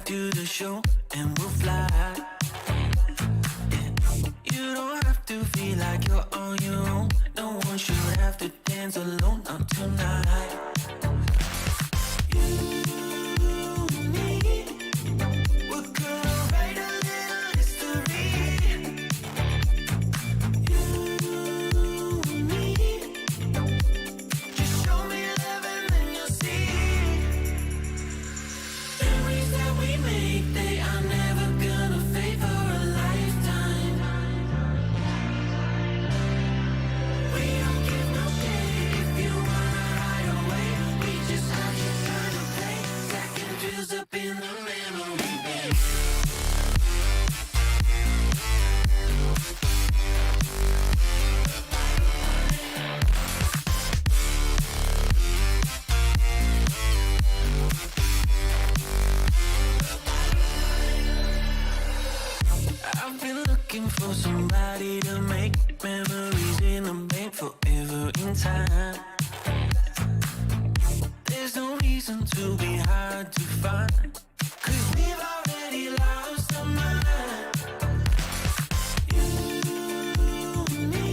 do the show and we'll fly. Yeah. You don't have to feel like you're on your own. No one should have to dance alone, not tonight. For somebody to make memories in a bank forever in time. There's no reason to be hard to find, 'cause we've already lost our mind. You and me,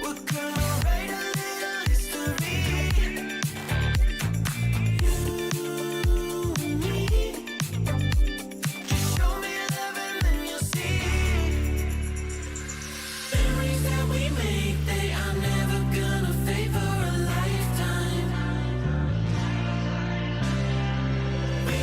we're gonna write a little history. You and me, just show me love and then you'll see. We make, they are never gonna fade for a lifetime. We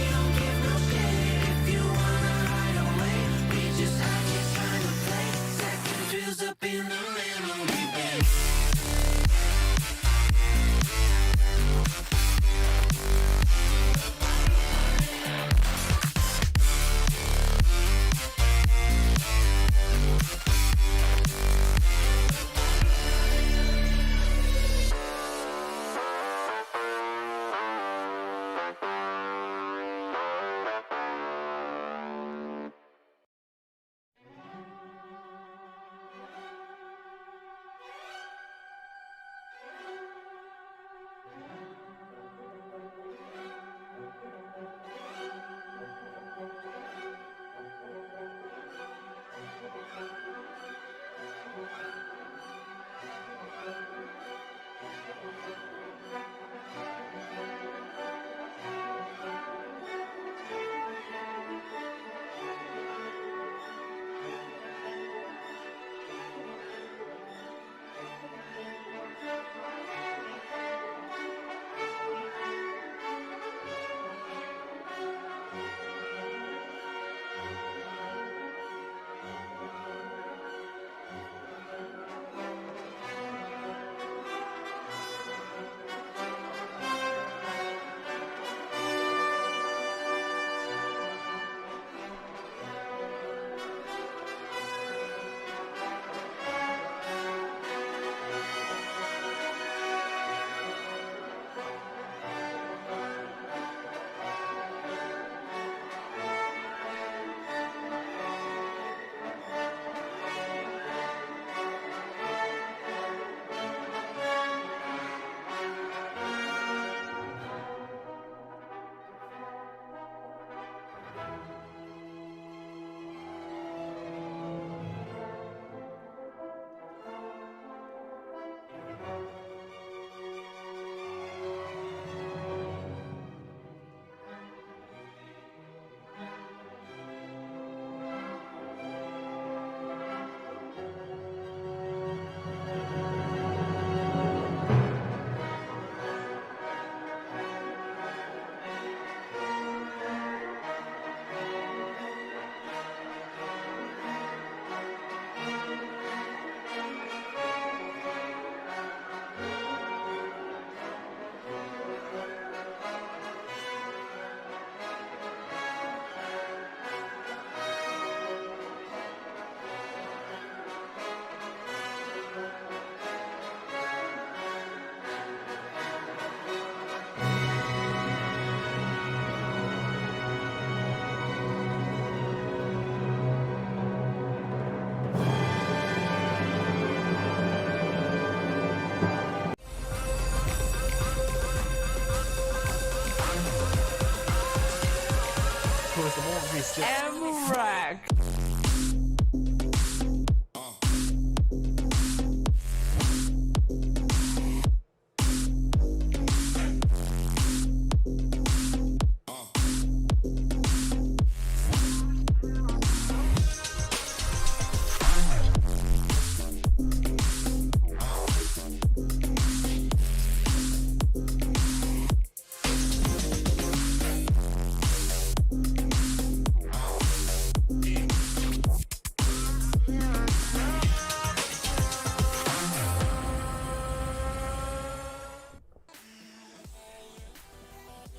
the moment is just MRAC.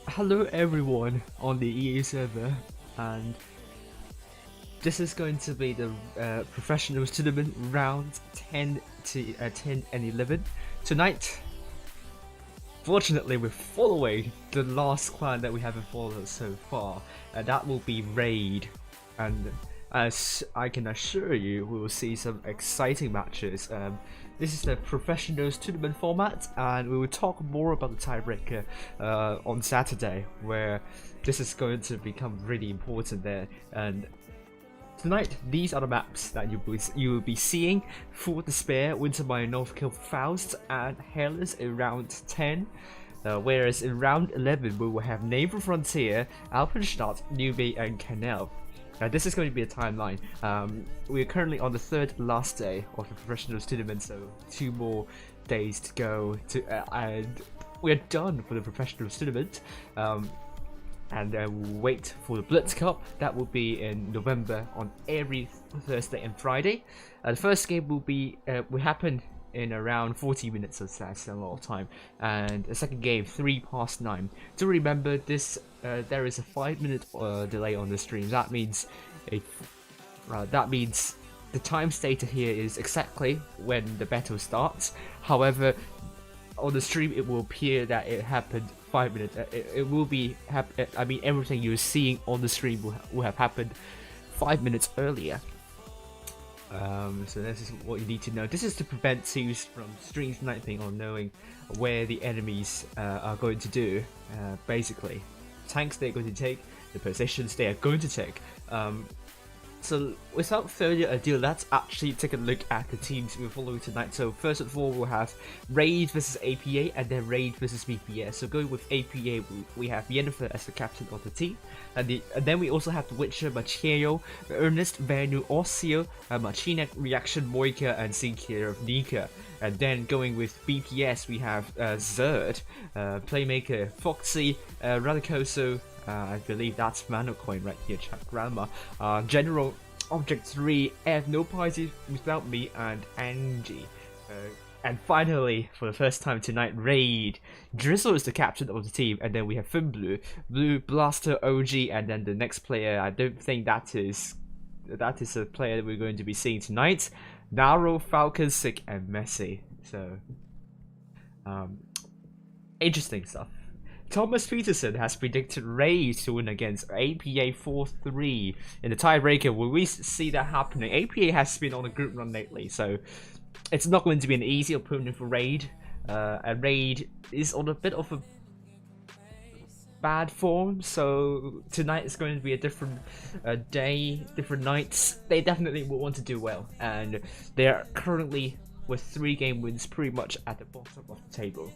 Hello everyone on the EA server, and this is going to be the professionals tournament round 10 and 11 tonight. Fortunately, we're following the last clan that we haven't followed so far, and that will be Raid. And as I can assure you, we will see some exciting matches. This is the professionals tournament format, and we will talk more about the tiebreaker on Saturday, where this is going to become really important there. And tonight, these are the maps that you will be seeing: Full Despair, Wintermire, Northkill, Faust, and Hellas in round 10. Whereas in round 11, we will have Naval Frontier, Alpenstadt, Newbie, and Canal. This is going to be a timeline. We are currently on the third last day of the professionals tournament, so 2 more days to go and we're done for the professionals tournament. And we'll wait for the Blitz Cup. That will be in November on every Thursday and Friday. The first game will happen in around 40 minutes, so that's a lot of time. And the second game, 9:03. Do remember this, there is a 5-minute delay on the stream. That means the time stated here is exactly when the battle starts. However, on the stream it will appear that it happened 5 minutes. It will be I mean, everything you're seeing on the stream will have happened 5 minutes earlier. So this is what you need to know. This is to prevent teams from stream sniping or knowing where the enemies are going to do. Basically, tanks they're going to take, the positions they are going to take. So without further ado, let's actually take a look at the teams we're following tonight. So first of all, we'll have Raid versus APA, and then Raid versus BPS. So going with APA, we have Yennefer as the captain of the team, and then we also have the Witcher, Machio, Ernest, Vanu, Ossio, Machina, Reaction, Moika, and Sinkier of Nika. And then going with BPS, we have Zerd, Playmaker, Foxy, Radicoso, I believe that's Manocoin right here, chat grandma. General Object 3, F, No Party Without Me, and Angie. And finally, for the first time tonight, Raid. Drizzle is the captain of the team, and then we have Finblue, Blue, Blaster, OG, and then the next player, I don't think that is a player that we're going to be seeing tonight. Naro, Falcon, Sick, and Messi. So, interesting stuff. Thomas Peterson has predicted Raid to win against APA 4-3 in the tiebreaker. Will we see that happening? APA has been on a group run lately, so it's not going to be an easy opponent for Raid. And Raid is on a bit of a bad form, so tonight is going to be a different day, different nights. They definitely will want to do well, and they are currently with 3 game wins pretty much at the bottom of the table.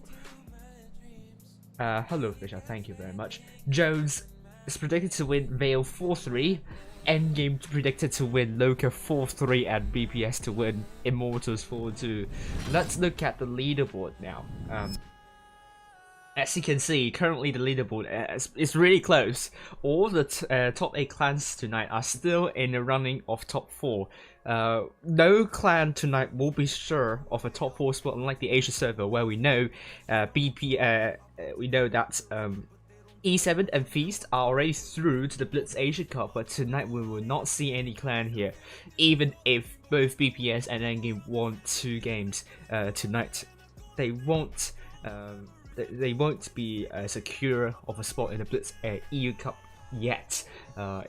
Hello Fisher, thank you very much. Jones is predicted to win Vale 4-3, Endgame predicted to win Loka 4-3, and BPS to win Immortals 4-2. Let's look at the leaderboard now. As you can see, currently the leaderboard is really close. All the top 8 clans tonight are still in the running of top 4. No clan tonight will be sure of a top 4 spot, unlike the Asia server, where we know we know that E7 and Feast are already through to the Blitz Asia Cup, but tonight we will not see any clan here, even if both BPS and Endgame won 2 games tonight. They won't be secure of a spot in the Blitz EU Cup yet.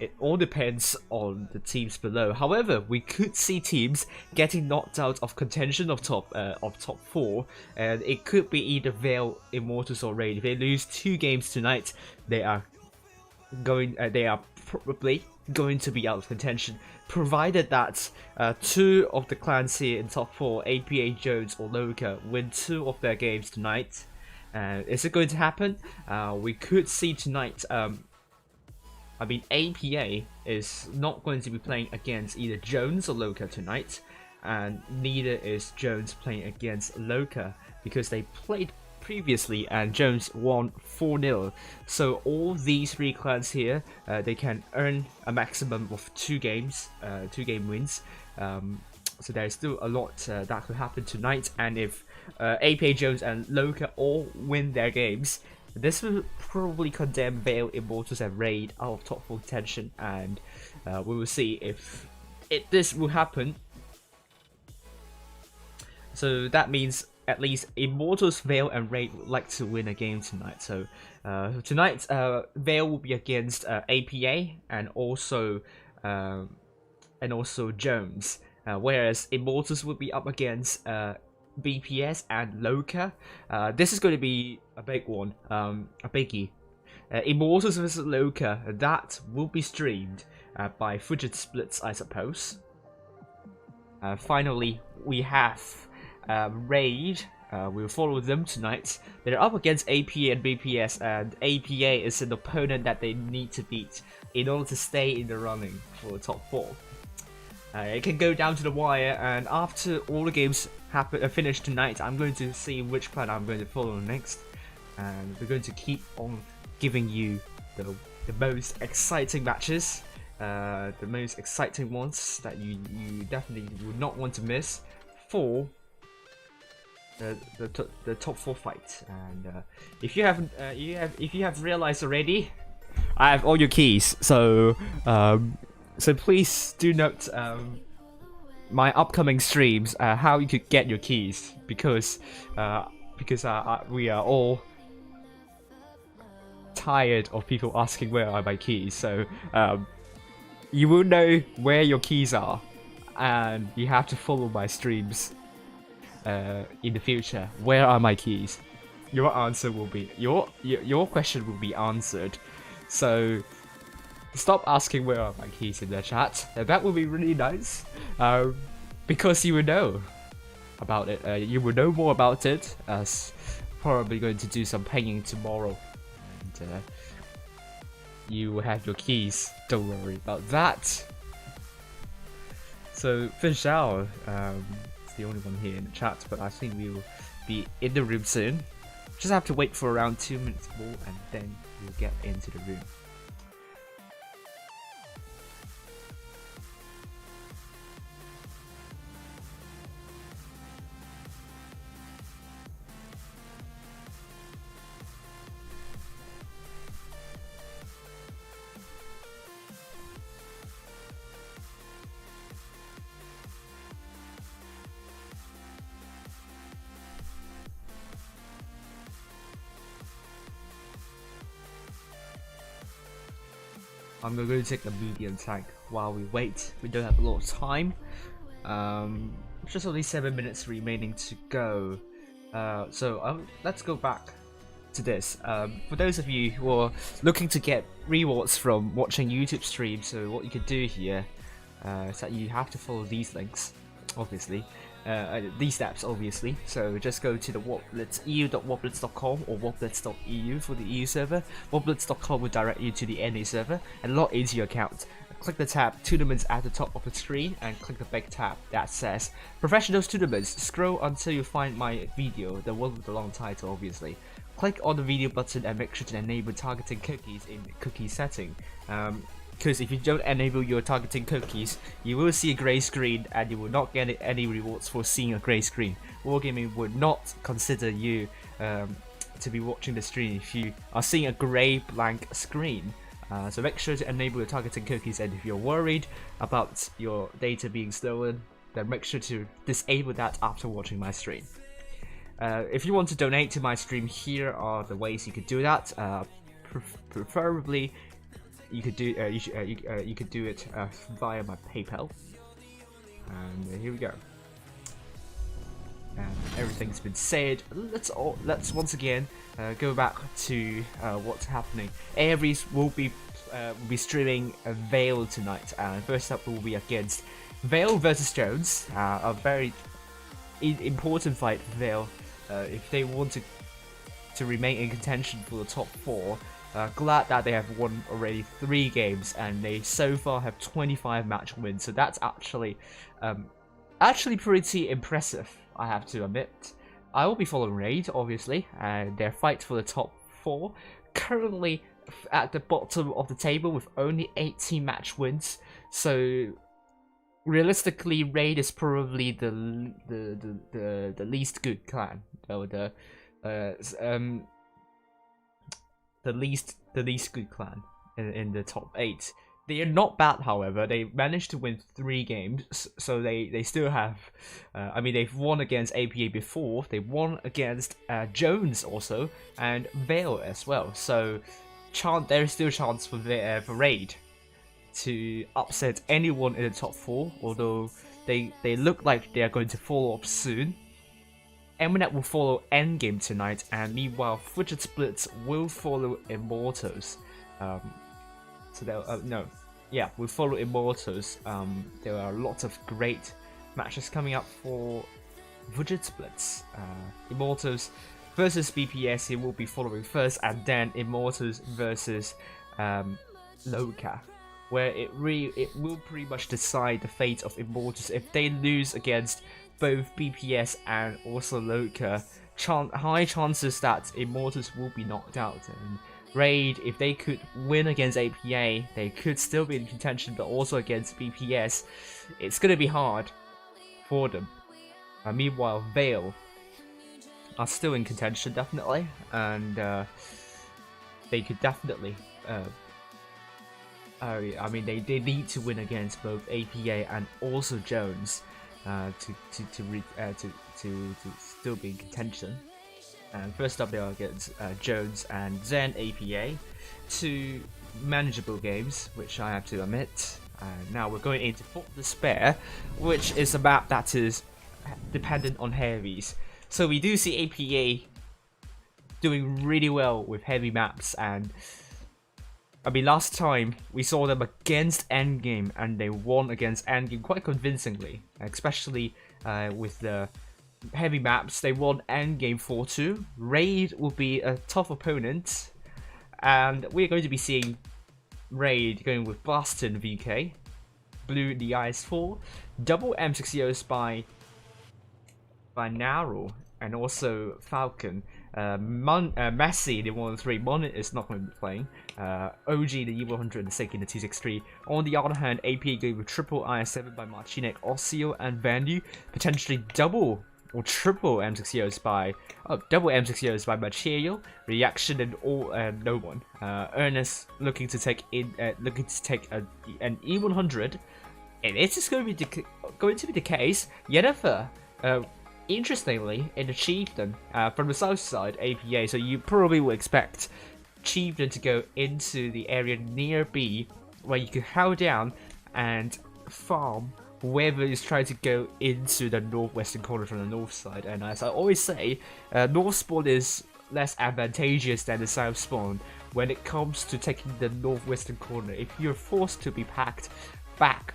It all depends on the teams below. However, we could see teams getting knocked out of contention of top 4, and it could be either Vale, Immortals, or Raid. If they lose 2 games tonight, they are they are probably going to be out of contention, provided that 2 of the clans here in top 4, APA, Jones or Loka, win 2 of their games tonight. Is it going to happen? We could see tonight. I mean, APA is not going to be playing against either Jones or Loka tonight, and neither is Jones playing against Loka, because they played previously and Jones won 4-0. So all these 3 clans here, they can earn a maximum of 2 game wins. So there's still a lot that could happen tonight, and if APA, Jones and Loka all win their games, this will probably condemn Veil, Immortals and Raid out of top 4 contention, and we will see if this will happen. So that means at least Immortals, Veil and Raid would like to win a game tonight. So tonight Veil will be against APA and also Jones, whereas Immortals will be up against BPS and Loka. This is going to be a big one, a biggie. Immortals vs Loka, that will be streamed by Fidget Splits, I suppose. Finally, we have Raid. We'll follow them tonight. They're up against APA and BPS, and APA is an opponent that they need to beat in order to stay in the running for top 4. It can go down to the wire, and after all the games finish tonight, I'm going to see which plan I'm going to follow next, and we're going to keep on giving you the most exciting matches, the most exciting ones that you definitely would not want to miss for the top 4 fight. And if you haven't, if you have realized already, I have all your keys. So so please do note my upcoming streams, how you could get your keys, because we are all tired of people asking where are my keys. So you will know where your keys are, and you have to follow my streams in the future. Where are my keys? Your answer will be your question will be answered. So stop asking where are my keys in the chat. That would be really nice, because you will know about it. You will know more about it, as probably going to do some painting tomorrow, and you will have your keys. Don't worry about that. So Fish Hour, it's the only one here in the chat, but I think we will be in the room soon. Just have to wait for around 2 minutes more, and then we'll get into the room. I'm going to take the medium tank while we wait. We don't have a lot of time. Just only 7 minutes remaining to go. So let's go back to this. For those of you who are looking to get rewards from watching YouTube streams, so what you could do here is that you have to follow these links, obviously. These steps, obviously. So just go to the Wobblitz, eu.wobblitz.com or wobblitz.eu for the EU server. Wobblitz.com will direct you to the NA server and log into your account. Click the tab Tournaments at the top of the screen and click the big tab that says Professionals Tournaments. Scroll until you find my video, the one with the long title, obviously. Click on the video button and make sure to enable targeting cookies in the cookie setting. Because if you don't enable your targeting cookies, you will see a grey screen and you will not get any rewards for seeing a grey screen. Wargaming would not consider you to be watching the stream if you are seeing a grey blank screen. So make sure to enable your targeting cookies, and if you're worried about your data being stolen, then make sure to disable that after watching my stream. If you want to donate to my stream, here are the ways you could do that. Preferably, you could do you could do it via my PayPal. And here we go. And everything's been said. Let's once again go back to what's happening. ARWV will be will be streaming Veil tonight. And first up will be against Veil versus Jones, a very important fight for Veil if they want to remain in contention for the top 4. Glad that they have won already 3 games and they so far have 25 match wins, so that's actually pretty impressive, I have to admit. I will be following Raid, obviously, and their fight for the top 4. Currently at the bottom of the table with only 18 match wins, so realistically, Raid is probably the least good clan, or the least good clan in the top 8. They are not bad, however. They managed to win 3 games, so they still have. I mean, they've won against APA before. They won against Jones also, and Veil as well. So, there is still a chance for Raid to upset anyone in the top 4. Although they look like they are going to follow up soon. Eminet will follow Endgame tonight, and meanwhile, Fidget Blitz will follow Immortals. So they'll we'll follow Immortals. There are lots of great matches coming up for Fidget Blitz. Immortals versus BPS, it will be following first, and then Immortals versus Loka, where it will pretty much decide the fate of Immortals. If they lose against both BPS and also Loka, high chances that Immortals will be knocked out. And Raid, if they could win against APA, they could still be in contention, but also against BPS, it's going to be hard for them. Meanwhile, Veil are still in contention, definitely, and they could definitely. I mean, they need to win against both APA and also Jones to still be in contention. And first up, they are against Jones and then APA, 2 manageable games, which I have to admit. Now we're going into Fort Despair, which is a map that is dependent on heavies. So we do see APA doing really well with heavy maps, and I mean, last time we saw them against Endgame, and they won against Endgame quite convincingly, especially with the heavy maps. They won Endgame 4-2. Raid will be a tough opponent, and we're going to be seeing Raid going with Boston VK, Blue the IS4, double M60Os by Narrow, and also Falcon. Messi, the 1-3, Mon is not going to be playing. OG, the E100, and Seki, the 263. On the other hand, AP going with triple IS7 by Marcinek, Ossio, and Vandu. Potentially double or triple M60Os by double M60Os by Material, Reaction, and all no one. Ernest looking to take an E100, and it is going to be the case. Yennefer, interestingly, in the Chieftain from the south side APA, so you probably would expect Chieftain to go into the area near B, where you can hold down and farm whoever is trying to go into the northwestern corner from the north side. And as I always say, north spawn is less advantageous than the south spawn when it comes to taking the northwestern corner. If you're forced to be packed back,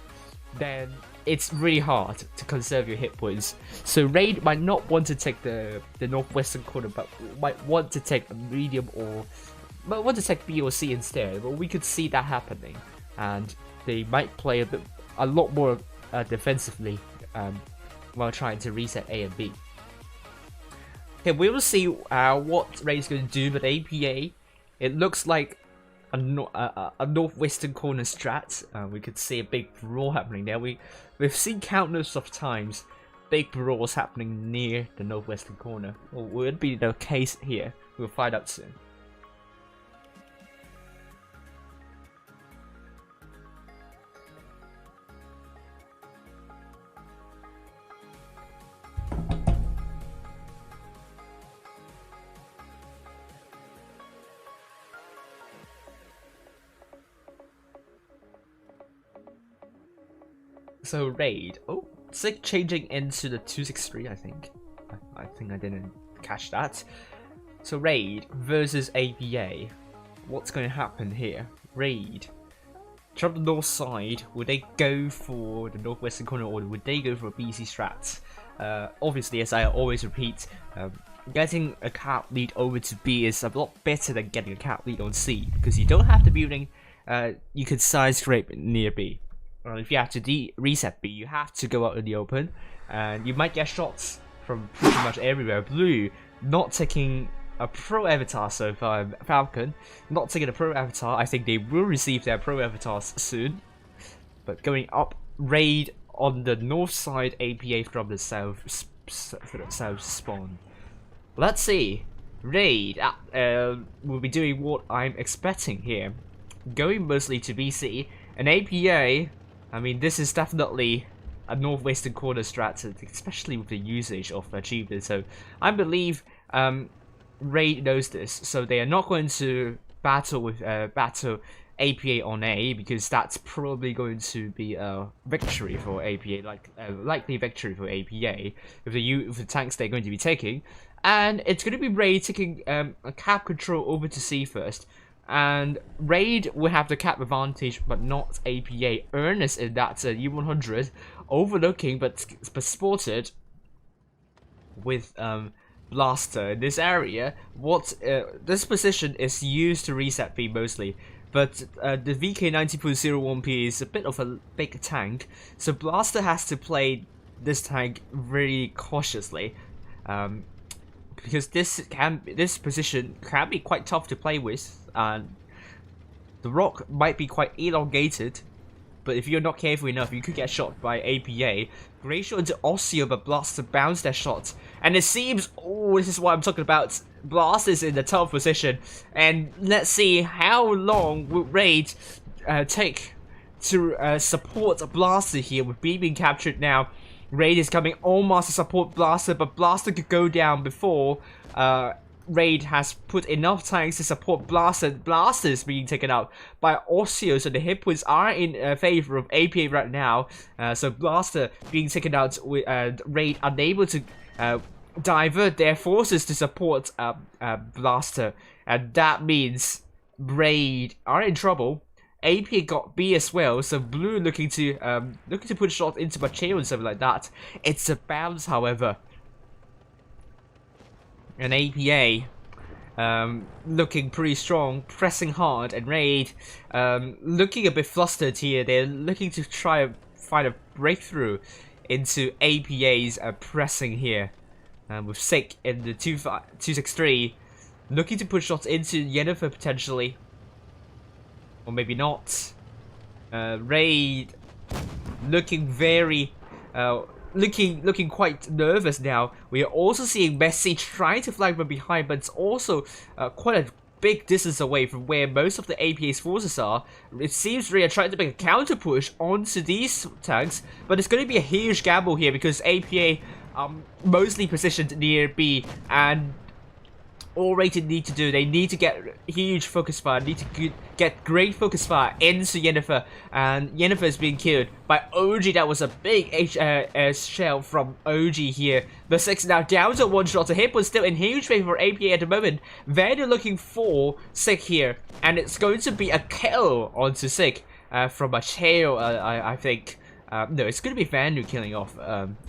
then it's really hard to conserve your hit points. So Raid might not want to take the northwestern corner, but might want to take a medium, or might want to take B or C instead. But we could see that happening, and they might play a lot more defensively while trying to reset A and B. Okay, we will see what Raid's going to do, but APA, it looks like a northwestern corner strat. We could see a big brawl happening there. We've seen countless of times big brawls happening near the northwestern corner. Well, will it be the case here? We'll find out soon. So Raid, it's like changing into the 263, I think. I think I didn't catch that. So Raid versus APA. What's going to happen here? Raid. From the north side, would they go for the northwestern corner or would they go for a BC strat? Obviously, as I always repeat, getting a cap lead over to B is a lot better than getting a cap lead on C, because you don't have the building, you can side scrape near B. If you have to reset B, you have to go out in the open, and you might get shots from pretty much everywhere. Blue not taking a pro avatar so far, Falcon not taking a pro avatar. I think they will receive their pro avatars soon. But going up, Raid on the north side, APA from the south spawn. Let's see. Raid will be doing what I'm expecting here, going mostly to BC, and APA. I mean, this is definitely a northwestern corner strat, especially with the usage of achievement. So I believe Raid knows this, so they are not going to battle with APA on A, because that's probably going to be a victory for APA, like likely victory for APA with the tanks they're going to be taking, and it's going to be Raid taking a cap control over to C first. And Raid will have the cap advantage, but not APA. Ernest in that U100, overlooking but spotted with Blaster in this area. This position is used to reset B mostly, but the VK90.01P is a bit of a big tank, so Blaster has to play this tank very cautiously. Because this position can be quite tough to play with, and the rock might be quite elongated, but if you're not careful enough, you could get shot by APA. Great shot into Osseo, but Blaster bounced their shot, and it seems, oh, this is what I'm talking about, Blaster is in the tough position, and let's see how long will Raid take to support Blaster here, with B being captured now. Raid is coming almost to support Blaster, but Blaster could go down before Raid has put enough tanks to support Blaster. Blaster is being taken out by Osseo, so the hit points are in favor of APA right now. So Blaster being taken out with Raid unable to divert their forces to support Blaster, and that means Raid are in trouble. AP got B as well, so Blue looking to put a shot into Macheo and something like that. It's a bounce, however. And APA looking pretty strong, pressing hard, and Raid looking a bit flustered here. They're looking to try and find a breakthrough into APA's pressing here. With Sick in the 263, looking to put shots into Yennefer potentially. Or maybe not. Raid looking very, looking quite nervous now. We are also seeing Messi trying to flag from behind, but it's also quite a big distance away from where most of the APA's forces are. It seems Raid are trying to make a counter push onto these tanks, but it's going to be a huge gamble here because APA mostly positioned near B, and all Raid need to do, they need to get huge focus fire, need to get great focus fire into Yennefer, and Yennefer is being killed by OG. That was a big shell from OG here. The 6 now down to one shot. The hit was still in huge favor for APA at the moment. They're looking for Sick here, and it's going to be a kill onto Sick from Macheo, I think. No, it's going to be Vanu killing off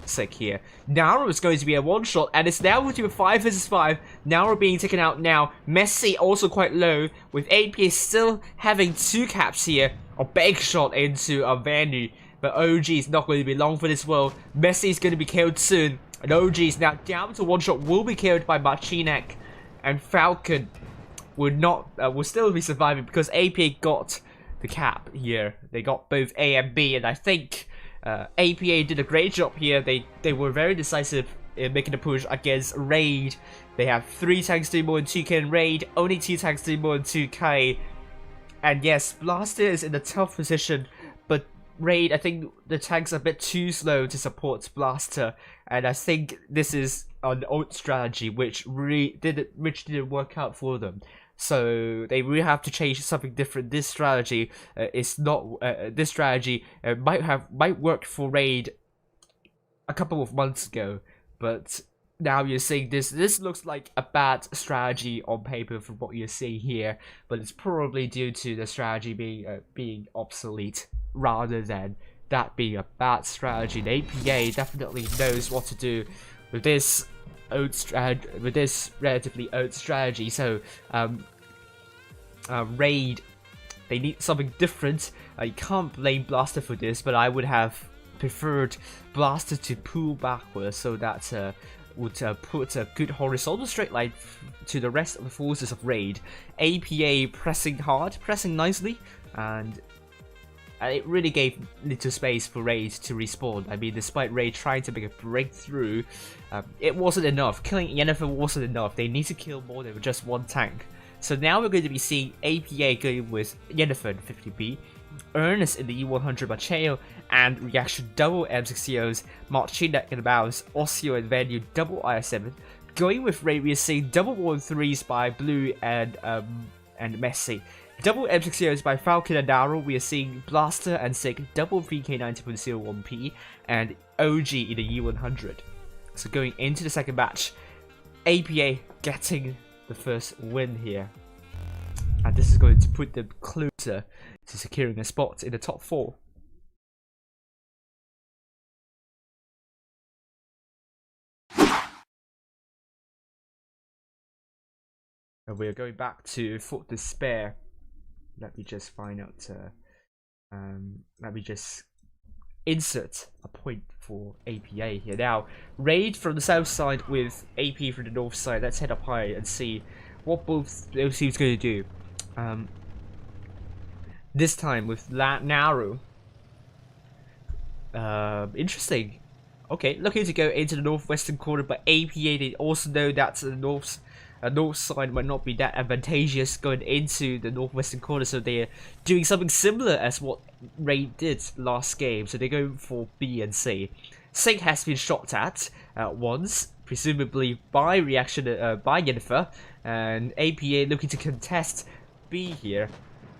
Sick here. Nauru is going to be a one-shot, and it's now going to be 5 vs 5. Nauru being taken out now. Messi also quite low, with AP still having 2 caps here. A big shot into Vanu, but OG is not going to be long for this world. Messi is going to be killed soon, and OG is now down to one shot, will be killed by Machinek, and Falcon will still be surviving because AP got the cap here. They got both A and B, and I think APA did a great job here. They were very decisive in making the push against Raid. They have 3 tanks doing more than 2k in Raid, only 2 tanks doing more than 2k. And yes, Blaster is in a tough position, but Raid, I think the tanks are a bit too slow to support Blaster, and I think this is an old strategy which didn't work out for them. So they really have to change something different. This strategy is not. This strategy might work for Raid a couple of months ago, but now you're seeing this looks like a bad strategy on paper from what you're seeing here, but it's probably due to the strategy being obsolete rather than that being a bad strategy. The APA definitely knows what to do with this relatively old strategy. So Raid, they need something different. You can't blame Blaster for this, but I would have preferred Blaster to pull backwards so that would put a good horizontal straight line to the rest of the forces of Raid. APA pressing hard, pressing nicely, and it really gave little space for Raid to respawn. I mean, despite Raid trying to make a breakthrough, it wasn't enough. Killing Yennefer wasn't enough. They need to kill more than just one tank. So now we're going to be seeing APA going with Yennefer in 50B, Ernest in the E100 Macheo, and Reaction double M60Os, Marchinek in the Mouse, Osseo and Venue double IS7. Going with Raid, we are seeing double 1-3s by Blue and Messi. Double M60Os by Falcon and Darrow, we are seeing Blaster and Sig double VK90.01p, and OG in the E100. So going into the second match, APA getting the first win here. And this is going to put them closer to securing a spot in the top 4. And we are going back to Fort Despair. Let me just find out. Let me just insert a point for APA here. Now, Raid from the south side with AP from the north side. Let's head up high and see what both those teams going to do. This time with Naru. Interesting. Okay, looking to go into the northwestern corner, but APA, they also know that the north side might not be that advantageous going into the northwestern corner, so they're doing something similar as what Raid did last game. So they're going for B and C. Sig has been shot at once, presumably by Reaction by Yennefer, and APA looking to contest B here,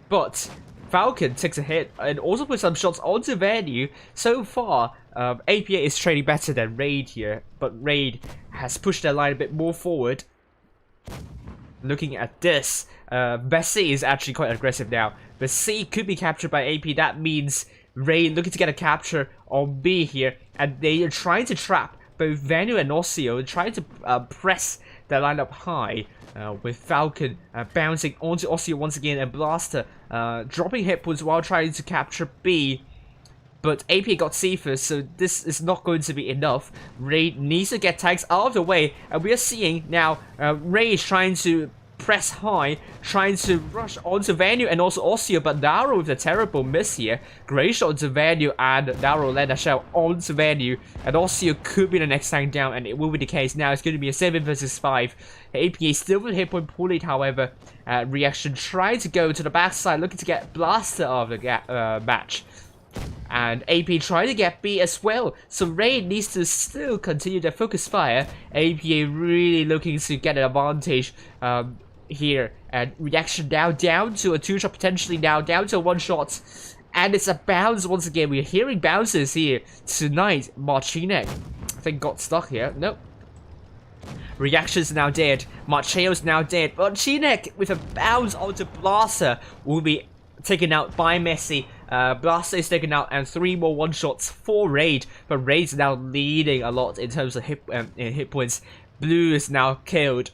but Falcon takes a hit and also puts some shots onto Venue. So far, APA is trading better than Raid here, but Raid has pushed their line a bit more forward. Looking at this, Bessie is actually quite aggressive now, but C could be captured by AP. That means Raid looking to get a capture on B here, and they are trying to trap both Venue and Osseo, trying to press their line up high. With Falcon bouncing onto Osseo once again, and Blaster dropping hit points while trying to capture B. But AP got C first, so this is not going to be enough. Raid needs to get tanks out of the way, and we are seeing now Raid trying to press high, trying to rush onto Venue and also Osseo, but Darrow with a terrible miss here. Great shot onto Venue, and Darrow led a shell onto Venue, and Osseo could be the next tank down, and it will be the case. Now it's going to be a 7 versus 5. APA still with hit point pulled, however. Reaction trying to go to the backside, looking to get Blaster out of the match. And AP trying to get B as well, so Raid needs to still continue their focus fire. APA really looking to get an advantage here, and Reaction now down to a 2-shot, potentially now down to a 1-shot, and it's a bounce once again. We're hearing bounces here tonight. Marchinek, I think, got stuck here. Nope. Reaction's now dead. Marcheo's now dead. Marchinek with a bounce onto Blaster will be taken out by Messi. Blaster is taken out, and 3 more 1-shots for Raid, but Raid's now leading a lot in terms of hit points. Blue is now killed,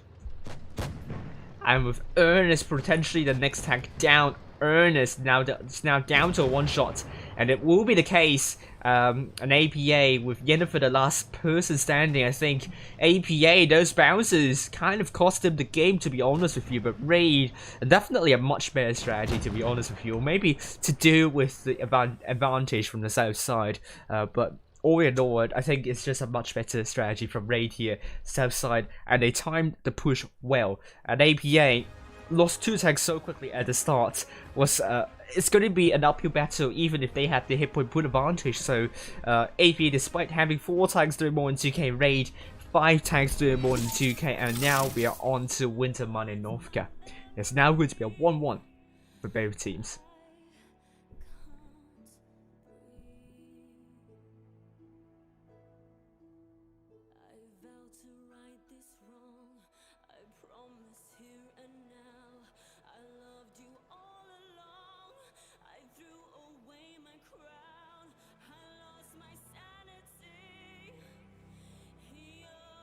and with Ernest potentially the next tank down, Ernest now down to a 1-shot, and it will be the case. An APA with Yennefer the last person standing. I think APA, those bounces kind of cost him the game, to be honest with you, but Raid, definitely a much better strategy, to be honest with you, or maybe to do with the advantage from the south side, but all in all, I think it's just a much better strategy from Raid here, south side, and they timed the push well. And APA lost 2 tanks so quickly at the start. It's going to be an uphill battle even if they had the hit point put advantage. So AP, despite having 4 tanks doing more than 2k, Raid 5 tanks doing more than 2k, and now we are on to Winter Money in Northca. It's now going to be a 1-1 for both teams.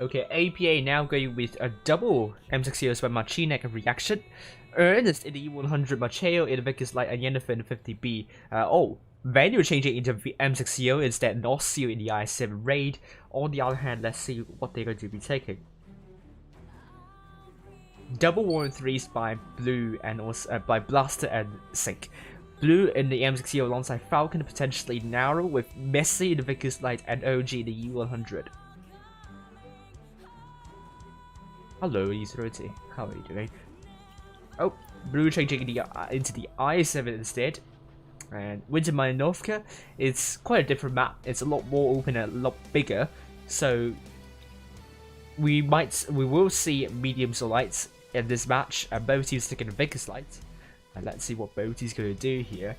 Okay, APA now going with a double M60s by Machinek and Reaction. Ernest in the E100, Macheo in the Vickers Light, and Yennefer in the 50B. Venue changing into M60 instead, Nocio in the I7 Raid. On the other hand, let's see what they're going to be taking. Double 1-3s by Blue and also by Blaster and Sync. Blue in the M60 alongside Falcon, potentially Narrow, with Messi in the Vickers Light and OG in the E100. Hello, E30. How are you doing? Oh, Blue changing into the I7 instead. And Winter Mayanovka, it's quite a different map. It's a lot more open and a lot bigger. So we will see mediums or lights in this match, and both teams taking the biggest light. And let's see what both teams going to do here.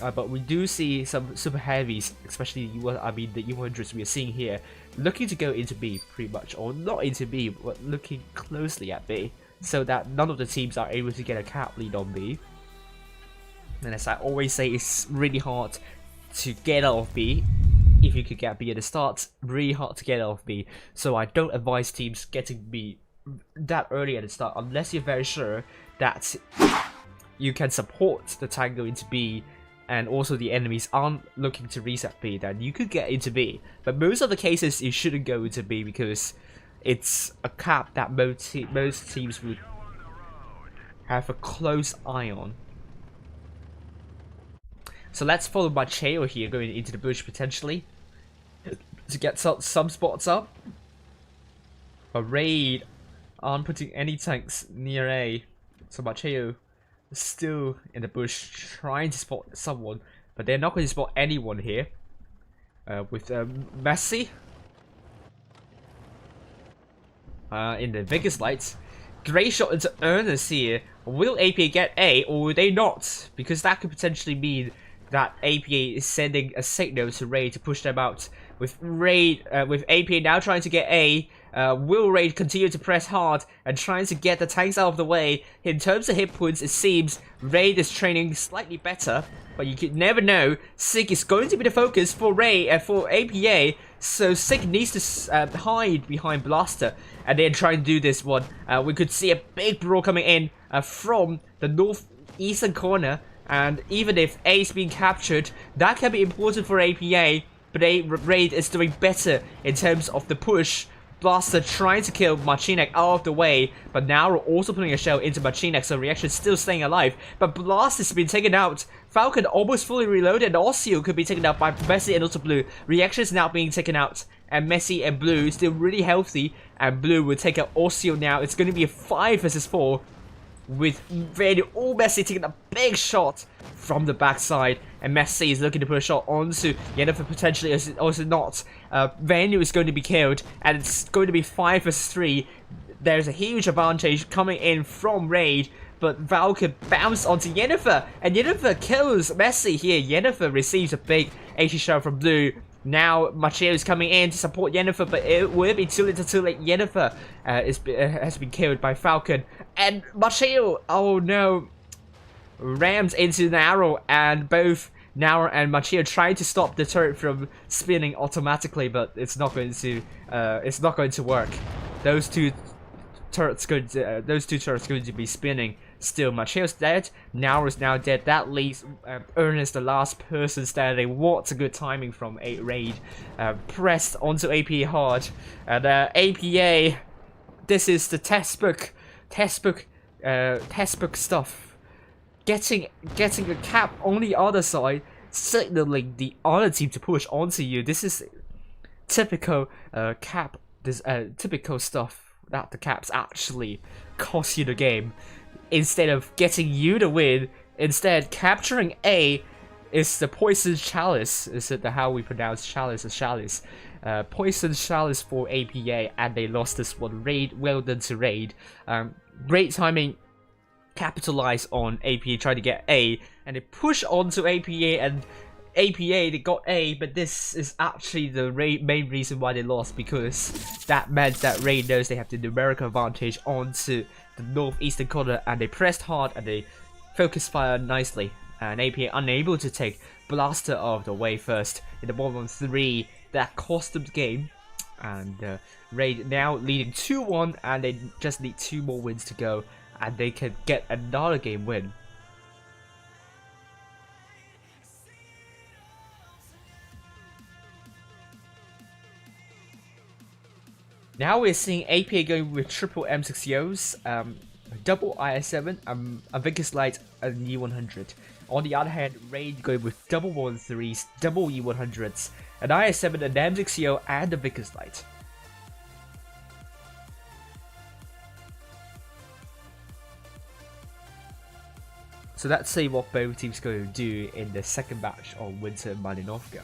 But we do see some super heavies, especially the E100s we are seeing here, looking to go into B pretty much, or not into B, but looking closely at B, so that none of the teams are able to get a cap lead on B. And as I always say, it's really hard to get out of B. If you could get B at the start, really hard to get out of B. So I don't advise teams getting B that early at the start, unless you're very sure that you can support the tango into B, and also the enemies aren't looking to reset B, then you could get into B. But most of the cases, you shouldn't go into B because it's a cap that most teams would have a close eye on. So let's follow Macheo here, going into the bush potentially to get some spots up. But Raid aren't putting any tanks near A, so Macheo is still in the bush trying to spot someone, but they're not going to spot anyone here. With Messi in the biggest lights. Great shot into Ernest here. Will APA get A, or will they not? Because that could potentially mean that APA is sending a signal to Raid to push them out. With APA now trying to get A, will Raid continue to press hard and trying to get the tanks out of the way? In terms of hit points, it seems Raid is training slightly better, but you could never know. Sig is going to be the focus for for APA, so Sig needs to hide behind Blaster and then try and do this one. We could see a big brawl coming in from the northeastern corner. And even if A is being captured, that can be important for APA, but Raid is doing better in terms of the push. Blaster trying to kill Machinek out of the way, but now we're also putting a shell into Machinek, so Reaction still staying alive. But Blast has been taken out. Falcon almost fully reloaded, and Osio could be taken out by Messi and also Blue. Reaction is now being taken out, and Messi and Blue still really healthy, and Blue will take out Osio now. It's going to be a 5 versus 4. With Messi taking a big shot from the backside, and Messi is looking to put a shot onto Yennefer potentially, also not. Venue is going to be killed, and it's going to be 5 versus 3. There's a huge advantage coming in from Raid, but Valkyr bounced onto Yennefer, and Yennefer kills Messi here. Yennefer receives a big 80 shot from Blue. Now Macheo is coming in to support Yennefer, but it will be too little too late. Yennefer has been killed by Falcon, and Macheo, oh no, rams into Narrow, and both Narrow and Macheo trying to stop the turret from spinning automatically, but it's not going to work. Those two turrets going to be spinning. Still, Macheo's dead. Narrow is now dead. That leaves Ernest, the last person standing. What a good timing from Raid. Pressed onto APA hard. And APA, this is the textbook stuff. Getting a cap on the other side, signaling the other team to push onto you. This is typical cap. This typical stuff that the caps actually cost you the game. Instead of getting you to win, instead capturing A is the Poison Chalice. Is it how we pronounce chalice? Chalice. Poison Chalice for APA, and they lost this one. Raid, well done to Raid. Great timing. Capitalize on APA trying to get A, and they push on to APA, and APA they got A, but this is actually the main reason why they lost, because that meant that Raid knows they have the numerical advantage onto the northeastern corner, and they pressed hard and they focused fire nicely, and APA unable to take Blaster out of the way first in the 1-1-3. That cost them the game. and Raid now leading 2-1, and they just need 2 more wins to go, and they can get another game win. Now we're seeing APA going with triple M60Os, double IS7, a Vickers Light, and E100. On the other hand, Raid going with double 113s, double E100s, an IS7, an M60O, and a Vickers Light. So let's see what both teams are going to do in the second match on Winter Malinovka.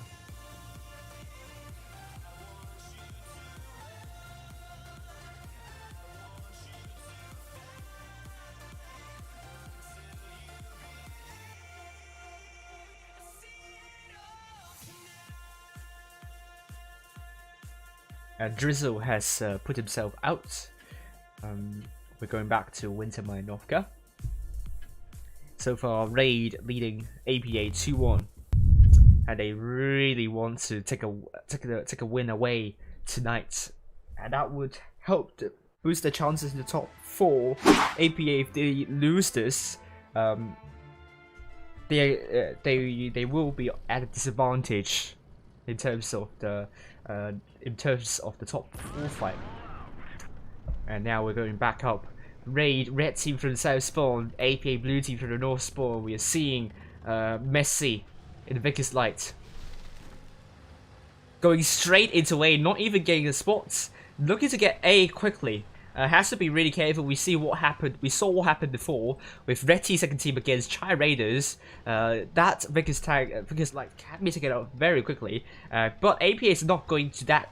Drizzle has put himself out. We're going back to Winter Malinovka. So far, Raid leading APA 2-1, and they really want to take a win away tonight, and that would help to boost their chances in the top 4. APA, if they lose this, they will be at a disadvantage in terms of the top 4 fight. And now we're going back up. Raid, red team from the south spawn, APA blue team from the north spawn. We are seeing Messi in the Vickers Light going straight into A, not even getting the spots, looking to get A quickly. Has to be really careful. We see what happened. We saw what happened before with Red T second team against Chai Raiders. That Vickers Light can be taken out very quickly. But APA is not going to that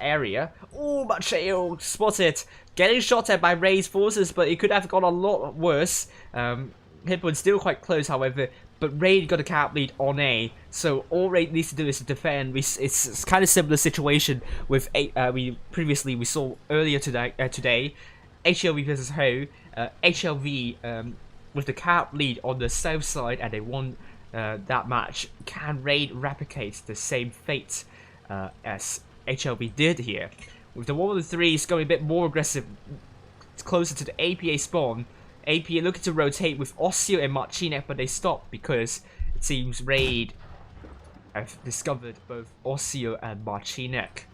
area. Oh, Macheo spotted, getting shot at by Raid's forces, but it could have gone a lot worse. Hitpoint's still quite close, however, but Raid got a cap lead on A, so all Raid needs to do is to defend. It's kind of similar situation with we saw earlier today HLV versus Ho. HLV with the cap lead on the south side, and they won that match. Can Raid replicate the same fate as HLV did here? With the 1-3s going a bit more aggressive, closer to the APA spawn. APA looking to rotate with Ossio and Marcinek, but they stopped because it seems Raid have discovered both Ossio and Marcinek.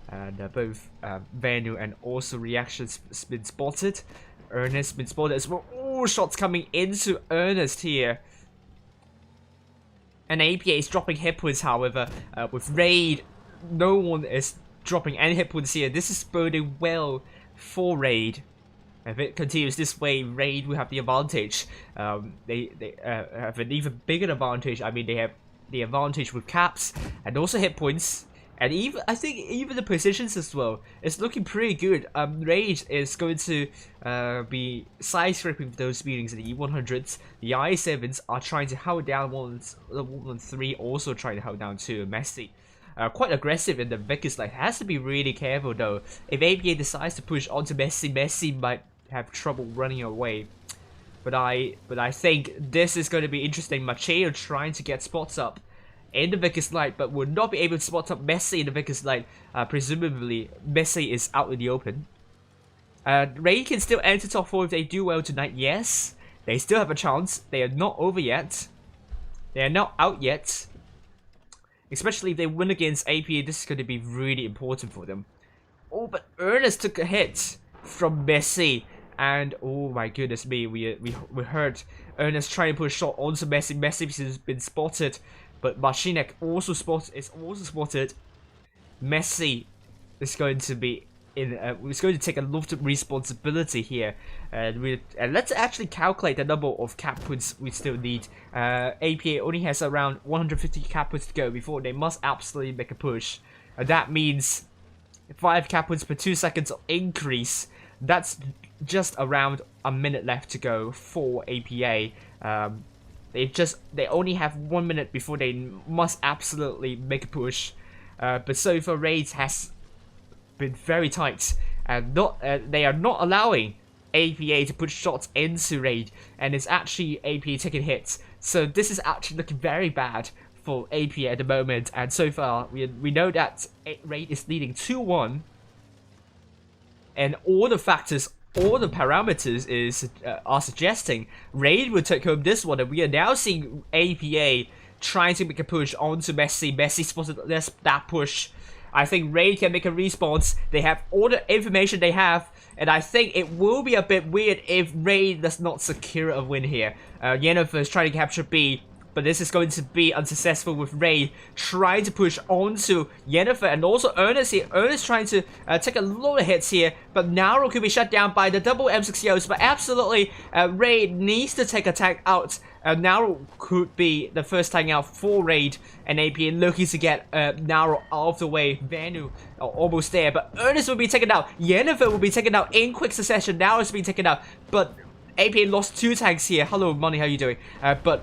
And both Vanu and also Reaction's been spotted. Ernest been spotted as well. Oh, shots coming into Ernest here. And APA is dropping hit points, however. With Raid, no one is dropping any hit points here. This is boding well for Raid. If it continues this way, Raid will have the advantage. They have an even bigger advantage. I mean, they have the advantage with caps and also hit points, and I think even the positions as well. It's looking pretty good. Raid is going to be side scraping those buildings in the E100s. The I7s are trying to hold down 1-3, also trying to hold down 2. Messi. Quite aggressive in the Vickers Light. Has to be really careful though. If APA decides to push onto Messi, Messi might have trouble running away. But I think this is going to be interesting. Macheo trying to get spots up in the Vickers Light, but will not be able to spot up Messi in the Vickers Light. Presumably, Messi is out in the open. Raid can still enter top 4 if they do well tonight. Yes, they still have a chance. They are not over yet. They are not out yet. Especially if they win against APA, this is going to be really important for them. Oh, but Ernest took a hit from Messi. And oh my goodness me, we heard Ernest trying to put a shot onto Messi. Messi has been spotted, but Marcinek is also spotted. Messi is going to be is going to take a lot of responsibility here, and let's actually calculate the number of cap points we still need. APA only has around 150 cap points to go before they must absolutely make a push, and that means 5 cap points per 2 seconds of increase. That's just around a minute left to go for APA. They only have 1 minute before they must absolutely make a push. But so far, Raids has been very tight, and they are not allowing APA to put shots into Raid, and it's actually APA taking hits. So this is actually looking very bad for APA at the moment, and so far we know that Raid is leading 2-1, and all the factors, all the parameters are suggesting Raid will take home this one, and we are now seeing APA trying to make a push onto Messi. Messi spotted that push. I think Raid can make a response. They have all the information they have, and I think it will be a bit weird if Raid does not secure a win here. Yennefer is trying to capture B, but this is going to be unsuccessful with Raid trying to push onto Yennefer, and also Ernest here. Ernest trying to take a lot of hits here, but Naro could be shut down by the double M60Os, but absolutely Raid needs to take a tank out. Naro could be the first tank out for Raid, and AP looking to get Naro out of the way. Vanu almost there, but Ernest will be taken out. Yennefer will be taken out in quick succession. Naro's been taken out, but AP lost 2 tanks here. Hello, Money, how you doing? But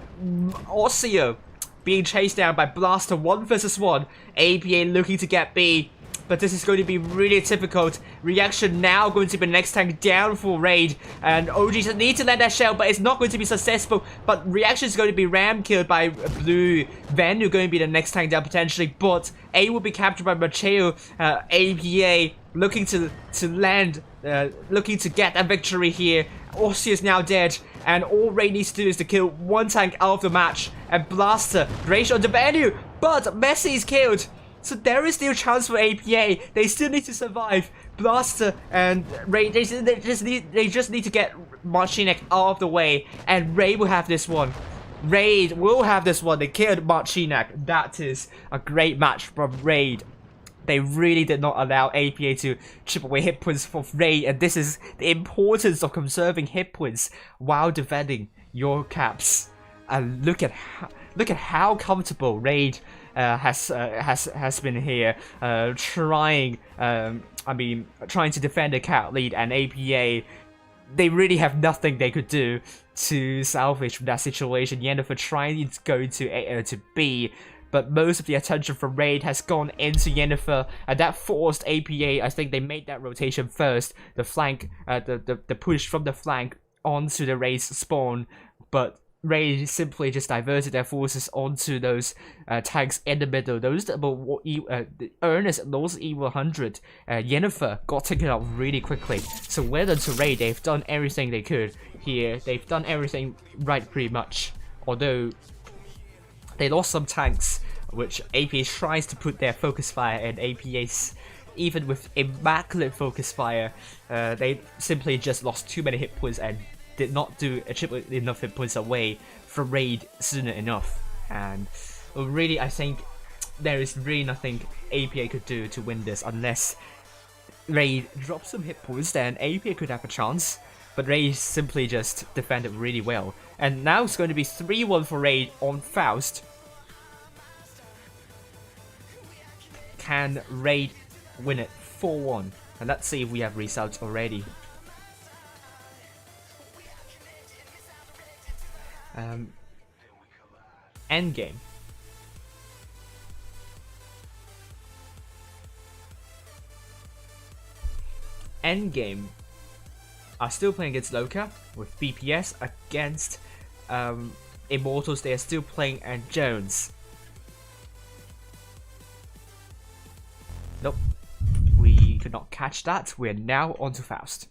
Osseo being chased down by Blaster 1 versus 1. APA looking to get B, but this is going to be really difficult. Reaction now going to be the next tank down for Raid, and OG just need to land that shell, but it's not going to be successful. But Reaction is going to be ram killed by Blue. Vanu going to be the next tank down potentially, but A will be captured by Macheo. APA looking to land, looking to get a victory here. Ossie is now dead, and all Raid needs to do is to kill 1 tank out of the match. And Blaster, great shot to Vanu, but Messi is killed. So there is still a chance for APA. They still need to survive. Blaster and Raid, they just need to get Marcinek out of the way, and Raid will have this one. Raid will have this one. They killed Marcinek. That is a great match from Raid. They really did not allow APA to chip away hit points for Raid, and this is the importance of conserving hit points while defending your caps. And look at how comfortable Raid has been here, trying to defend the cap lead, and APA, they really have nothing they could do to salvage from that situation. Yennefer trying to go to B, but most of the attention from Raid has gone into Yennefer, and that forced APA. I think they made that rotation first, the flank, the push from the flank onto the Raid's spawn, but Raid simply just diverted their forces onto those tanks in the middle. Those double Ernest lost E100. Yennefer got taken out really quickly. So well done to Raid. They've done everything they could here. They've done everything right pretty much. Although they lost some tanks, which APA tries to put their focus fire, and APA's, even with immaculate focus fire, they simply just lost too many hit points and did not do attribute enough hit points away from Raid sooner enough. And really, I think there is really nothing APA could do to win this unless Raid drops some hit points. Then APA could have a chance, but Raid simply just defended really well. And now it's going to be 3-1 for Raid on Faust. Can Raid win it 4-1? And let's see if we have results already. Endgame. Endgame are still playing against Loka with BPS against Immortals. They are still playing and Jones. Nope, we could not catch that. We are now on to Faust.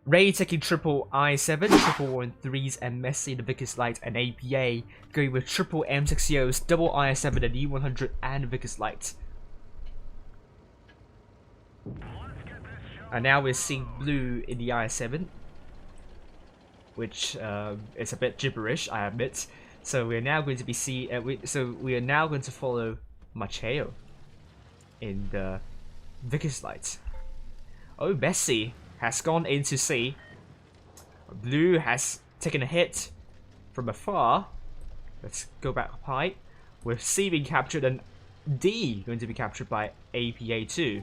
Raid taking triple I7, triple 1-3s, and Messi the biggest light, and APA going with triple M60Os, double I7 and E100 and Vickers Light. And now we're seeing Blue in the I7, which is a bit gibberish, I admit. So we're now going to be we are now going to follow Macheo in the Vickers Light. Oh, Messi has gone into C. Blue has taken a hit from afar. Let's go back up high. With C being captured and D going to be captured by APA too.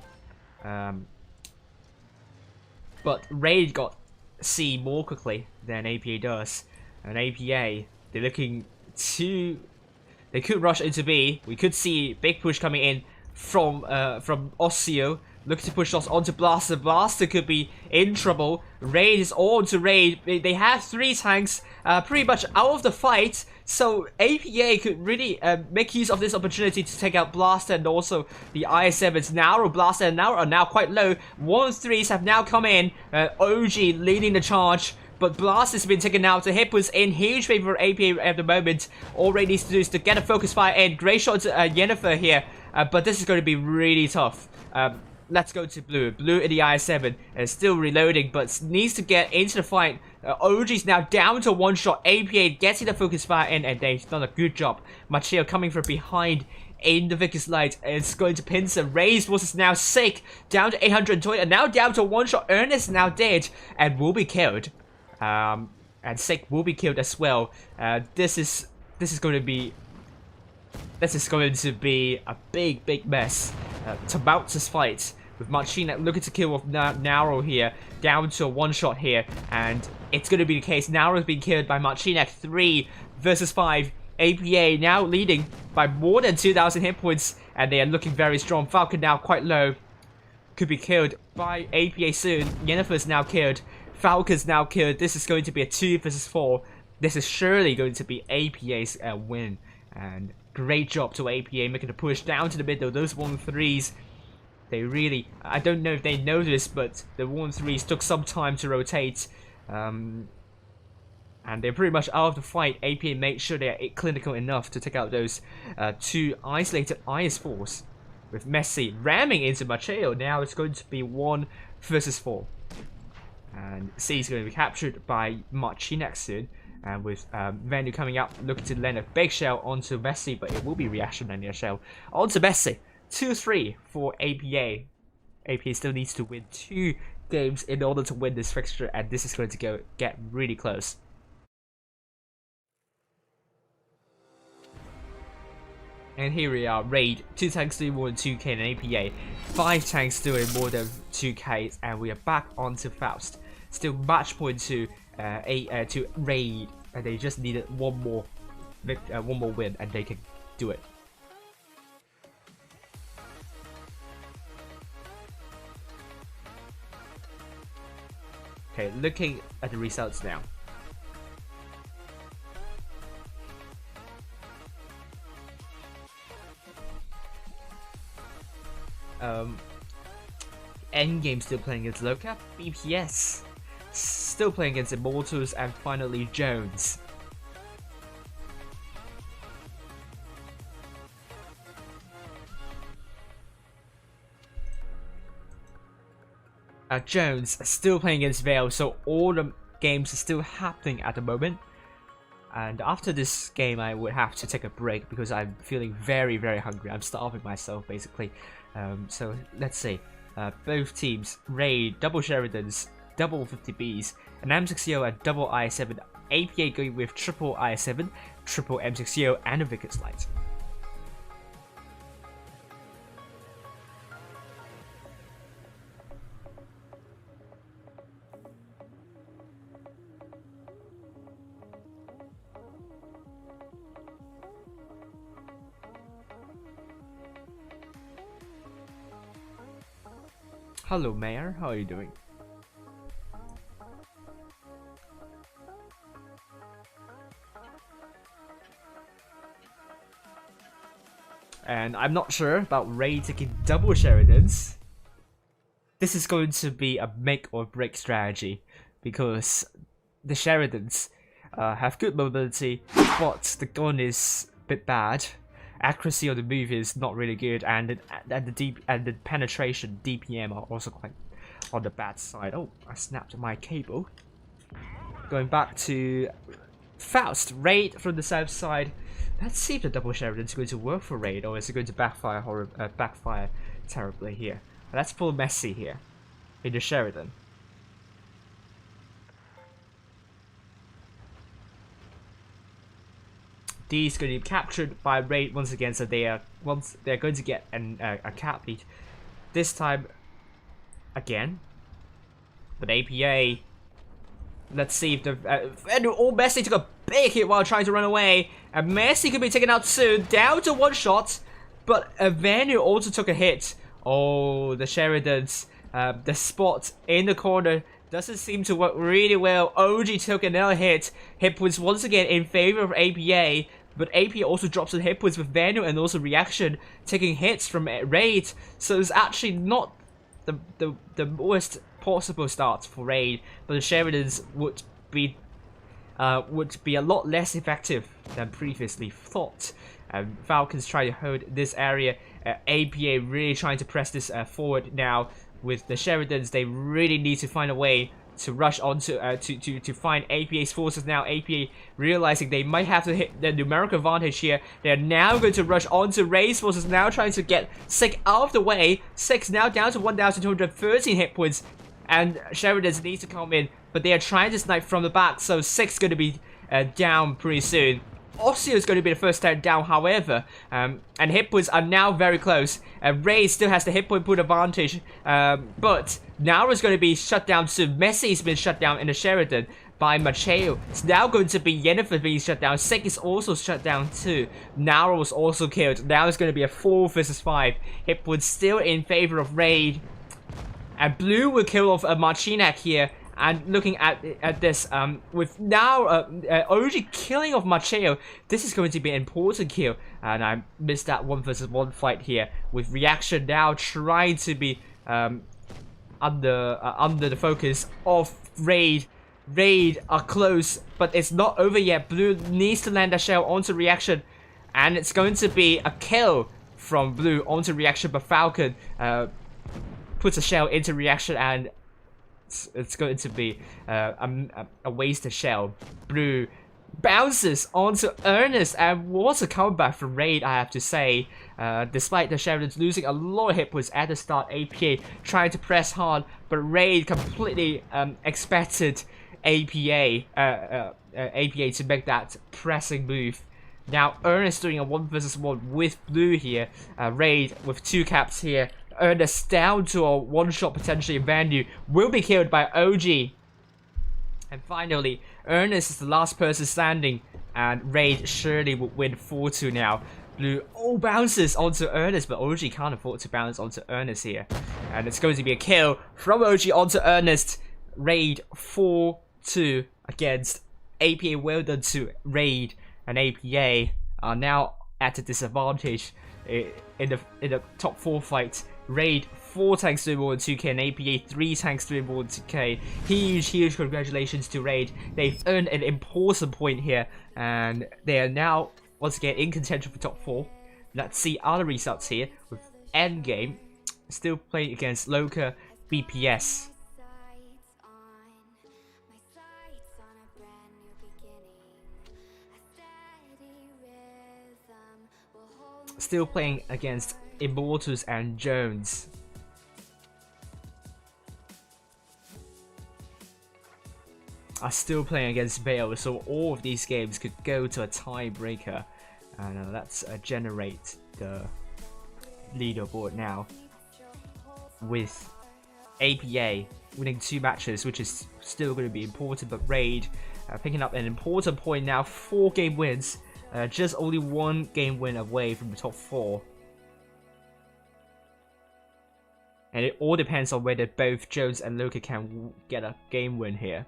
But Raid got C more quickly than APA does. And APA, they're looking to... They could rush into B. We could see big push coming in from Osseo. Looking to push shots onto Blaster. Blaster could be in trouble. Raid is on to Raid. They have 3 tanks pretty much out of the fight. So APA could really make use of this opportunity to take out Blaster and also the IS-7s. Now Blaster and now are now quite low. 1-3s have now come in. OG leading the charge. But Blast has been taken out. The hit was in huge favor for APA at the moment. All Raid needs to do is to get a focus fire in. Great shot to Yennefer here. But this is going to be really tough. Let's go to Blue. Blue in the IS-7 is still reloading, but needs to get into the fight. OG's now down to 1 shot. APA getting the focus fire in, and they've done a good job. Machio coming from behind in the Vickers Light. It's going to pincer. Ray's force is now sick. Down to 820, and now down to 1 shot. Ernest now dead, and will be killed. And Sick will be killed as well. This is going to be a big mess to mount this fight. With Machina looking to kill off Nauro here, down to a 1 shot here, and it's going to be the case. Nauro's been killed by Machina. 3 versus 5. APA now leading by more than 2,000 hit points, and they are looking very strong. Falcon now quite low, could be killed by APA soon. Yennefer's now killed. Falcon's now killed. This is going to be a 2 versus 4. This is surely going to be APA's win, and great job to APA making a push down to the middle. Those 1-3s, they really, I don't know if they know this, but the 1-3s took some time to rotate. And they're pretty much out of the fight. APA made sure they're clinical enough to take out those 2 isolated IS-4s. With Messi ramming into Macheo, now it's going to be 1 versus 4. And C is going to be captured by Marchinex soon. And with Venu coming up, looking to land a big shell onto Messi, but it will be reaction landing a shell onto Messi. 2-3 for APA. APA still needs to win 2 games in order to win this fixture, and this is going to get really close. And here we are, Raid. 2 tanks doing more than 2k and APA. 5 tanks doing more than 2k, and we are back onto Faust. Still match point to Raid, and they just needed one more win, and they can do it. Okay, looking at the results now. Endgame still playing against Loka. BPS still playing against Immortals, and finally Jones. Jones still playing against Vale, so all the games are still happening at the moment. And after this game, I would have to take a break because I'm feeling very hungry. I'm starving myself basically. So let's see. Both teams, Raid, double Sheridans, double 50Bs, an M60 and double IS-7. APA going with triple IS-7, triple M60 and a Vickers Light. Hello Mayor, how are you doing? And I'm not sure about Ray taking double Sheridans. This is going to be a make or break strategy because the Sheridans have good mobility, but the gun is a bit bad. Accuracy on the move is not really good, and the penetration DPM are also quite on the bad side. Oh, I snapped my cable. Going back to Faust, Raid from the south side. Let's see if the double Sheridan is going to work for Raid, or is it going to backfire terribly here. Let's pull Messi here into Sheridan. D is going to be captured by Raid once again, so they're going to get a cap lead this time again. But APA, let's see if the Messi took a big hit while trying to run away, and Messi could be taken out soon, down to 1 shot. But Vanu also took a hit Oh, the Sheridans. The spot in the corner doesn't seem to work really well. OG took another hit. Hit points once again in favor of APA. But APA also drops in hit points with Vanu and also Reaction taking hits from Raid. So it's actually not the worst possible start for Raid. But the Sheridans would be a lot less effective than previously thought. Falcons try to hold this area. APA really trying to press this forward now. With the Sheridans, they really need to find a way to rush onto to find APA's forces now. APA realizing they might have to hit the numerical advantage here. They're now going to rush onto Raid's forces, now trying to get Sick out of the way. Sick's now down to 1,213 hit points, and Sheridans needs to come in, but they are trying to snipe from the back, so Sick's going to be down pretty soon. Osio is going to be the first turn down, however, and hit points are now very close. Ray still has the hit point advantage, but now it's going to be shut down soon. Messi's been shut down in the Sheridan by Macheo. It's now going to be Yennefer being shut down. Sick is also shut down too. Naro was also killed. Now it's going to be a 4 versus 5. Hit points still in favor of Raid. And Blue will kill off a Marchinak here. And looking at this, with now OG killing of Macheo, this is going to be an important kill. And I missed that 1 versus 1 fight here. With Reaction now trying to be under the focus of Raid. Raid are close, but it's not over yet. Blue needs to land a shell onto Reaction, and it's going to be a kill from Blue onto Reaction. But Falcon puts a shell into Reaction, and it's going to be a wasted shell. Blue bounces onto Ernest, and what a comeback from Raid, I have to say. Despite the Sheridans losing a lot of hit points at the start, APA trying to press hard, but Raid completely expected APA to make that pressing move. Now Ernest doing a 1 versus 1 with Blue here. Raid with 2 caps here. Ernest down to a 1-shot potentially. Vanu will be killed by OG. And finally, Ernest is the last person standing, and Raid surely will win 4-2 now. Blue bounces onto Ernest, but OG can't afford to bounce onto Ernest here. And it's going to be a kill from OG onto Ernest. Raid 4-2 against APA. Well done to Raid, and APA are now at a disadvantage in the top 4 fights. Raid 4 tanks doing more than 2k, and APA 3 tanks doing more than 2k. Huge congratulations to Raid. They've earned an important point here, and they are now once again in contention for top 4. Let's see other results here with Endgame still playing against Loka BPS. Still playing against Immortals and Jones. Are still playing against Bale, so all of these games could go to a tiebreaker. And let's generate the leaderboard now. With APA winning 2 matches, which is still going to be important, but Raid picking up an important point now. 4 game wins, just only 1 game win away from the top 4. And it all depends on whether both Jones and Loka can get a game win here.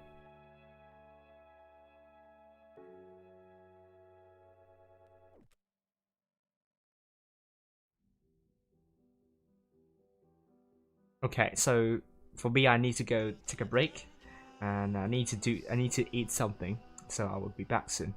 Okay, so for me, I need to go take a break, and I need to eat something. So I will be back soon.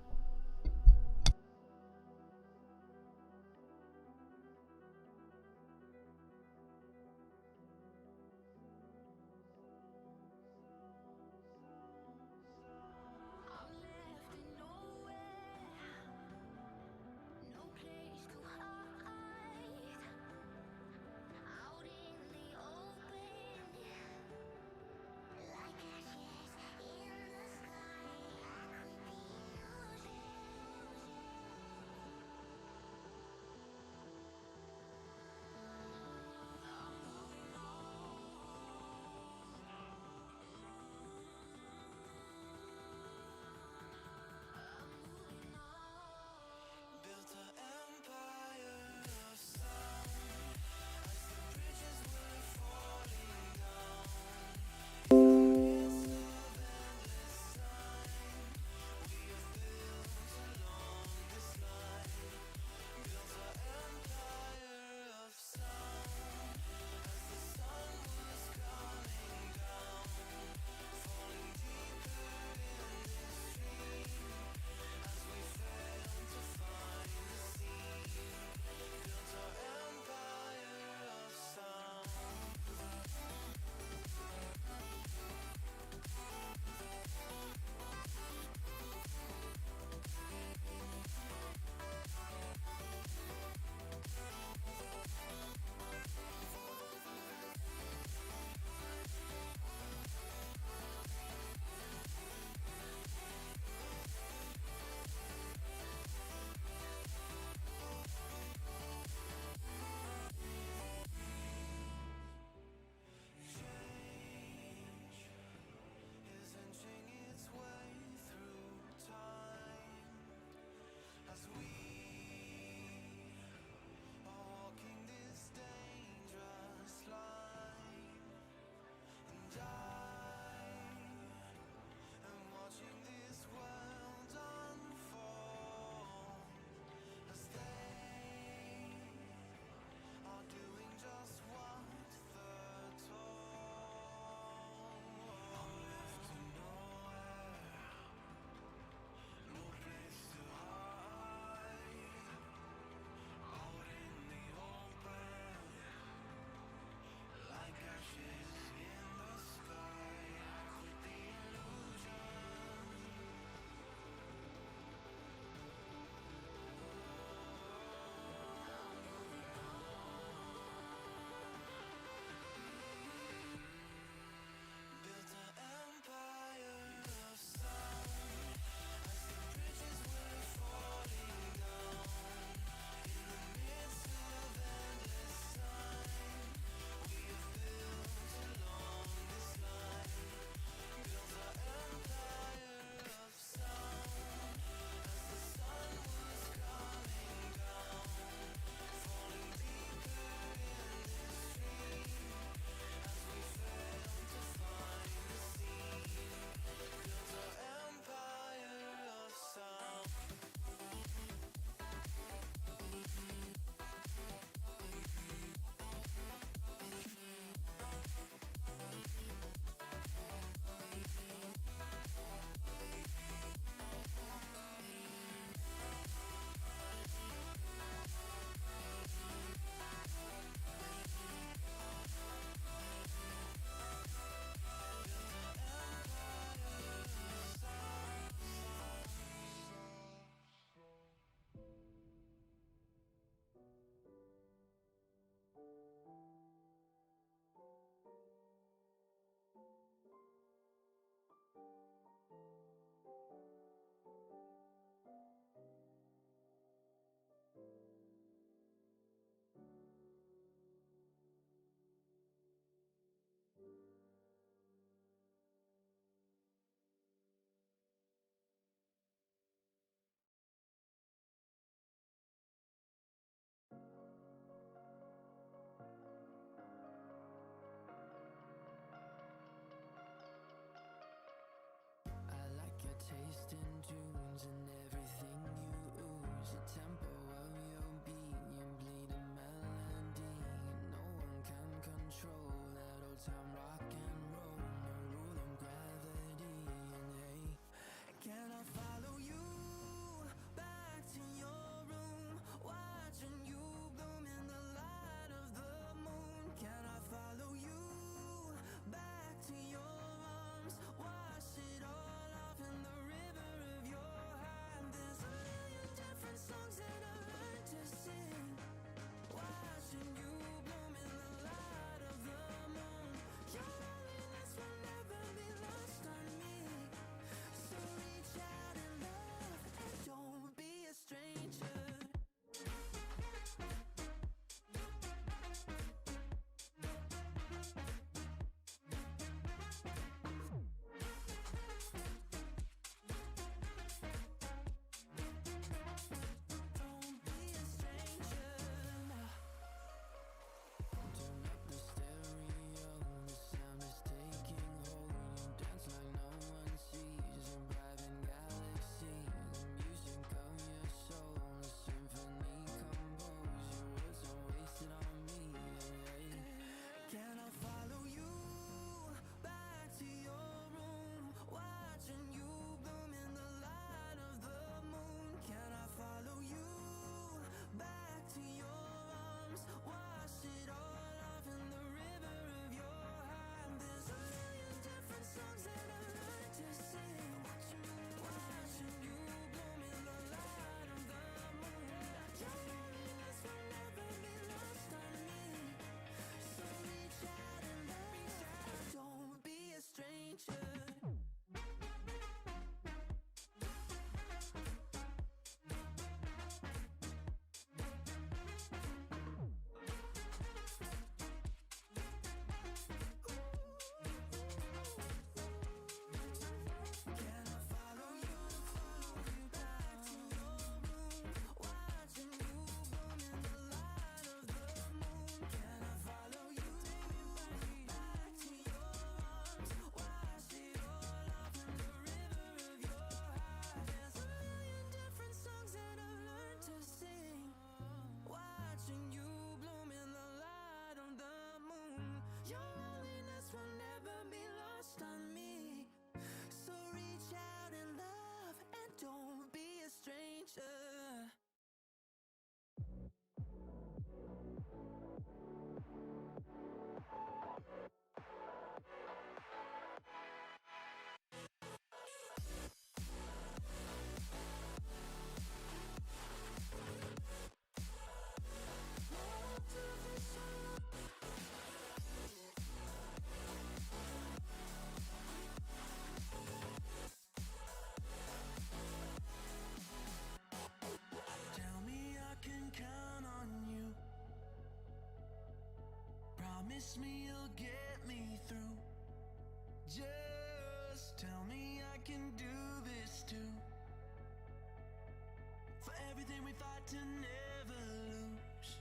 fight to never lose.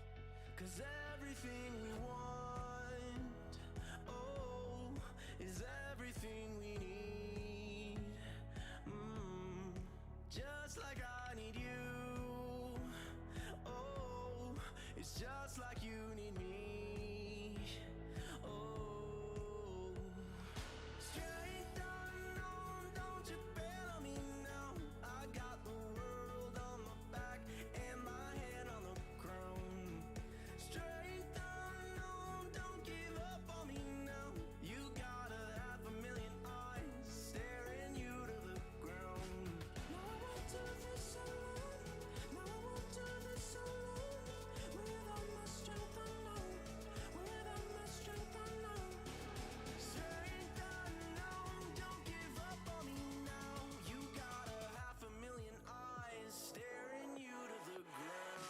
'Cause everything we want, oh, is everything we need. Just like I need you, oh, it's just like you need me, oh. Strength unknown, don't you bail on me now. I got the world on my back and my head on the ground. Strength unknown, don't give up on me now. You got 500,000 eyes staring you to the ground. No, I won't do this alone. No, I won't do this alone. Without my strength unknown. Without my strength unknown. Strength unknown, don't give up on me now. You got 500,000 eyes staring you to the ground.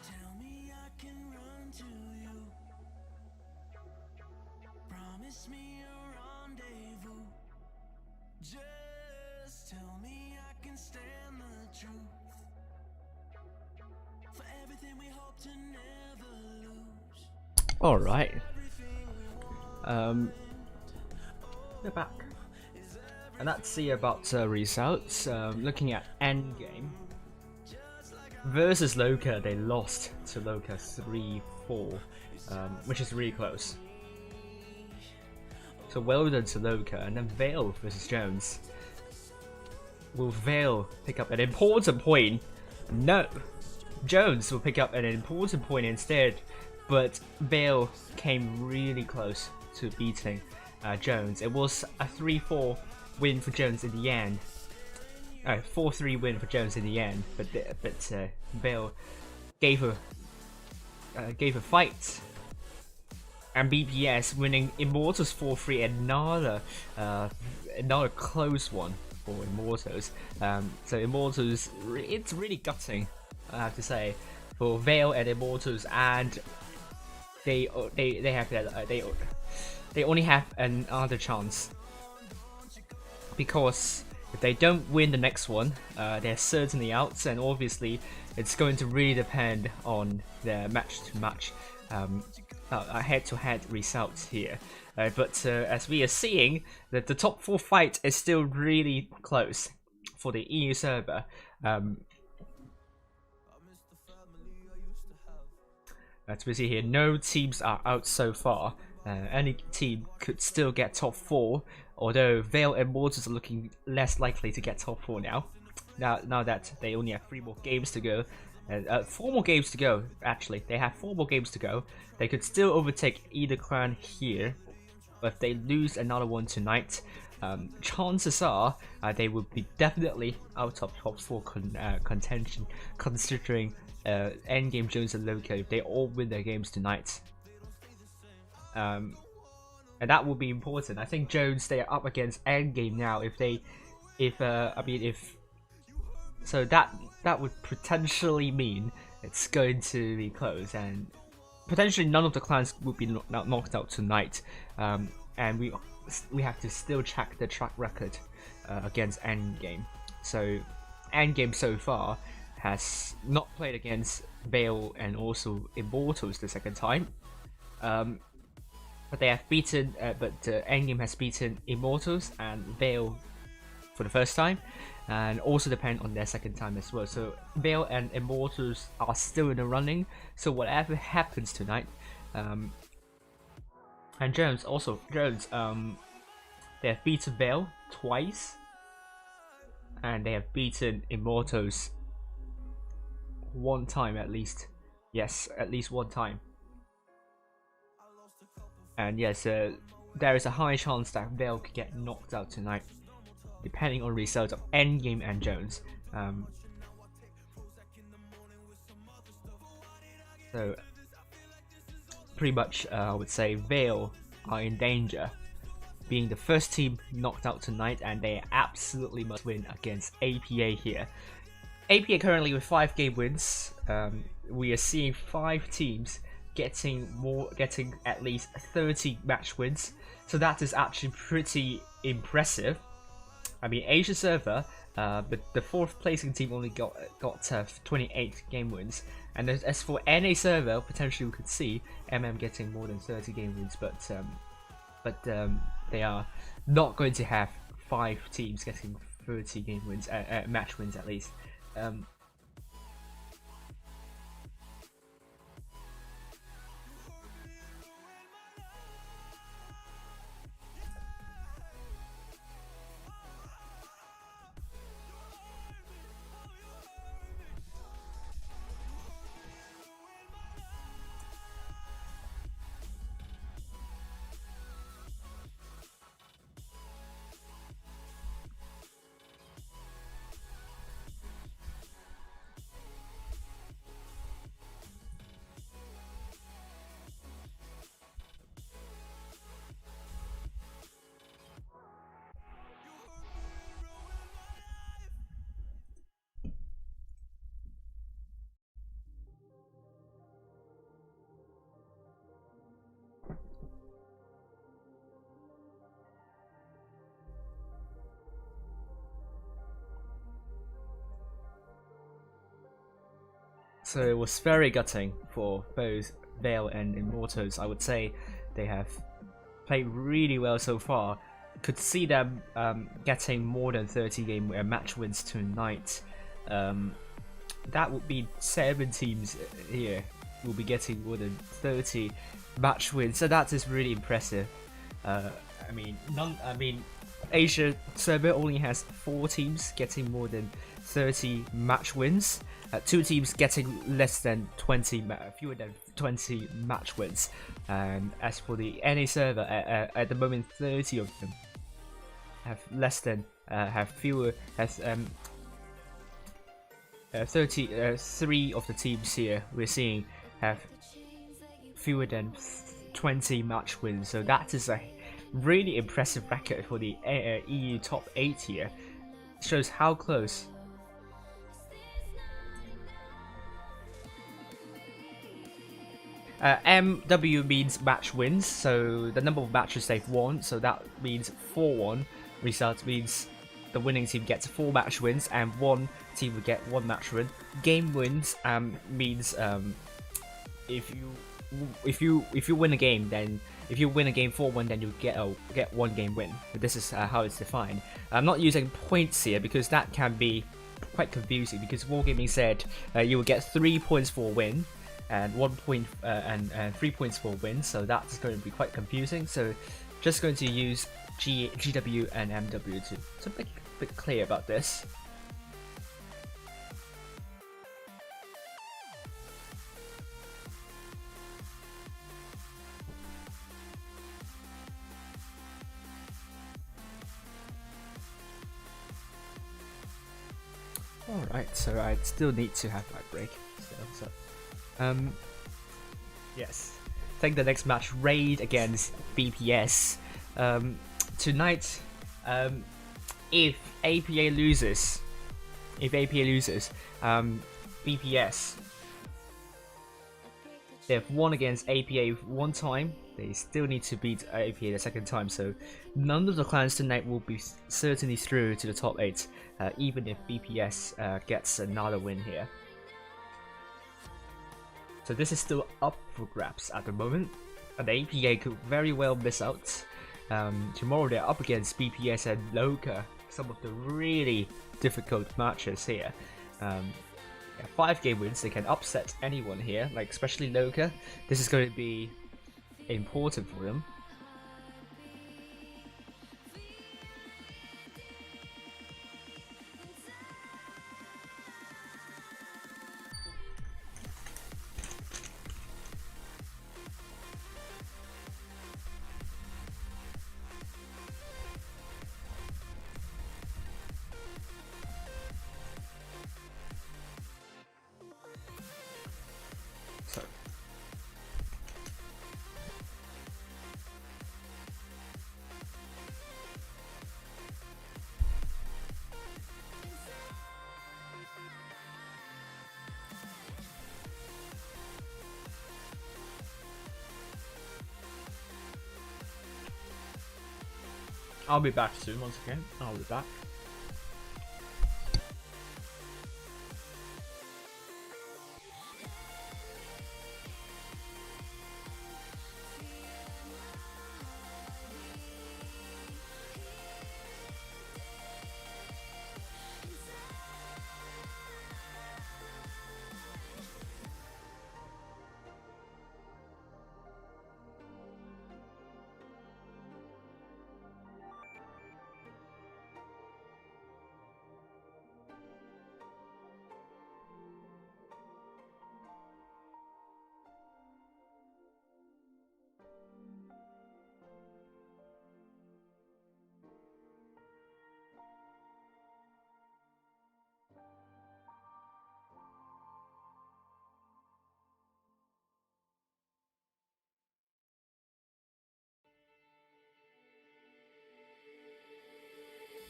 Tell me I can run to you. Promise me a rendezvous. Just tell me I can stand the truth. For everything we hope to never lose. All right. We're back, and let's see about results. Looking at Endgame versus Loka, they lost to Loka 3-4, which is really close. So well done to Loka, and then Vale versus Jones. Will Vale pick up an important point? No, Jones will pick up an important point instead, but Vale came really close to beating Jones. It was a 3-4 win for Jones in the end. 4-3 win for Jones in the end, but Vale gave a fight, and BPS winning Immortals 4-3, another close one for Immortals. So Immortals, it's really gutting, I have to say, for Vale and Immortals, and they only have another chance, because if they don't win the next one, they're certainly out, and obviously it's going to really depend on their match-to-match, head-to-head results here. But as we are seeing, that the top 4 fight is still really close for the EU server. As we see here, no teams are out so far. Any team could still get top 4, although Vale and Mortals are looking less likely to get top 4 now. Now that they only have 3 more games to go, 4 more games to go. Actually, they have 4 more games to go. They could still overtake either clan here, but if they lose another one tonight, chances are they will be definitely out of top 4 contention, considering Endgame, Jones and Loka, if they all win their games tonight. And that will be important. I think Jones, they are up against Endgame now. So that would potentially mean it's going to be close, and potentially none of the clans would be knocked out tonight. And we have to still check the track record against Endgame. So Endgame so far has not played against Vale and also Immortals the second time. But they have beaten, Endgame has beaten Immortals and Vale for the first time, and also depend on their second time as well. So Vale and Immortals are still in the running. So whatever happens tonight, and Jones, they have beaten Vale twice, and they have beaten Immortals 1 time at least. Yes, at least 1 time. And yes, there is a high chance that Vale could get knocked out tonight, depending on results of Endgame and Jones. So pretty much, I would say Vale are in danger, being the first team knocked out tonight, and they absolutely must win against APA here. APA currently with 5 game wins. We are seeing 5 teams getting at least 30 match wins, so that is actually pretty impressive. I mean, Asia server, but the 4th placing team only got 28 game wins, and as for NA server, potentially we could see getting more than 30 game wins, but they are not going to have 5 teams getting 30 game wins, match wins at least. So it was very gutting for both Vale and Immortals. I would say they have played really well so far. Could see them getting more than 30 game match wins tonight. That would be 7 teams here will be getting more than 30 match wins. So that is really impressive. I mean, Asia server only has 4 teams getting more than 30 match wins. 2 teams getting less than 20, fewer than 20 match wins. And as for the NA server, at the moment, 30 of them have less than, have fewer, has 33 of the teams here we're seeing have fewer than 20 match wins. So that is a really impressive record for the EU top 8 here. It shows how close. MW means match wins, so the number of matches they've won, so that means 4-1. Result means the winning team gets 4 match wins and 1 team will get 1 match win. Game wins means if you win a game, then if you win a game 4-1, then you get 1 game win. This is how it's defined. I'm not using points here because that can be quite confusing, because Wargaming said you will get 3 points for a win and 1 point and 3 points for a win, so that's going to be quite confusing. So just going to use GW and MW to make a bit clear about this. Alright, so I still need to have my break still, so yes, I think the next match, Raid against BPS. Tonight, if APA loses, BPS, they've won against APA 1 time, they still need to beat APA the 2nd time, so none of the clans tonight will be certainly through to the top 8, even if BPS gets another win here. So this is still up for grabs at the moment, and APA could very well miss out. Tomorrow they're up against BPS and Loka, some of the really difficult matches here. 5 game wins, they can upset anyone here, like especially Loka. This is going to be important for them. I'll be back soon once again. I'll be back.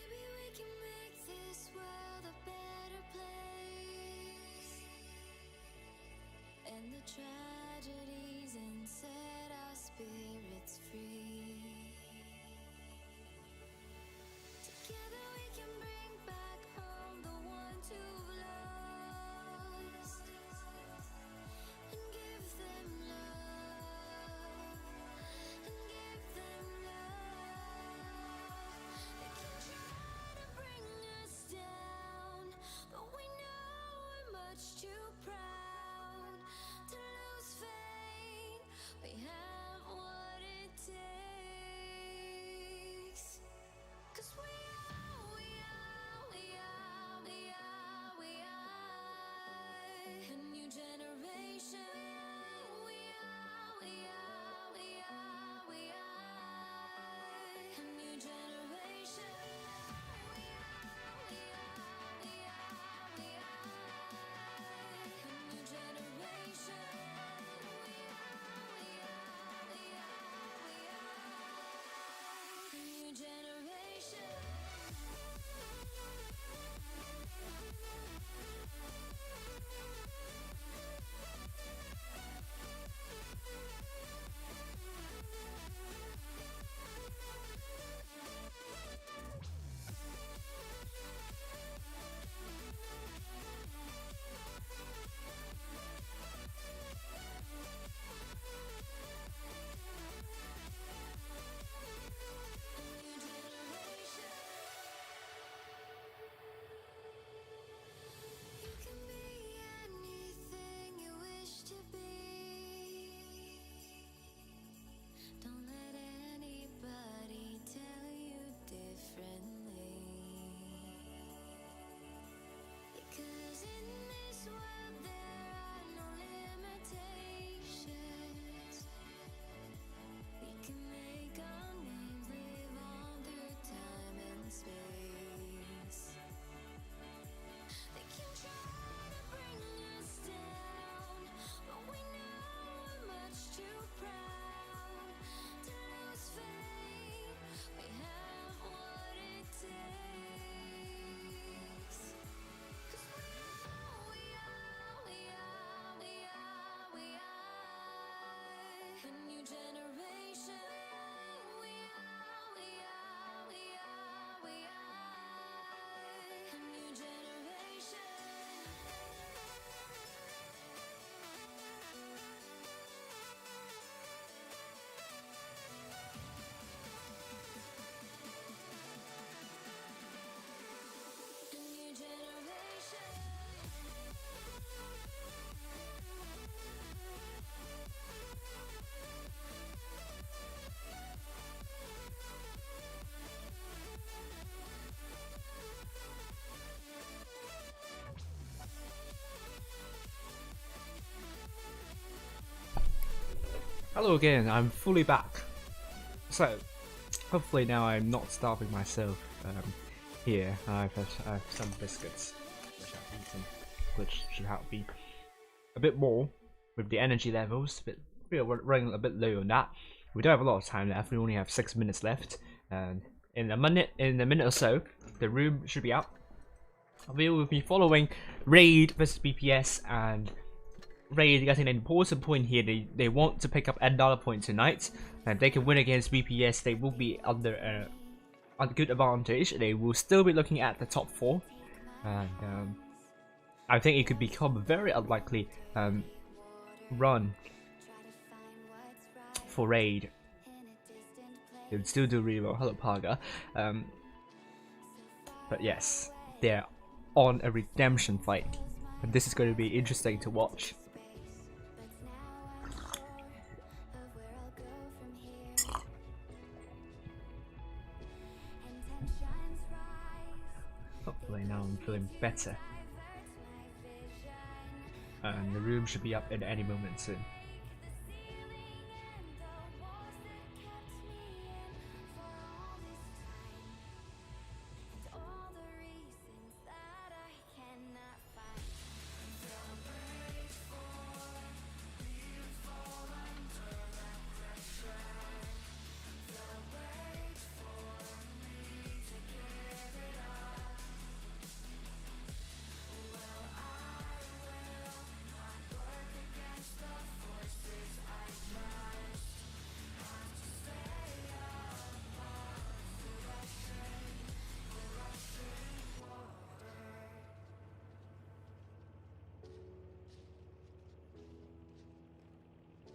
Maybe we can make this world a better place, and the tragedies and set our spirits free. Together we can bring back home the ones who've lost, and give them love, and give them love. They can try to bring us down, but we know we're much too proud to lose faith. We have what it takes. 'Cause we are a new generation. We are a new generation. We are a new generation. A new generation. You can be anything you wish to be. Don't let anybody tell you differently. Because in this world there are no limitations. We can make our names live on through time and space. They can try to bring us down, but we know we're much too proud to lose faith. We have what it takes. 'Cause we are a new generation. We are a new generation. A new generation. Hello again, I'm fully back. So, hopefully now I'm not starving myself here. I have some biscuits which I've eaten, which should help me a bit more with the energy levels. We're running a bit low on that. We don't have a lot of time left. We only have 6 minutes left, and in a minute or so, the room should be up. We will be following Raid versus BPS, and Raid getting an important point here. They want to pick up another point tonight, and if they can win against BPS, they will be under a good advantage. They will still be looking at the top 4, and I think it could become a very unlikely run for Raid. They would still do really well. Hello, Paga. But yes, they're on a redemption fight, and this is going to be interesting to watch. Hopefully now I'm feeling better. And the room should be up at any moment soon.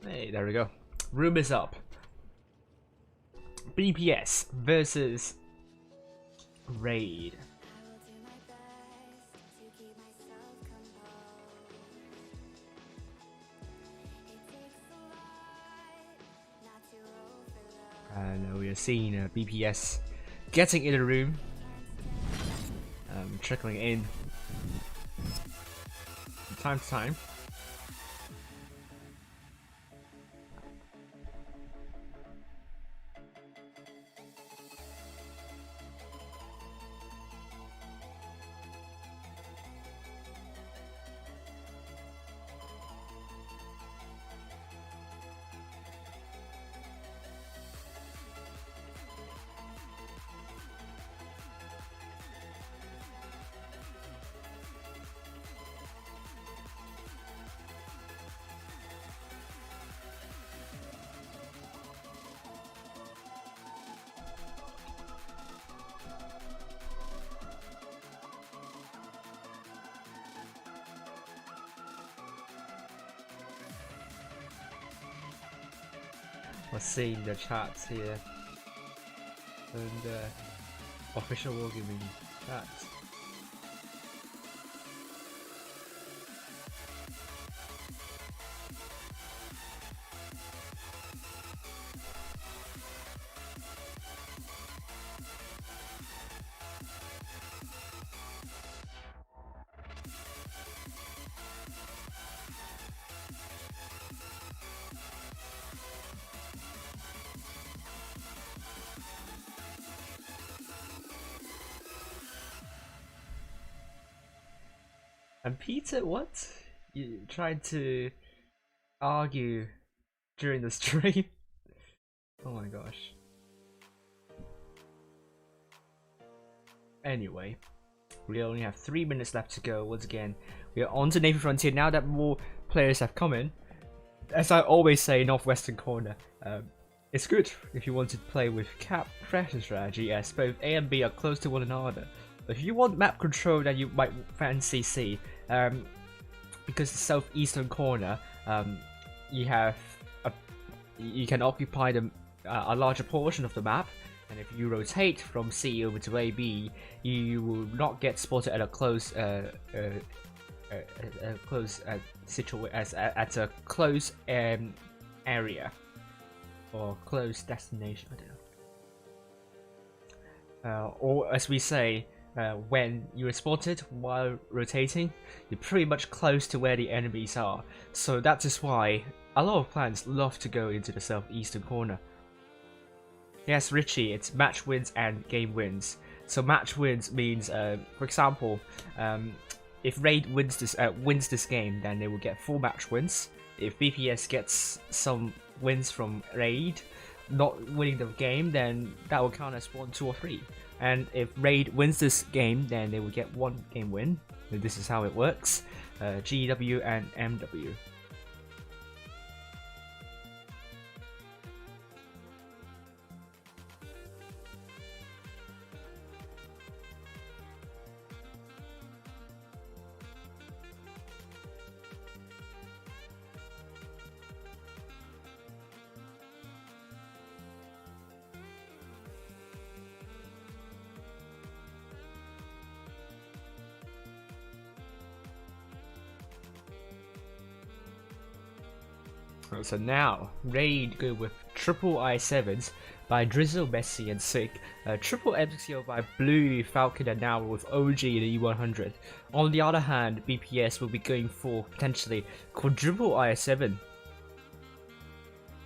Hey, there we go. Room is up. BPS versus Raid. And we are seeing BPS getting in the room, trickling in from time to time. Let's see the chats here, and official wargaming chats. And Peter, what? You tried to argue during the stream? Oh my gosh. Anyway, we only have 3 minutes left to go. Once again, we are on to Navy Frontier now that more players have come in. As I always say, Northwestern Corner, it's good if you want to play with cap pressure strategy, as both A and B are close to one another. But if you want map control, then you might fancy C, because the southeastern corner, you can occupy a larger portion of the map, and if you rotate from C over to AB, you will not get spotted at a close area or close destination. I don't know. Or as we say, when you're spotted while rotating, you're pretty much close to where the enemies are. So that is why a lot of plans love to go into the southeastern corner. Yes, Richie, it's match wins and game wins. So match wins means, for example, if Raid wins this game, then they will get 4 match wins. If BPS gets some wins from Raid, not winning the game, then that will count as 1, 2, or 3. And if Raid wins this game, then they will get 1 game win. This is how it works. GW and MW. So now, Raid go with triple I7s by Drizzle, Messi, and Sick. Triple MCO by Blue, Falcon, and now with OG in the E100. On the other hand, BPS will be going for potentially quadruple IS7.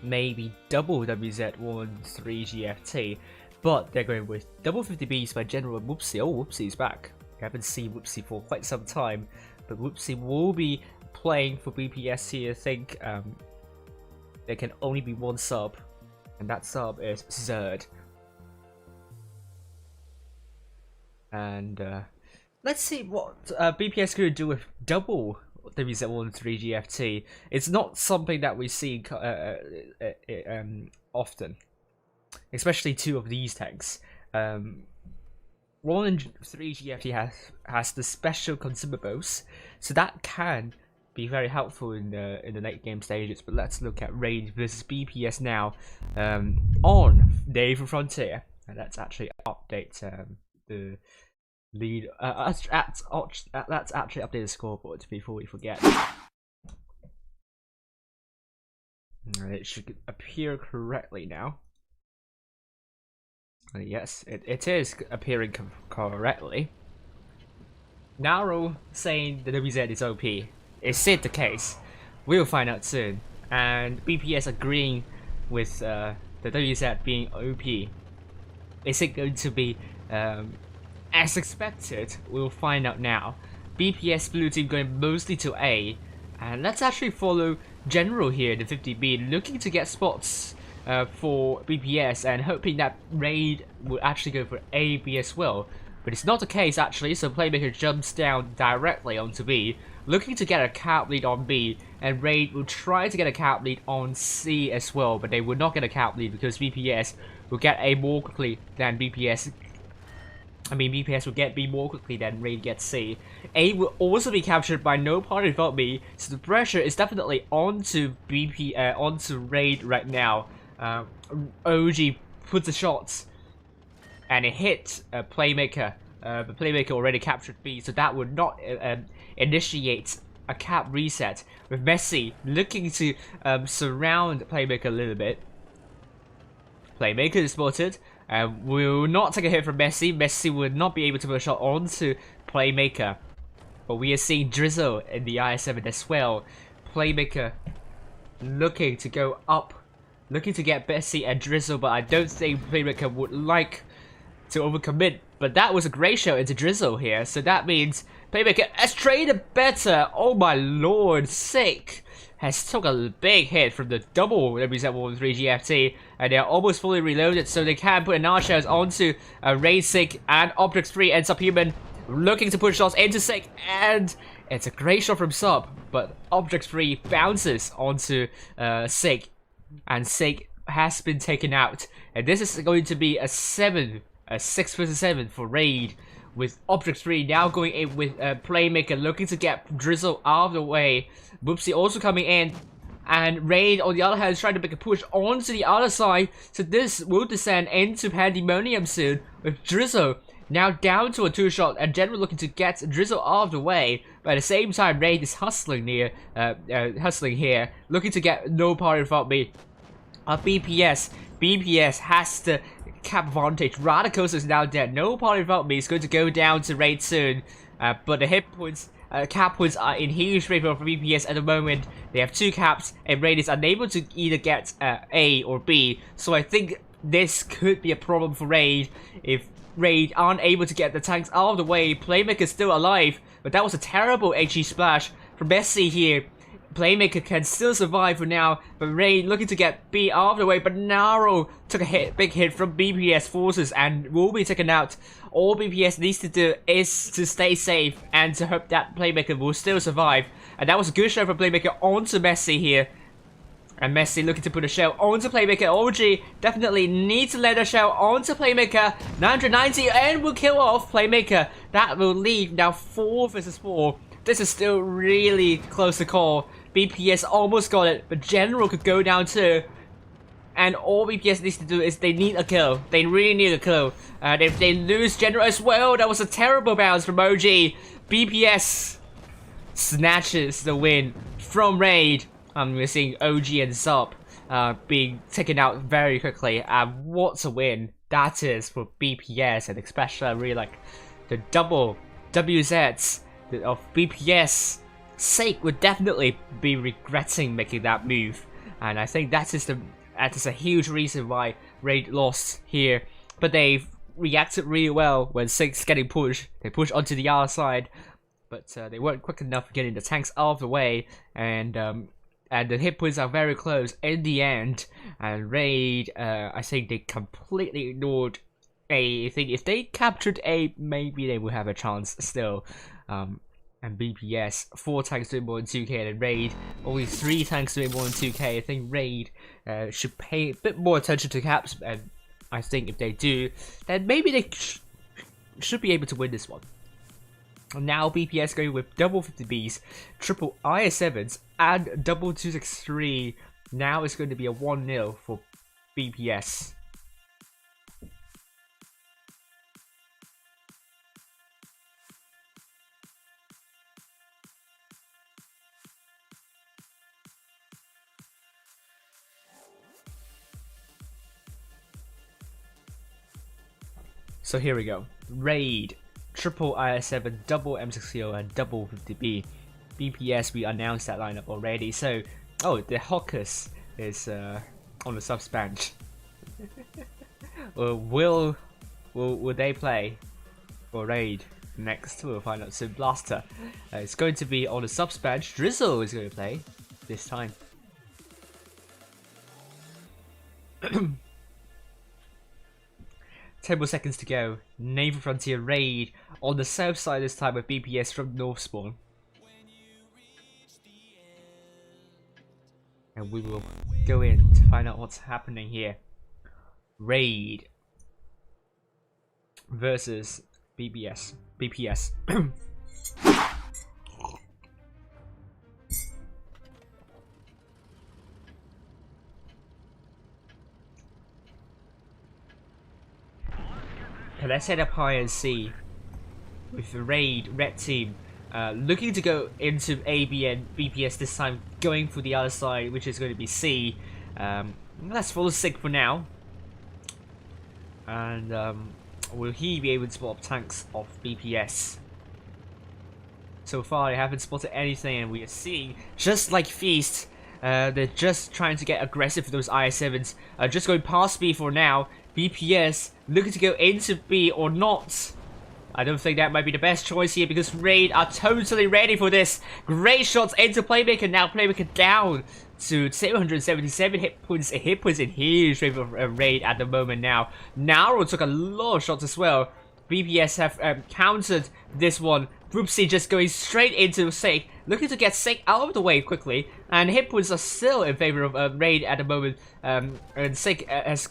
Maybe double WZ13GFT. But they're going with double 50Bs by General and Whoopsie. Oh, Whoopsie's back. We haven't seen Whoopsie for quite some time. But Whoopsie will be playing for BPS here. I think there can only be one sub. And that sub is Zerd. And let's see what BPS could do with double WZ13GFT. It's not something that we see often. Especially two of these tanks. 1-3GFT has the special consumables, so that can be very helpful in the late game stages. But let's look at Raid versus BPS now on Naval Frontier, and let's actually update the lead. Let's actually update the scoreboard before we forget. It should appear correctly now. Yes, it is appearing correctly. Naro saying the WZ is OP. Is it the case? We'll find out soon. And BPS agreeing with the WZ being OP. Is it going to be as expected? We'll find out now. BPS blue team going mostly to A. And let's actually follow General here in the 50B, looking to get spots for BPS and hoping that Raid will actually go for A, B as well. But it's not the case actually, so Playmaker jumps down directly onto B, looking to get a cap lead on B, and Raid will try to get a cap lead on C as well, but they will not get a cap lead because BPS will get A more quickly than BPS. BPS will get B more quickly than Raid gets C. A will also be captured by no party without B, so the pressure is definitely onto onto Raid right now. OG puts the shots and it hit Playmaker. The Playmaker already captured B, so that would not initiate a cap reset. With Messi looking to surround Playmaker a little bit. Playmaker is spotted. Will not take a hit from Messi. Messi would not be able to put a shot onto Playmaker. But we are seeing Drizzle in the I7 as well. Playmaker looking to go up. Looking to get Bessie and Drizzle, but I don't think Playmaker would like to overcommit. But that was a great shot into Drizzle here, so that means Playmaker has traded better. Oh my lord, Sick has took a big hit from the double WZ13GFT, and they're almost fully reloaded, so they can put another shells onto Raid Sick, and Object 3 ends up human, looking to push shots into Sick, and it's a great shot from Sub, but Object 3 bounces onto Sick. And Sig has been taken out, and this is going to be a 6 vs 7 for Raid, with Object 3 now going in with Playmaker looking to get Drizzle out of the way. Whoopsie also coming in, and Raid on the other hand is trying to make a push onto the other side, so this will descend into Pandemonium soon, with Drizzle now down to a 2-shot, and General looking to get Drizzle out of the way. But at the same time, Raid is hustling here, looking to get no party without me. BPS has the cap advantage. Radicals is now dead. No party without me is going to go down to Raid soon. But the hit points, cap points are in huge favor for BPS at the moment. They have 2 caps, and Raid is unable to either get A or B. So I think this could be a problem for Raid if Raid aren't able to get the tanks out of the way. Playmaker is still alive, but that was a terrible HE splash from Messi here. Playmaker can still survive for now, but Raid looking to get B out of the way, but Naro took a big hit from BPS forces and will be taken out. All BPS needs to do is to stay safe and to hope that Playmaker will still survive. And that was a good shot from Playmaker onto Messi here. And Messi looking to put a shell onto Playmaker. OG definitely needs to let a shell onto Playmaker. 990 and will kill off Playmaker. That will leave now 4 vs 4. This is still really close to call. BPS almost got it, but General could go down too. And all BPS needs to do is they need a kill. They really need a kill. And if they lose General as well, that was a terrible bounce from OG. BPS snatches the win from Raid. We're seeing OG and Sub being taken out very quickly, and what a win that is for BPS, and especially I really like the double WZs of BPS. Sake would definitely be regretting making that move, and I think that is a huge reason why Raid lost here. But they reacted really well when Sake's getting pushed. They pushed onto the other side, but they weren't quick enough getting the tanks out of the way, and the hit points are very close in the end. And Raid, I think they completely ignored A. I think if they captured A, maybe they would have a chance still. And BPS 4 tanks doing more than 2k, and Raid only 3 tanks doing more than 2k. I think Raid should pay a bit more attention to caps, and I think if they do, then maybe they should be able to win this one. Now BPS going with double 50Bs, triple IS7s, and double 263. Now it's going to be a 1-0 for BPS. So here we go. Raid, triple IS7, double M60, and double 50B. BPS, we announced that lineup already. So, oh, the Hawkers is on the subs bench. Will they play for Raid next? We'll find out soon. Blaster, it's going to be on the subs bench. Drizzle is going to play this time. 10 more seconds to go. Naval Frontier Raid on the south side this time with BPS from North Spawn. And we will go in to find out what's happening here. Raid versus BPS. Okay, let's head up high and see with the Raid red team looking to go into AB and BPS this time, going for the other side, which is going to be C. Let's follow Sig for now. And will he be able to spot tanks of BPS? So far, they haven't spotted anything, and we are seeing, just like Feast, they're just trying to get aggressive with those IS7s. Just going past B for now. BPS looking to go into B or not. I don't think that might be the best choice here, because Raid are totally ready for this. Great shots into Playmaker. Now Playmaker down to 777 hit points. Hit points in huge favor of Raid at the moment now. Naro took a lot of shots as well. BPS have countered this one. Broopsy just going straight into Sake, looking to get Sake out of the way quickly. And hit points are still in favor of Raid at the moment. And Sake has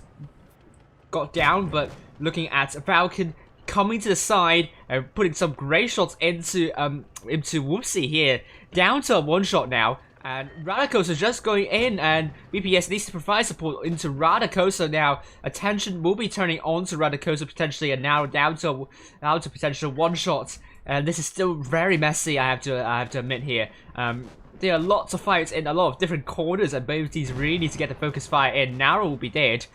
got down, but looking at Falcon coming to the side and putting some great shots into Whoopsie here, down to a 1-shot now, and Radakosa just going in, and BPS needs to provide support into Radakosa now. Attention will be turning on to Radakosa potentially, and now down to potential 1-shot, and this is still very messy. I have to admit here. There are lots of fights in a lot of different corners, and both teams really need to get the focus fire in. Naro will be dead,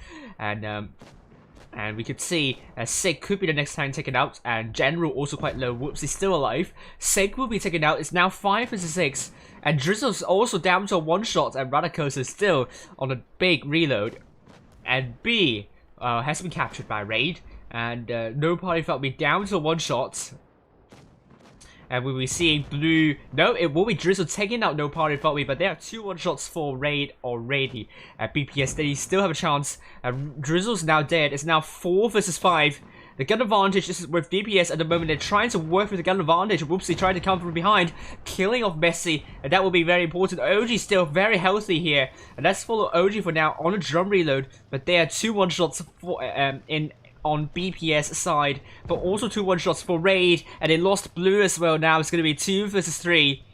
and we could see Sig could be the next time taken out, and General also quite low. Whoops, is still alive. Sig will be taken out. It's now 5 versus 6, and Drizzle's also down to a 1-shot, and Radakosa is still on a big reload. And B has been captured by Raid, and no party felt me down to a 1-shot. And we'll be seeing Blue. No, it will be Drizzle taking out No Party Felt Me, but there are 2 1-shots for Raid already. At BPS, they still have a chance. Drizzle's now dead. It's now 4 versus 5. The gun advantage is with BPS at the moment. They're trying to work with the gun advantage. Whoopsie trying to come from behind, killing off Messi, and that will be very important. OG still very healthy here, and let's follow OG for now on a drum reload. But there are 2 1-shots for on BPS side, but also 2 1-shots for Raid, and they lost Blue as well. Now it's going to be 2 versus 3.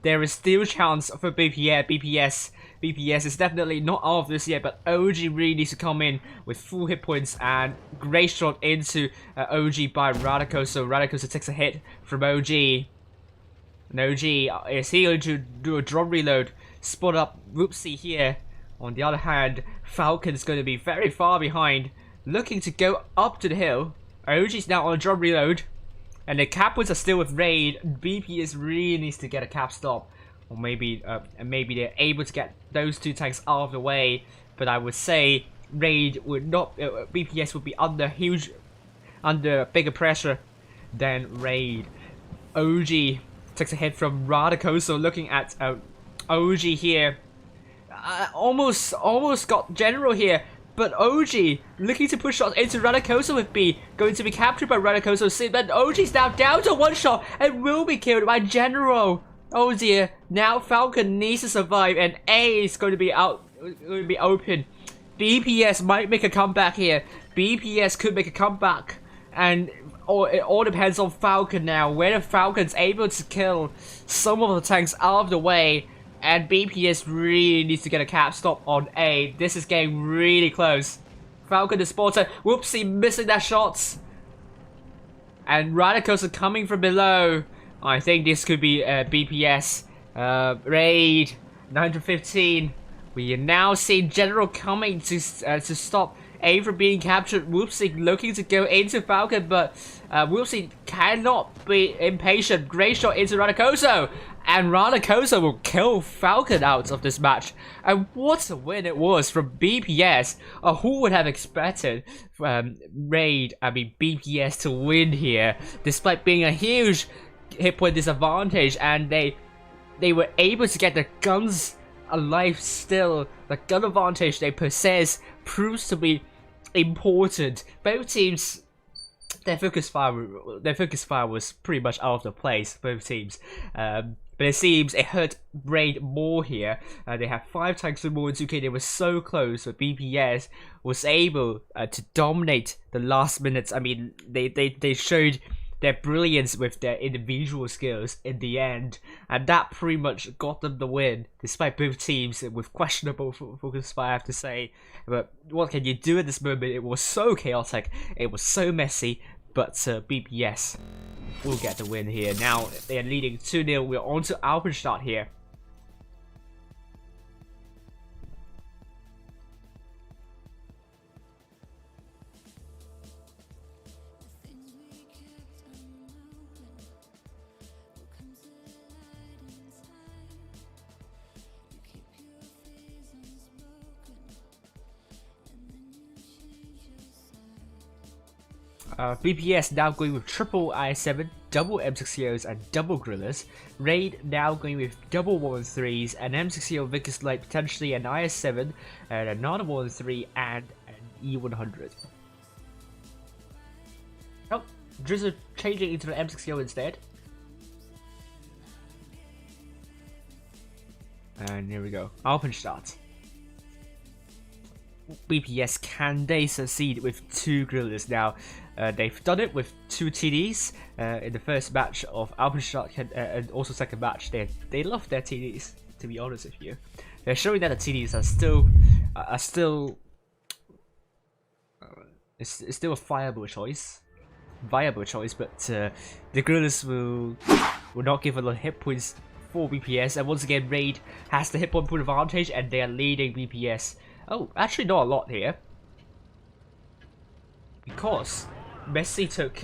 There is still a chance for BPS. BPS is definitely not out of this yet, but OG really needs to come in with full hit points, and great shot into OG by Radakosa. Radakosa takes a hit from OG. And OG, is he going to do a drum reload spot up Whoopsie here. On the other hand, Falcon's going to be very far behind, looking to go up to the hill. OG's now on a drum reload, and the Capwoods are still with Raid. BPS really needs to get a cap stop, or maybe they're able to get those two tanks out of the way. But I would say Raid would not. BPS would be under bigger pressure than Raid. OG takes a hit from Radicoso, looking at OG here. Almost got General here, but OG looking to push shots into Radicoso with B, going to be captured by Radicoso. But OG's now down to one shot and will be killed by General. Oh dear, now Falcon needs to survive, and A is going to be open. BPS might make a comeback here. BPS could make a comeback, and it all depends on Falcon now. Whether Falcon's able to kill some of the tanks out of the way, and BPS really needs to get a cap stop on A. This is getting really close. Falcon is spotted. Whoopsie missing that shots. And Radicals are coming from below. I think this could be BPS. Raid 915. We are now seeing General coming to stop A from being captured. Whoopsie looking to go into Falcon, but Whoopsie cannot be impatient. Great shot into Radicoso, and Radicoso will kill Falcon out of this match. And what a win it was from BPS. Who would have expected BPS to win here, despite being a huge hit point disadvantage, and they were able to get the guns alive still. The gun advantage they possess proves to be important. Both teams, their focus fire was pretty much out of the place. Both teams, but it seems it hurt Raid more here. They have 5 tanks with more than 2k. They were so close, but BPS was able to dominate the last minutes. I mean, they showed their brilliance with their individual skills in the end, and that pretty much got them the win, despite both teams with questionable focus fire, I have to say. But what can you do at this moment? It was so chaotic, it was so messy, but BPS will get the win here. Now they are leading 2-0. We're on to Alpenstadt here. BPS now going with triple IS-7, double M60Os and double Gorillas. Raid now going with double 113s, an M60O Vickers Light, potentially an IS-7, and another 113 and an E100. Oh, Drizzle changing into the M60O instead. And here we go, Alpenstadt. BPS, can they succeed with 2 Gorillas now? They've done it with 2 TDs in the first match of Alpenstadt, and also second match. They love their TDs, to be honest with you. They're showing that the TDs are still it's still a viable choice, but the Gorillas will not give a lot of hit points for BPS. And once again, Raid has the hit point advantage, and they are leading BPS. Oh, actually not a lot here, because Messi took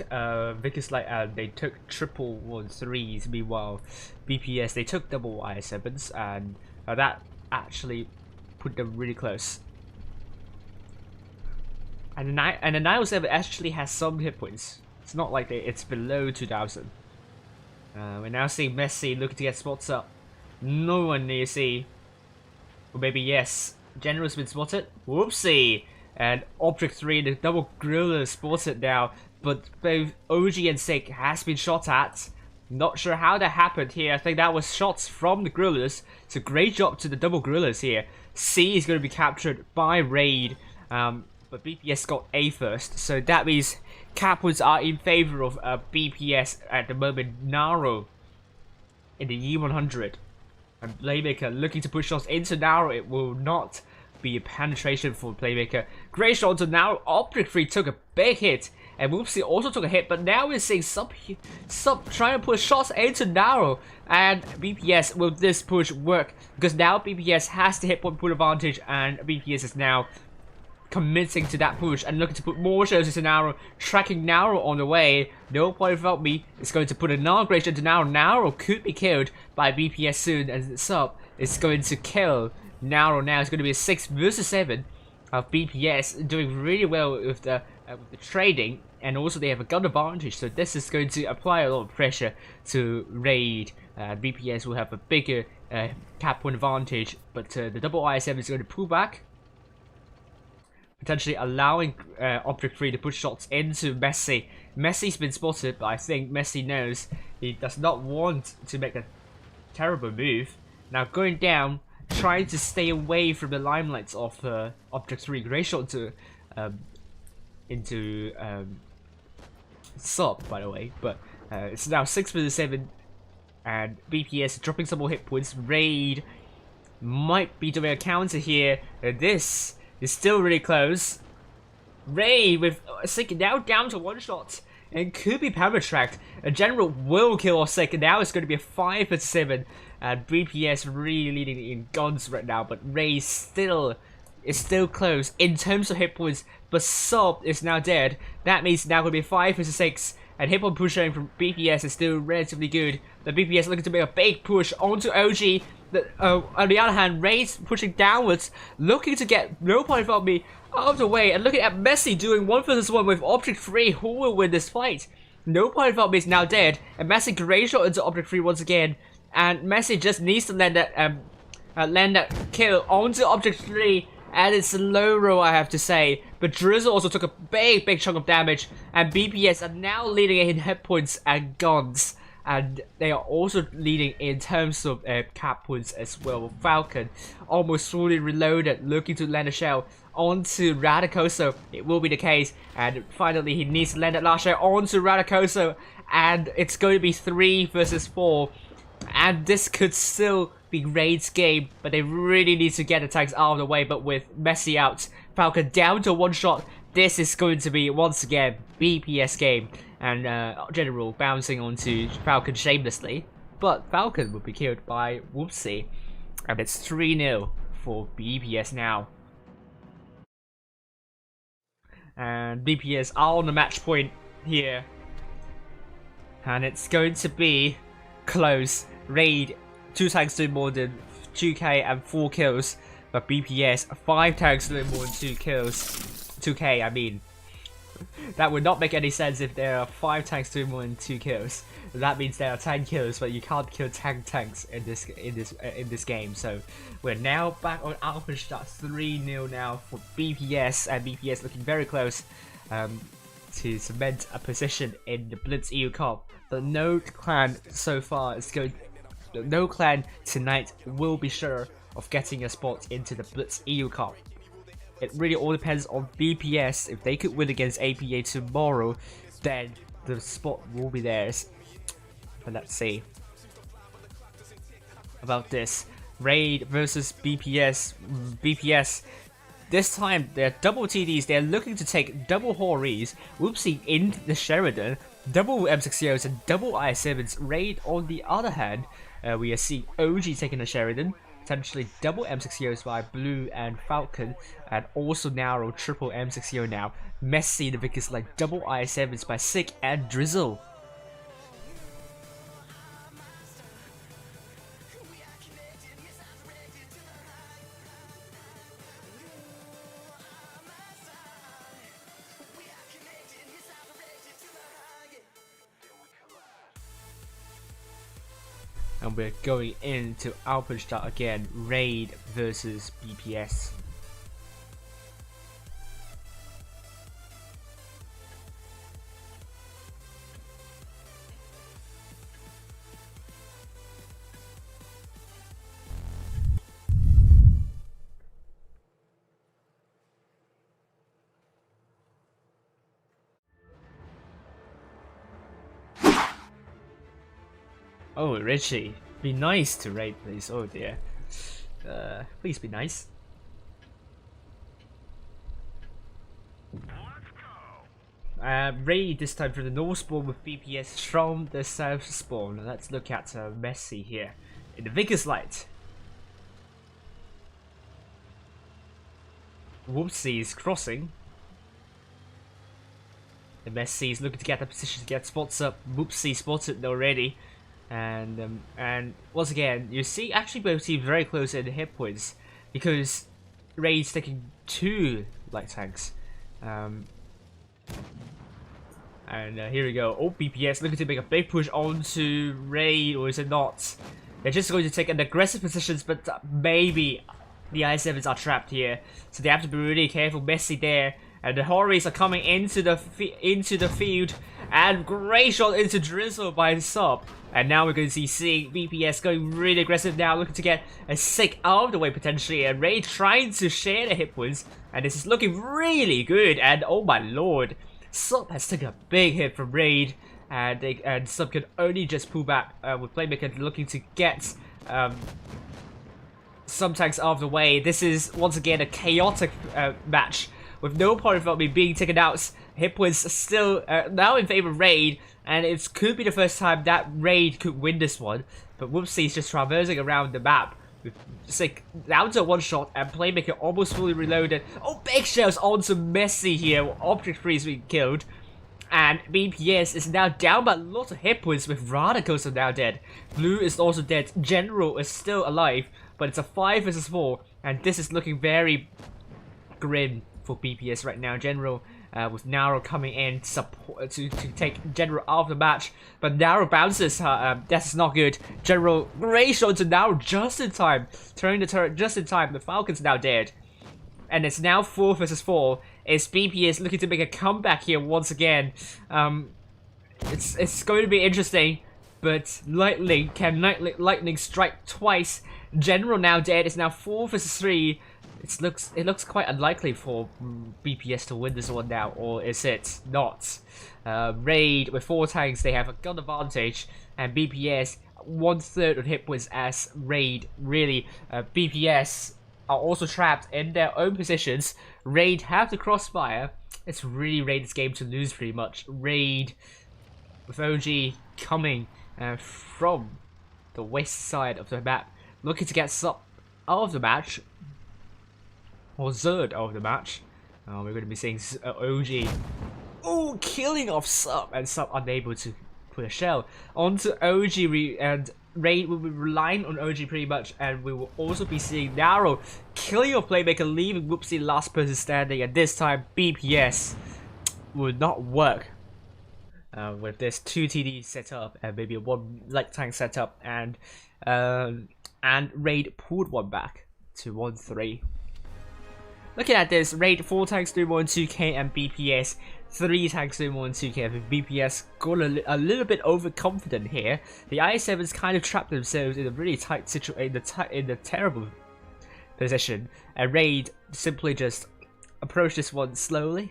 Vickers Light and they took triple 113s. Meanwhile, BPS, they took double IS-7s, and that actually put them really close. And the 907 actually has some hit points. It's not like it's below 2000. We're now seeing Messi looking to get spots up. No one near C. Or maybe yes. General's been spotted. Whoopsie! And Object 3, the double Gorilla spotted now, but both OG and Sick has been shot at. Not sure how that happened here. I think that was shots from the Gorillas. It's a great job to the double Gorillas here. C is going to be captured by Raid, but BPS got A first, so that means Capwoods are in favor of BPS at the moment. Naro in the E100. And Playmaker looking to push shots into Naro. It will not be a penetration for Playmaker. Great shot to Naro. Object 3 took a big hit, and Whoopsie also took a hit, but now we're seeing Sub trying to push shots into Narrow, and BPS, will this push work? Because now BPS has the hit point pool advantage, and BPS is now committing to that push and looking to put more shots into Narrow, tracking Narrow on the way. No point without me. It's going to put another great shot into Narrow. Narrow could be killed by BPS soon, and Sub is going to kill Narrow now. It's going to be a 6 versus 7 of BPS, doing really well with the trading, and also they have a gun advantage, so this is going to apply a lot of pressure to Raid. BPS will have a bigger cap point advantage, but the double ISM is going to pull back, potentially allowing Object 3 to push shots into Messi. Messi's been spotted, but I think Messi knows he does not want to make a terrible move. Now going down, trying to stay away from the limelights of Object 3. Great shot into Sub, by the way, but it's now 6 versus 7, and BPS dropping some more hit points. Raid might be doing a counter here. This is still really close. Raid with Sick now down to 1 shot and could be power tracked. A general will kill off Sick, and now it's going to be a 5 versus 7. And BPS really leading in guns right now, but Ray is still close in terms of hit points, but Sub is now dead. That means now going to be 5 versus 6, and hit point pushing from BPS is still relatively good. The BPS looking to make a big push onto OG. On the other hand, Ray's pushing downwards, looking to get No Point Without Me out of the way, and looking at Messi doing 1 versus 1 with Object 3, who will win this fight. No Point Without Me is now dead, and Messi great shot into Object 3 once again. And Messi just needs to land that kill onto Object 3, and it's a low roll, I have to say. But Drizzle also took a big chunk of damage, and BPS are now leading in hit points and guns, and they are also leading in terms of cap points as well. Falcon almost fully reloaded, looking to land a shell onto Radicoso. It will be the case, and finally he needs to land that last shell onto Radicoso, and it's going to be 3 versus 4. And this could still be Raid's game, but they really need to get the tanks out of the way. But with Messi out, Falcon down to 1 shot, this is going to be once again BPS game, and General bouncing onto Falcon shamelessly, but Falcon will be killed by Whoopsie, and it's 3-0 for BPS now. And BPS are on the match point here, and it's going to be close. Raid 2 tanks doing more than 2k and 4 kills, but BPS 5 tanks doing more than 2 kills. 2k, I mean. That would not make any sense if there are 5 tanks doing more than 2 kills. That means there are 10 kills, but you can't kill 10 tanks in this game. So we're now back on Alphenstadt, 3-0 now for BPS, and BPS looking very close to cement a position in the Blitz EU Cup. The No Clan so far is going. The No Clan tonight will be sure of getting a spot into the Blitz EU Cup. It really all depends on BPS. If they could win against APA tomorrow, then the spot will be theirs. But let's see about this. Raid versus BPS. BPS. This time, they're double TDs. They're looking to take double Horis. Whoopsie in the Sheridan. Double M60s and double I7s. Raid, on the other hand, we are seeing OG taking the Sheridan. Potentially double M60s by Blue and Falcon. And also Narrow triple M60 now. Messi, the biggest like double I7s by Sick and Drizzle. And we're going into Alphenstadt again. Raid versus BPS. Oh, Richie, be nice to Raid, please. Oh dear. Please be nice. Raid this time from the north spawn with BPS from the south spawn. Let's look at Messi here in the Vickers light. Whoopsie is crossing. And Messi is looking to get the position to get spots up. Whoopsie spotted already. And once again, you see actually both teams very close in the hit points because Raid's taking 2 light tanks. Here we go. Oh, BPS looking to make a big push onto Raid, or is it not? They're just going to take an aggressive positions, but maybe the I7s are trapped here, so they have to be really careful. Messi there, and the Horries are coming into the field, and great shot into Drizzle by Sub. And now we're going to see BPS going really aggressive now, looking to get a sick out of the way potentially, and Raid trying to share the hit points, and this is looking really good. And oh my lord, Sub has taken a big hit from Raid, and Sub can only just pull back with Playmaker looking to get some tanks out of the way. This is once again a chaotic match with no part of me being taken out. Hit points still now in favor of Raid, and it could be the first time that Raid could win this one. But Whoopsie is just traversing around the map with just like down to 1 shot, and Playmaker almost fully reloaded. Oh, big shells onto Messi here. Object freeze being killed, and BPS is now down by a lot of hit points with Radicals are now dead. Blue is also dead. General is still alive, but it's a 5 versus 4, and this is looking very grim for BPS right now. General with Narrow coming in support to take General out of the match, but Narrow bounces. That's not good. General great shot to Narrow just in time, turning the turret just in time. The Falcon's now dead, and it's now 4 versus 4. It's BPS looking to make a comeback here once again. It's going to be interesting, but Lightning strike twice? General now dead. It's now 4 versus 3. It looks quite unlikely for BPS to win this one now, or is it not? Raid with 4 tanks, they have a gun advantage, and BPS 1/3 of hit points as Raid. Really, BPS are also trapped in their own positions. Raid have the crossfire. It's really Raid's game to lose pretty much. Raid with OG coming from the west side of the map, looking to get Sub out of the match, or Zerd out of the match. We're going to be seeing OG, oh, killing off Sub, and Sub unable to put a shell onto OG, and Raid will be relying on OG pretty much, and we will also be seeing Narrow killing off Playmaker, leaving Whoopsie last person standing, and this time BPS will not work. With this 2 TD set up and maybe a 1 light tank set up, and Raid pulled 1 back to 1-3. Looking at this, Raid 4 tanks doing more than 2k, and BPS 3 tanks doing more than 2k. But BPS got a little bit overconfident here. The I7s kind of trapped themselves in a really tight situation, in a terrible position, and Raid simply just approach this one slowly,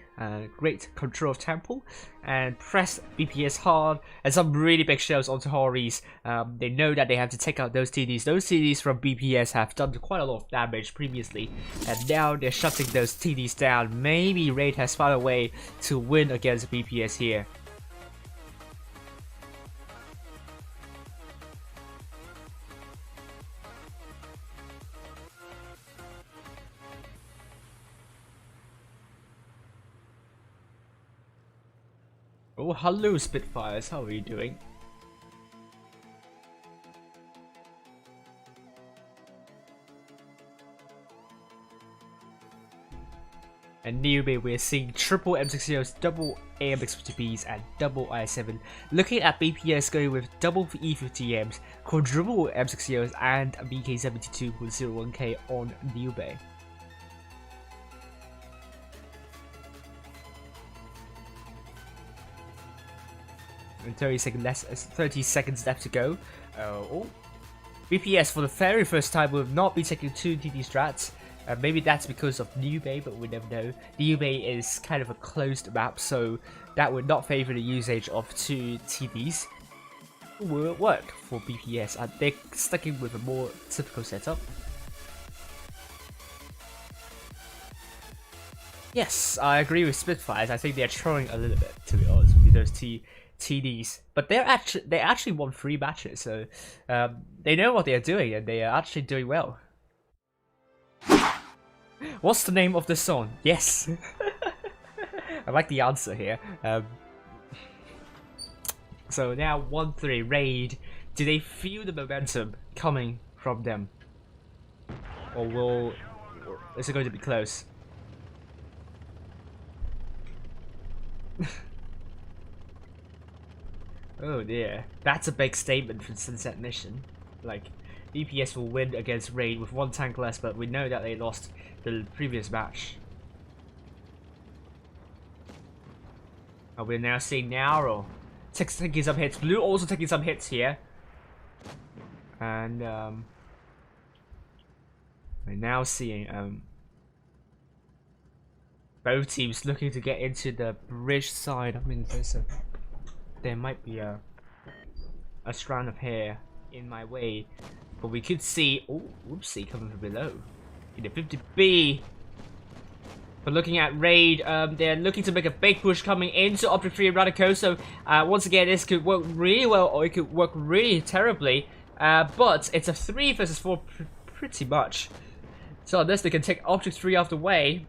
great control of tempo, and press BPS hard, and some really big shells onto Horries. They know that they have to take out those TDs. Those TDs from BPS have done quite a lot of damage previously, and now they're shutting those TDs down. Maybe Raid has found a way to win against BPS here. Oh, hello Spitfires, how are you doing? And nearby we're seeing triple M60s, double AM650Bs, and double I7. Looking at BPS going with double E50Ms, quadruple M60s, and a BK72.01k on Nearby. And 30 seconds left to go. Oh, BPS for the very first time will not be taking 2 TD strats. Maybe that's because of New Bay, but we never know. New Bay is kind of a closed map, so that would not favor the usage of 2 TDs. Will work for BPS, and they're sticking with a more typical setup. Yes, I agree with Spitfires. I think they're throwing a little bit, to be honest, with those TDs. But they actually won 3 matches, so they know what they're doing and they are actually doing well. What's the name of the song? Yes, I like the answer here. So now 1-3 Raid. Do they feel the momentum coming from them, or is it going to be close? Oh dear, that's a big statement from Sunset Mission. Like, BPS will win against Raid with 1 tank less, but we know that they lost the previous match. We're now seeing Nauro taking some hits. Blue also taking some hits here. And we're now seeing both teams looking to get into the bridge side. I mean, there might be a strand of hair in my way, but we could see, oh, whoopsie, coming from below in the 50B. But looking at Raid, they're looking to make a big push coming into Object 3 and Radicoso. Once again, this could work really well, or it could work really terribly. But it's a 3 versus 4 pretty much. So unless they can take Object 3 out of the way,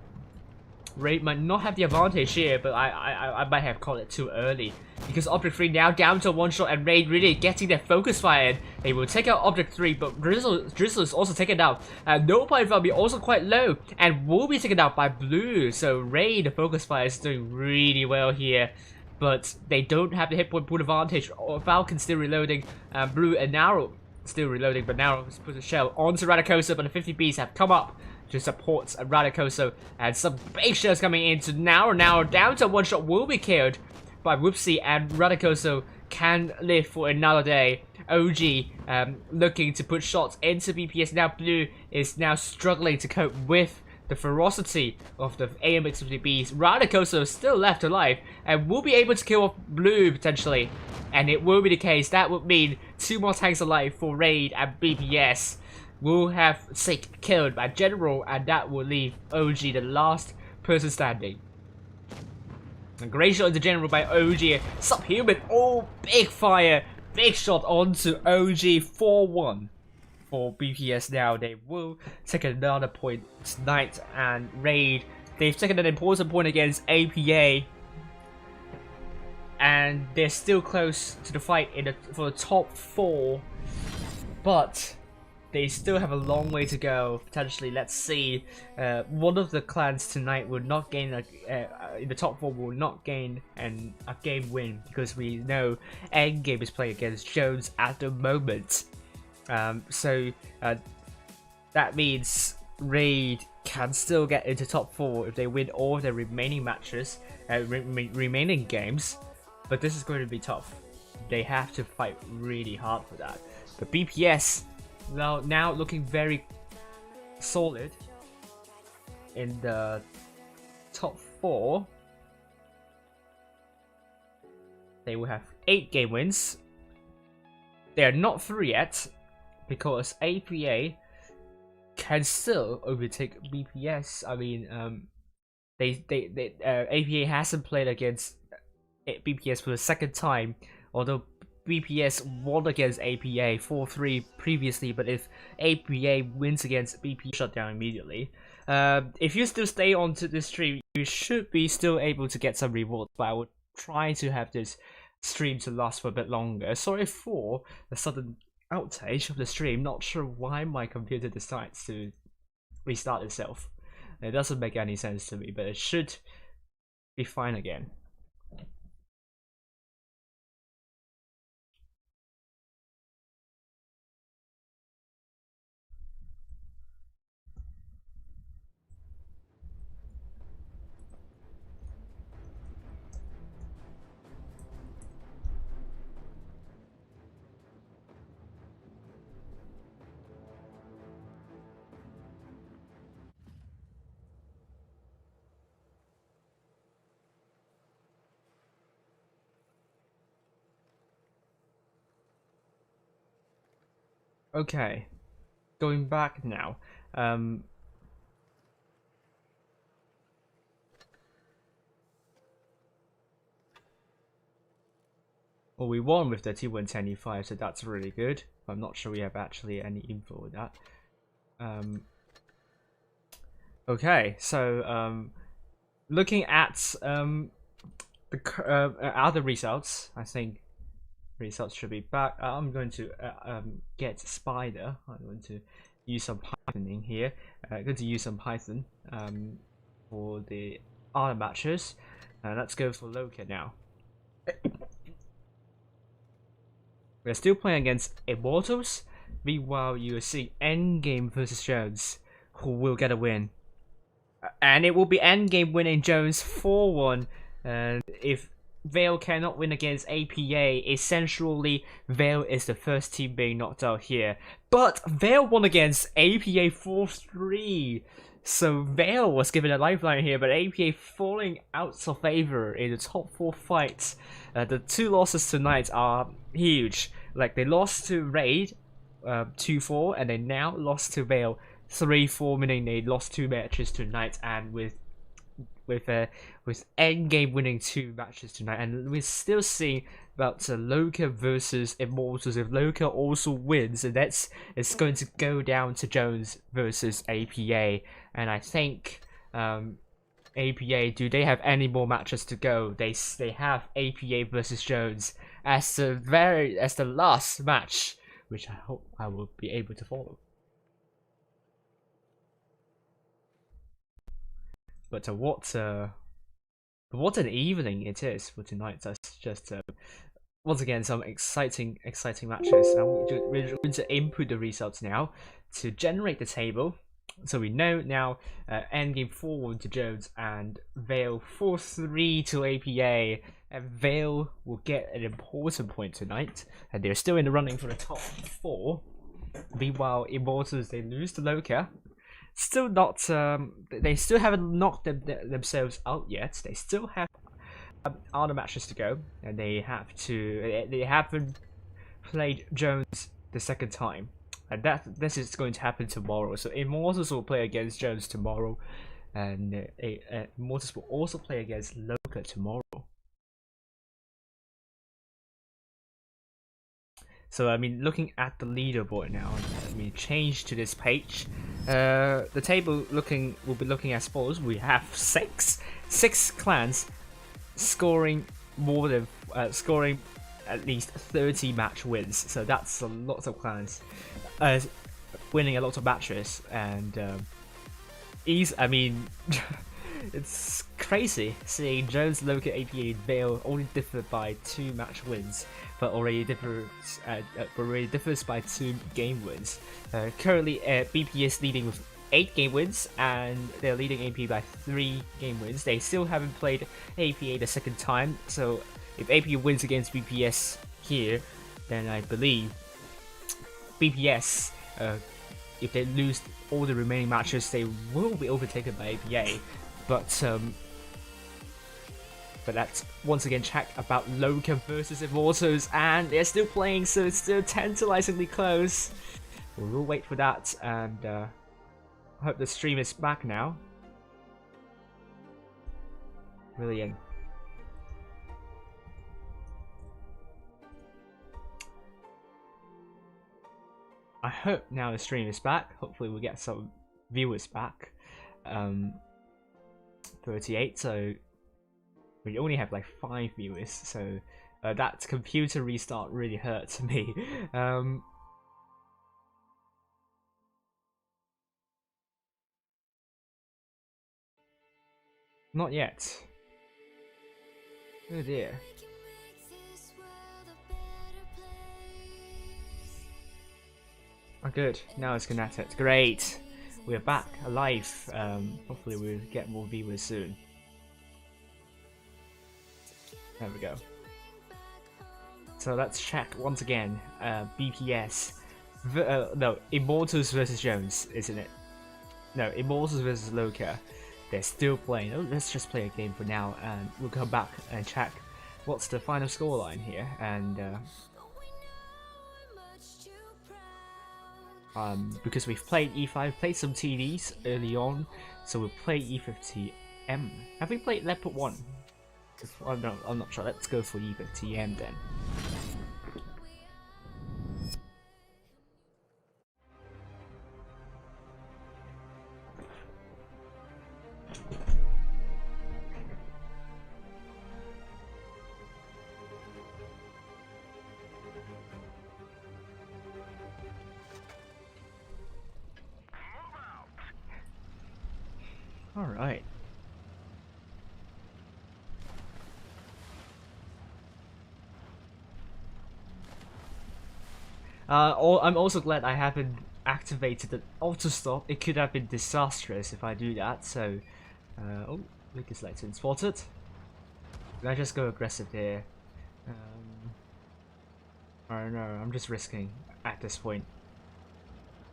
Raid might not have the advantage here, but I might have called it too early. Because Object 3 now down to 1 shot and Raid really getting their focus fire in. They will take out Object 3, but Drizzle is also taken out. No point will be also quite low and will be taken out by Blue. So Raid, the focus fire is doing really well here. But they don't have the hit point pool advantage. Falcon still reloading, Blue and Narrow still reloading, but Narrow has put a shell onto Radicoso, but the 50Bs have come up to support Radicoso, and some big shells coming into Now down to 1 shot will be killed by Whoopsie, and Radicoso can live for another day. OG looking to put shots into BPS. Now Blue is now struggling to cope with the ferocity of the AMX 50Bs. Radicoso is still left alive and will be able to kill off Blue potentially, and it will be the case. That would mean 2 more tanks alive for Raid, and BPS will have Sick killed by General, and that will leave OG the last person standing. A great shot into General by OG. Subhuman, oh, big fire, big shot onto OG. 4-1 for BPS now. They will take another point tonight, and Raid, they've taken an important point against APA, and they're still close to the fight for the top 4, but they still have a long way to go, potentially. Let's see. One of the clans tonight will not gain, in the top 4 will not gain a game win, because we know Endgame is playing against Jones at the moment. So that means Raid can still get into top 4 if they win all their remaining matches, remaining games. But this is going to be tough. They have to fight really hard for that. But BPS, now looking very solid in the top 4. They will have 8 game wins. They are not through yet, because APA can still overtake BPS. I mean, APA hasn't played against BPS for the 2nd time, although BPS won against APA 4-3 previously. But if APA wins against BPS, shut down immediately. If you still stay on to this stream, you should be still able to get some rewards, but I would try to have this stream to last for a bit longer. Sorry for the sudden outage of the stream. Not sure why my computer decides to restart itself. It doesn't make any sense to me, but it should be fine again. Okay, going back now. Well, we won with the T1 10E5, so that's really good. I'm not sure we have actually any info with that. Okay, so looking at the other results, I think results should be back. I'm going to get Spider. I'm going to use some Python in here. I'm going to use some Python for the other matches. Let's go for Loka now. We're still playing against Immortals. Meanwhile, you are seeing Endgame versus Jones, who will get a win. And it will be Endgame winning Jones 4-1. And if Vale cannot win against APA, essentially Vale is the first team being knocked out here. But Vale won against APA 4-3. So Vale was given a lifeline here, but APA falling out of favor in the top 4 fights. The 2 losses tonight are huge. Like, they lost to Raid 2-4, and they now lost to Vale 3-4, meaning they lost 2 matches tonight, and with Endgame winning 2 matches tonight, and we're still seeing about Loka versus Immortals. If Loka also wins, and it's going to go down to Jones versus APA. And I think APA, do they have any more matches to go? They have APA versus Jones as the last match, which I hope I will be able to follow. But what an evening it is for tonight. That's just once again some exciting matches. And we're going to input the results now to generate the table. So we know now Endgame 4-1 to Jones and Vale 4-3 to APA. And Vale will get an important point tonight, and they're still in the running for the top 4. Meanwhile, Immortals, they lose to Loka. Still not. They still haven't knocked themselves out yet. They still have other matches to go, and they haven't played Jones the second time, and this is going to happen tomorrow. So Immortals will play against Jones tomorrow, and Immortals will also play against Loka tomorrow. So I mean, looking at the leaderboard now, let me change to this page. The table will be looking as follows. We have six clans scoring more than scoring at least 30 match wins. So that's a lot of clans winning a lot of matches, and I mean. It's crazy seeing Jones, Loka, APA, and Vale only differ by 2 match wins, but already differs by 2 game wins. Currently, BP is leading with 8 game wins, and they're leading AP by 3 game wins. They still haven't played APA the second time, so if APA wins against BPS here, then I believe BPS, if they lose all the remaining matches, they will be overtaken by APA. But let's once again check about Loka versus Immortals, and they're still playing, so it's still tantalizingly close. We'll wait for that, and I hope the stream is back now. Brilliant. I hope now the stream is back. Hopefully we'll get some viewers back. 38, so we only have like 5 viewers, so that computer restart really hurts me. Not yet. Oh dear. Oh good, now it's connected. Great! We're back, alive. Hopefully we'll get more viewers soon. There we go. So let's check once again. BPS. No, Immortals versus Jones, isn't it? No, Immortals versus Loka. They're still playing. Oh, let's just play a game for now, and we'll come back and check what's the final scoreline here. And because we've played E5, played some TDs early on, so we'll play E50M. Have we played Leopard 1? Oh, no, I'm not sure. Let's go for E50M then. Alright. I'm also glad I haven't activated the auto stop. It could have been disastrous if I do that. So, oh, Lucas selected Unported. Did I just go aggressive here? I don't know. I'm just risking at this point.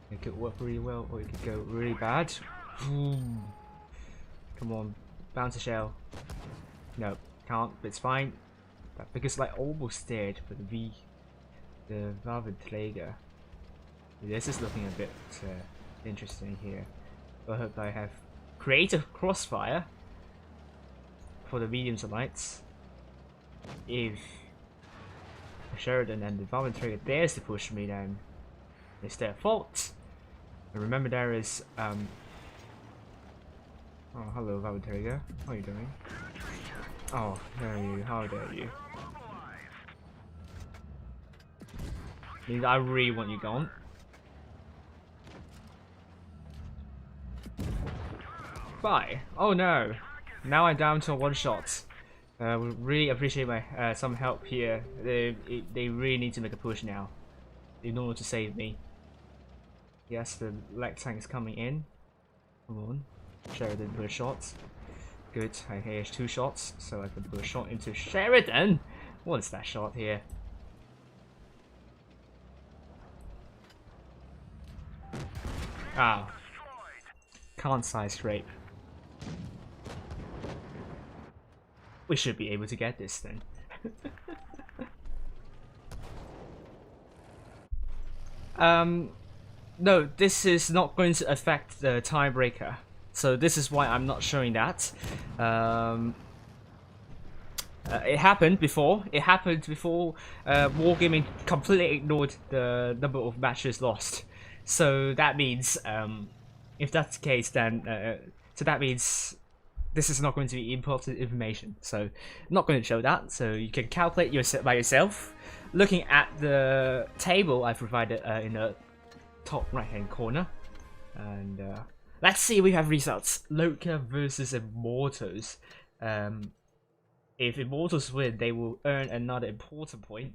It could work really well, or it could go really bad. Come on, bounce a shell. No, can't. But it's fine. That because like almost dead for the Valventräger. This is looking a bit interesting here. I hope I have creative crossfire for the mediums and lights. If Sheridan and the Valventräger dares to push me, then it's their fault. And remember, there is oh, hello Valventräger. How are you doing? Oh, dare you? How dare you? Means I really want you gone. Bye. Oh no! Now I'm down to one shot. We really appreciate my some help here. They really need to make a push now in order to save me. Yes, the leg tank is coming in. Come on, Sheridan put a shot. Good. I hear 2 shots, so I can put a shot into Sheridan. What is that shot here? Ah, can't side scrape. We should be able to get this then. No, this is not going to affect the tiebreaker. So this is why I'm not showing that. It happened before. It happened before Wargaming completely ignored the number of matches lost. So that means, if that's the case, then so that means this is not going to be important information. So I'm not going to show that. So you can calculate by yourself, looking at the table I provided in the top right-hand corner, and let's see if we have results. Loka versus Immortals. If Immortals win, they will earn another important point,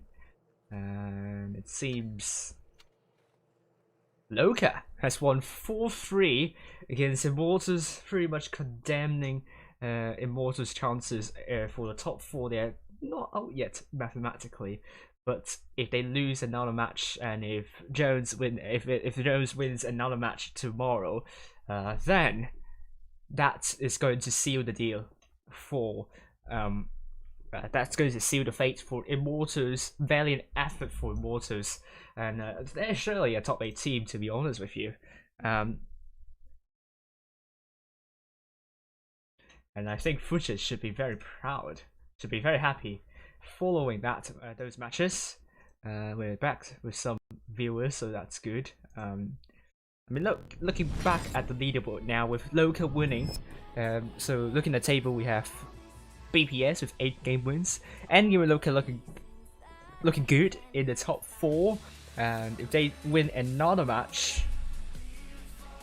and it seems Loka has won 4-3 against Immortals, pretty much condemning Immortals' chances for the top 4. They're not out yet mathematically, but if they lose another match, and if Jones wins another match tomorrow, then that is going to seal the deal for. That's going to seal the fate for Immortals. Valiant effort for Immortals, and they're surely a top 8 team, to be honest with you. And I think Fujit should be very proud, should be very happy following that those matches. We're back with some viewers, so that's good. I mean, looking back at the leaderboard now with Loka winning. So looking at the table, we have BPS with 8 game wins, and Loka looking good in the top 4. And if they win another match,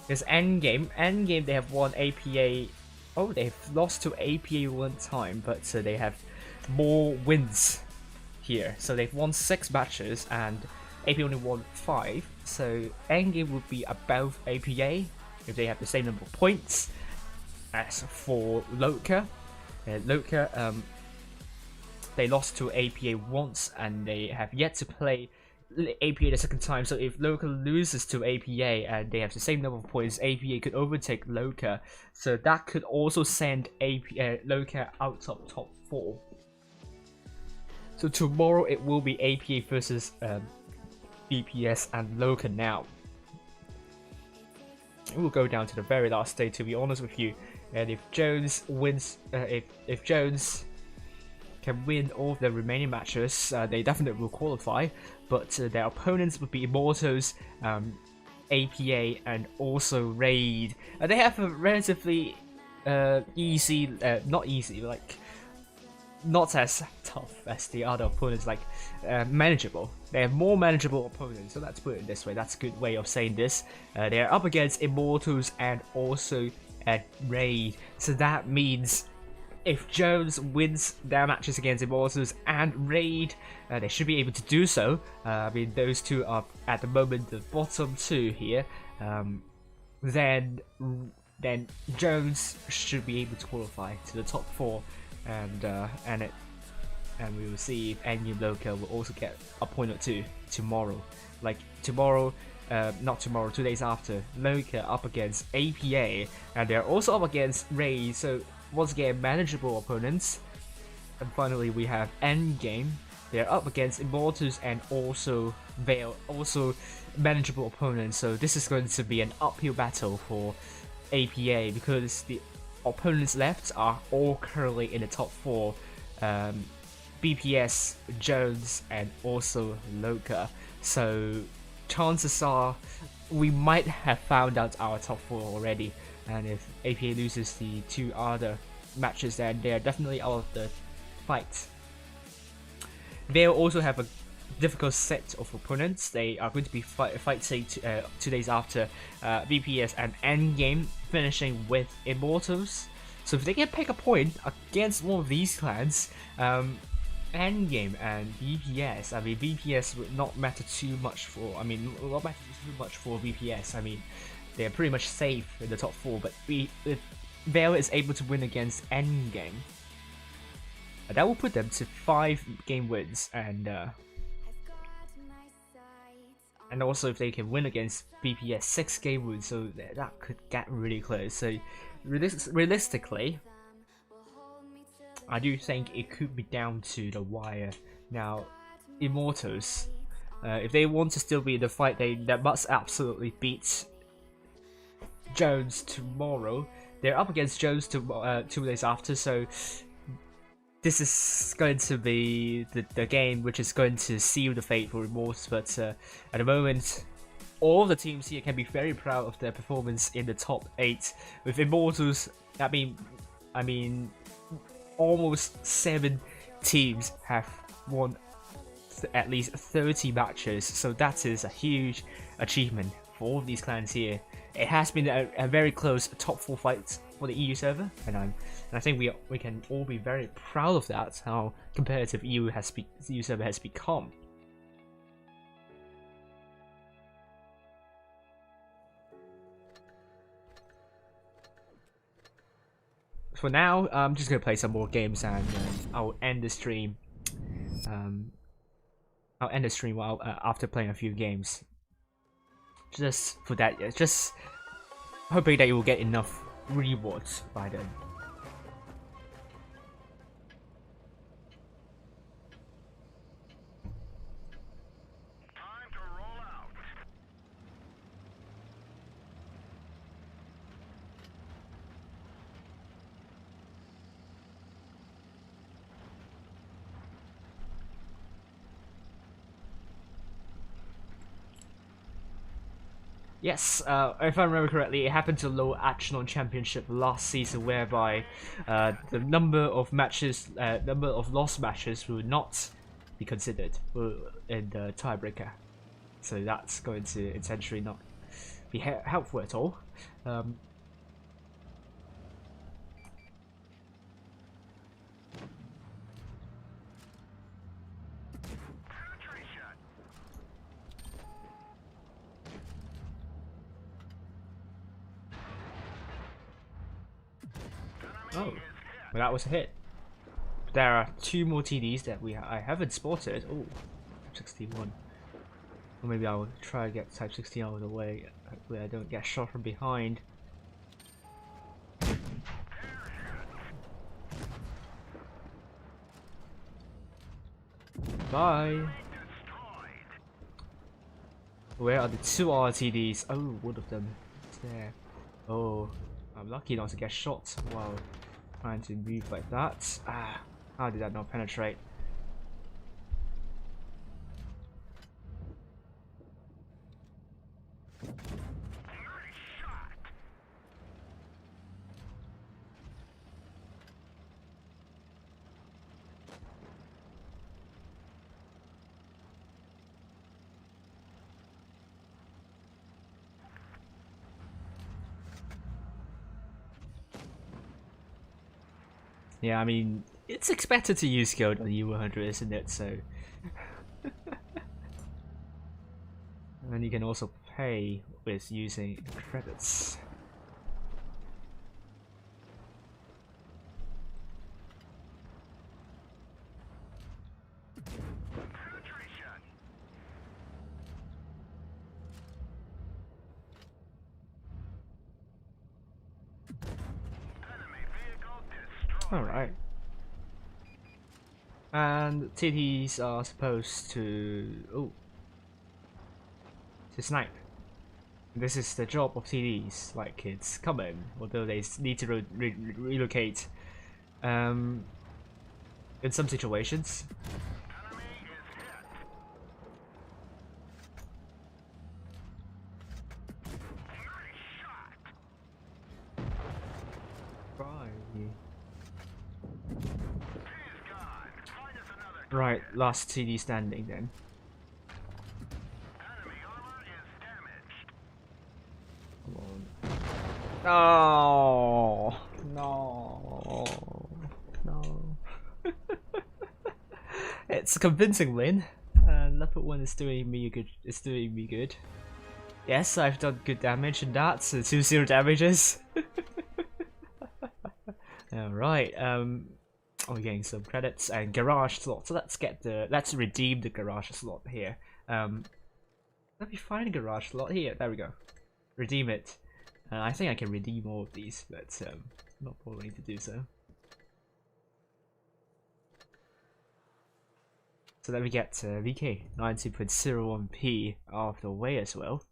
there's Endgame. Endgame, they have won APA. Oh, they've lost to APA 1 time, but they have more wins here. So they've won 6 matches, and APA only won 5. So Endgame would be above APA if they have the same number of points. As for Loka, they lost to APA once, and they have yet to play APA the second time. So if Loka loses to APA and they have the same number of points, APA could overtake Loka. So that could also send Loka out of top 4. So tomorrow it will be APA versus BPS and Loka now. It will go down to the very last day, to be honest with you. And if Jones wins, if Jones can win all of the remaining matches, they definitely will qualify. But their opponents would be Immortals, APA, and also Raid. They have a relatively easy, not easy, like not as tough as the other opponents, like manageable. They have more manageable opponents, so let's put it this way. That's a good way of saying this. They're up against Immortals and also and Raid. So that means if Jones wins their matches against Immortals and Raid, they should be able to do so. I mean, those two are at the moment the bottom two here. Then Jones should be able to qualify to the top 4, and we will see if Endgame Local will also get a point or two tomorrow. Like tomorrow, not tomorrow, 2 days after, Local up against APA, and they're also up against Raid. So once again, manageable opponents. And finally, we have Endgame. They're up against Immortals and also Veil, also manageable opponents. So this is going to be an uphill battle for APA because the opponents left are all currently in the top 4. BPS, Jones, and also Loka. So chances are we might have found out our top 4 already. And if APA loses the 2 other matches, then they are definitely out of the fight. They'll also have a difficult set of opponents. They are going to be fighting 2 days after BPS and Endgame, finishing with Immortals. So if they can pick a point against one of these clans, Endgame and BPS, I mean BPS would not matter too much for. I mean, not matter too much for BPS. I mean, they're pretty much safe in the top 4. But if Veil is able to win against Endgame, that will put them to 5 game wins, and also if they can win against BPS, 6 game wins, so that could get really close. So realistically, I do think it could be down to the wire. Now, Immortals, if they want to still be in the fight, they must absolutely beat Jones tomorrow. They're up against Jones 2 days after, so this is going to be the game which is going to seal the fate for Immortals. But at the moment, all the teams here can be very proud of their performance in the top 8. With Immortals, I mean, almost 7 teams have won at least 30 matches, so that is a huge achievement for all of these clans here. It has been a very close top 4 fight for the EU server, and I think we can all be very proud of that, how competitive EU server has become. For now, I'm just gonna play some more games, and I'll end the stream. I'll end the stream while after playing a few games. Just for that, just hoping that you will get enough rewards by then. Yes, if I remember correctly, it happened to low echelon championship last season, whereby the number of matches, number of lost matches will not be considered in the tiebreaker. So that's going to essentially not be helpful at all. Oh, well, that was a hit. There are 2 more TDs that I haven't spotted. Oh, 61. Or maybe I'll try to get Type 16 out of the way. Hopefully I don't get shot from behind. Bye. Where are the 2 RTDs? Oh, one of them is there. Oh, I'm lucky not to get shot while trying to move like that. Ah, how did that not penetrate? Yeah, I mean, it's expected to use gold on U100, isn't it? So, and you can also pay with using credits. Alright. And TTs are supposed to snipe. This is the job of TTs, like kids. Come in, although they need to relocate in some situations. Right, last TD standing then. Come on. No. No. It's a convincing win. And Leopard 1 is doing me good. Yes, I've done good damage in that, so 2-0 damages. Alright, we're getting some credits and garage slot. So let's redeem the garage slot here. Let me find a garage slot here. There we go. Redeem it. I think I can redeem all of these, but not bothering to do so. So let me get VK 90.01p out of the way as well.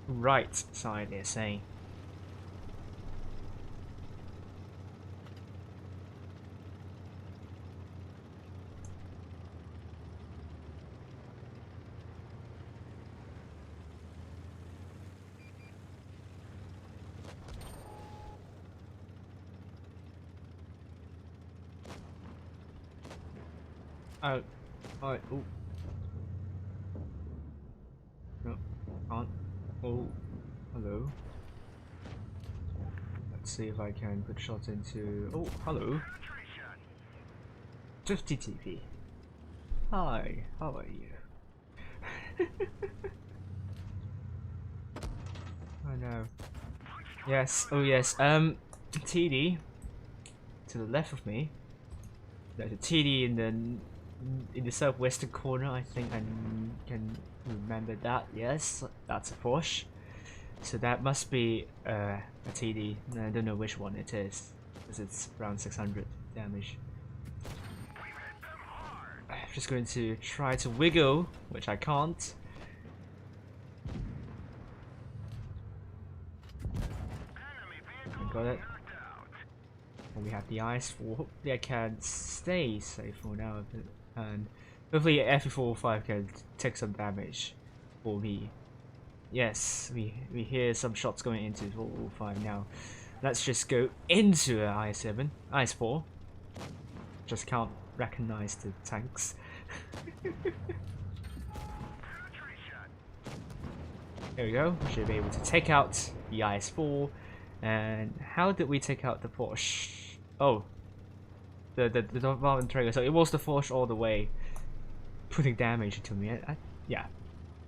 Right side they're saying. Oh, oh, no, can't. Oh, hello. Let's see if I can put shots into. Oh, hello. 50 TP. Hi, how are you? I know. Yes, oh yes. TD to the left of me. There's a TD in the southwestern corner. I think I can remember that. Yes, that's a Porsche. So that must be a TD. I don't know which one it is, because it's around 600 damage. I'm just going to try to wiggle, which I can't. I got it. And we have the ice for. Hopefully I can stay safe for now, and hopefully F405 can take some damage for me. Yes, we hear some shots going into 405 now. Let's just go into an I7, IS4. Just can't recognize the tanks. There we go. Should be able to take out the IS4. And how did we take out the Porsche? Oh, the Valve trigger. So it was the Porsche all the way, putting damage into me. Yeah.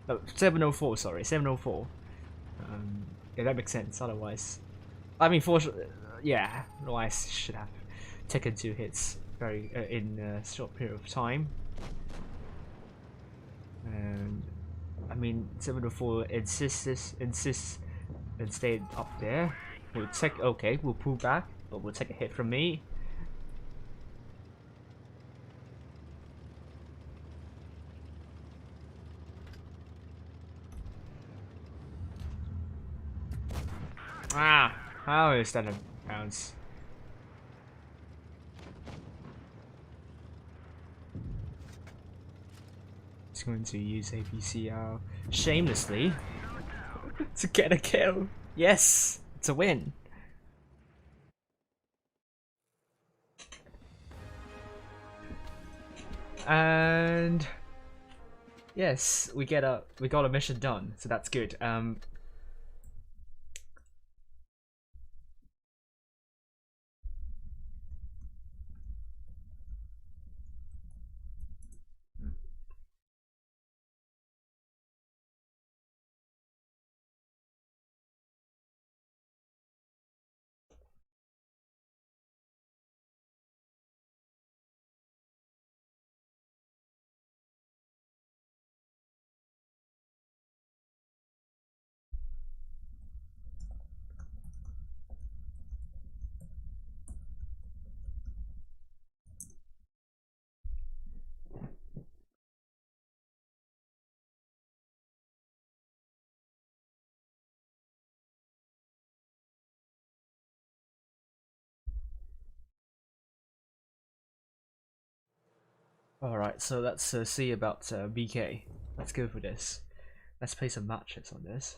No, 704. Sorry, 704. Yeah, that makes sense. Otherwise, I mean, yeah. Otherwise, should have taken 2 hits very in a short period of time. And I mean, 704 insists and stayed up there. We'll take. Okay, we'll pull back, but we'll take a hit from me. Ah, how is that a bounce? It's going to use APCR shamelessly to get a kill. Yes, it's a win. And yes, we got a mission done, so that's good. Alright, so let's see about BK. Let's go for this. Let's play some matches on this.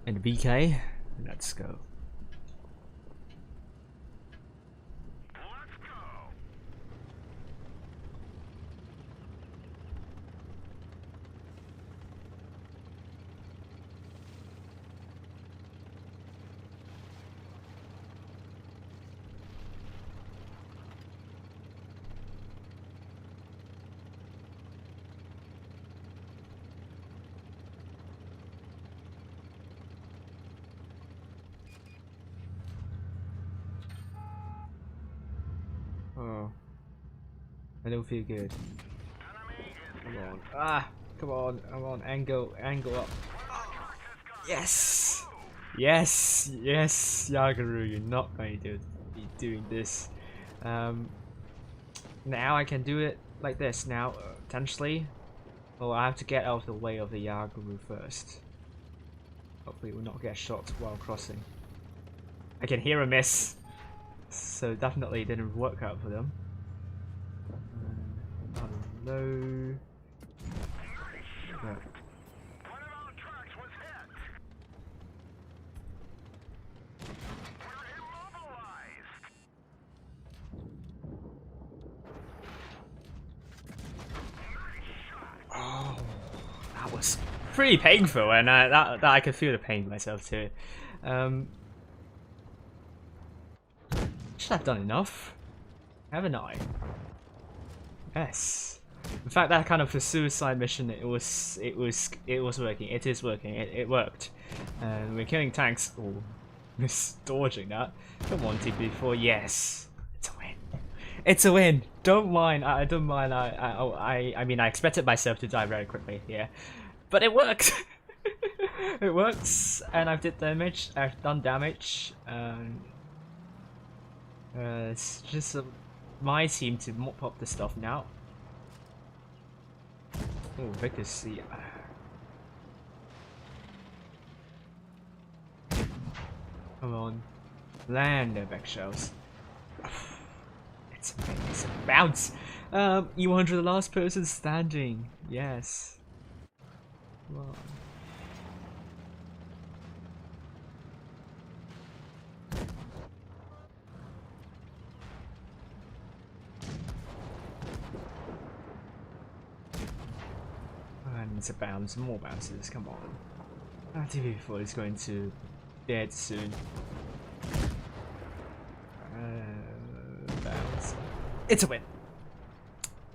And BK, let's go. Oh, I don't feel good. Come on, come on, angle up. Yes, yes, Yagaru, you're not going to be doing this. Now I can do it like this. Now, potentially, well, I have to get out of the way of the Yagaru first. Hopefully, we'll not get shot while crossing. I can hear a miss. So definitely didn't work out for them. Hello. Yeah. Oh, that was pretty painful, and that I could feel the pain myself too. Should have done enough, haven't I? Yes. In fact, that kind of a suicide mission, it was working. It is working. It worked. And we're killing tanks. Oh, miss dodging that. Come on, TP4. Yes, it's a win. It's a win. Don't mind. I don't mind. I mean, I expected myself to die very quickly here, but it worked. It works, and I've did damage. I've done damage. It's just my team to mop up the stuff now. Oh, Victor's see. Come on, land their back shells. It's a bounce. E100, the last person standing. Yes. Come on. And it's a bounce, more bounces, come on. TV4 is going to dead soon. Bounce. It's a win!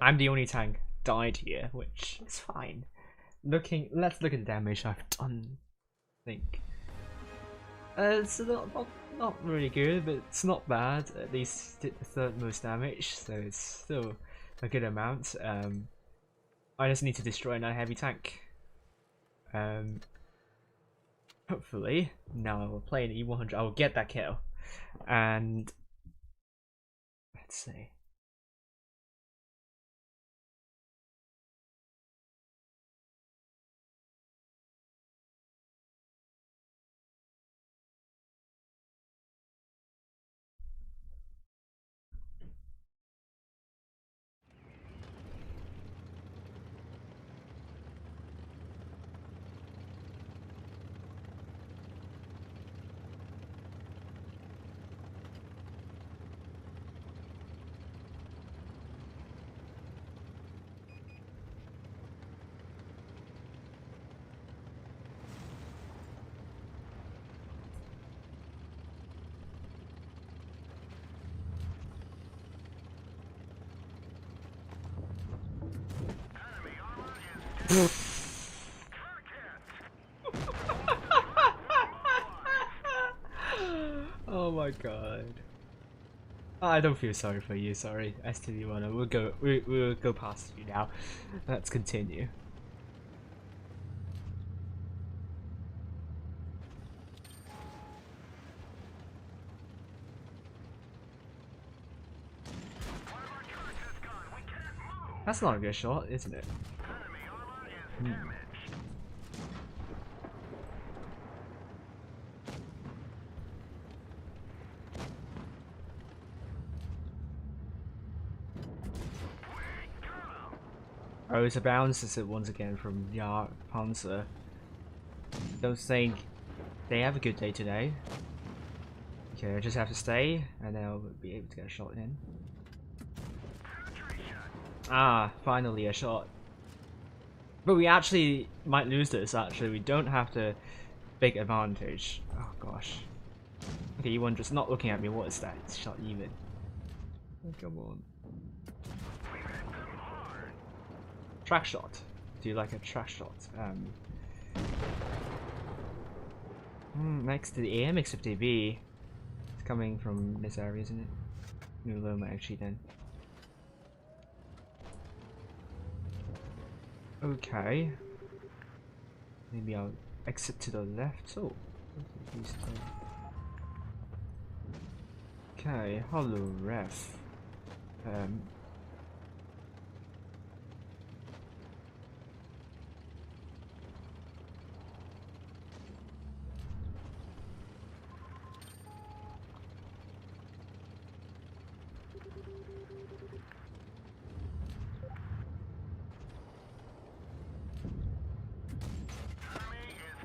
I'm the only tank died here, which is fine. Let's look at the damage I've done, I think. It's not really good, but it's not bad. At least did the third most damage, so it's still a good amount. I just need to destroy another heavy tank. Hopefully, now we're playing E100. I will get that kill, and let's see. Oh my god. I don't feel sorry for you, sorry, STV1. We'll go past you now. Let's continue. That's not a good shot, isn't it? Oh, it's a bounce, is it once again from Yar Panzer. Don't think they have a good day today. Okay, I just have to stay, and then I'll be able to get a shot in. Ah, finally a shot. But we actually might lose this, actually. We don't have the big advantage. Oh gosh. Okay, you one just not looking at me. What is that? It's shot even. Oh, come on. Track shot. Do you like a track shot? Next to the AMX50B. It's coming from this area, isn't it? New Loma actually then. Okay. Maybe I'll exit to the left. Oh. Okay, hello ref.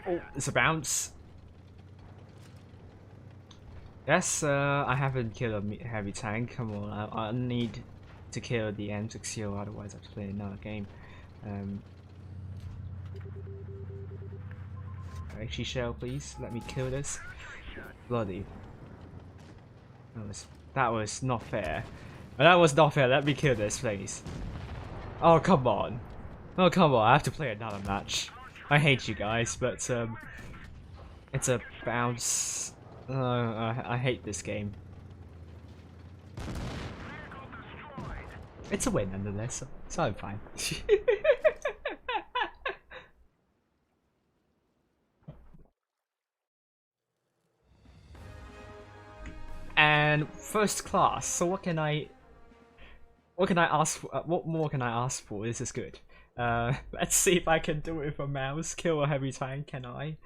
Oh, it's a bounce. Yes, I haven't killed a heavy tank. Come on, I need to kill the M60, otherwise I have to play another game. Actually, shell, please let me kill this. Bloody. That was not fair. That was not fair. Let me kill this, please. Oh come on. Oh come on. I have to play another match. I hate you guys, but it's a bounce. I hate this game. It's a win nonetheless, so I'm fine. And first class. So what can I ask for? What more can I ask for? This is good. Let's see if I can do it with a mouse. Kill a heavy tank, can I?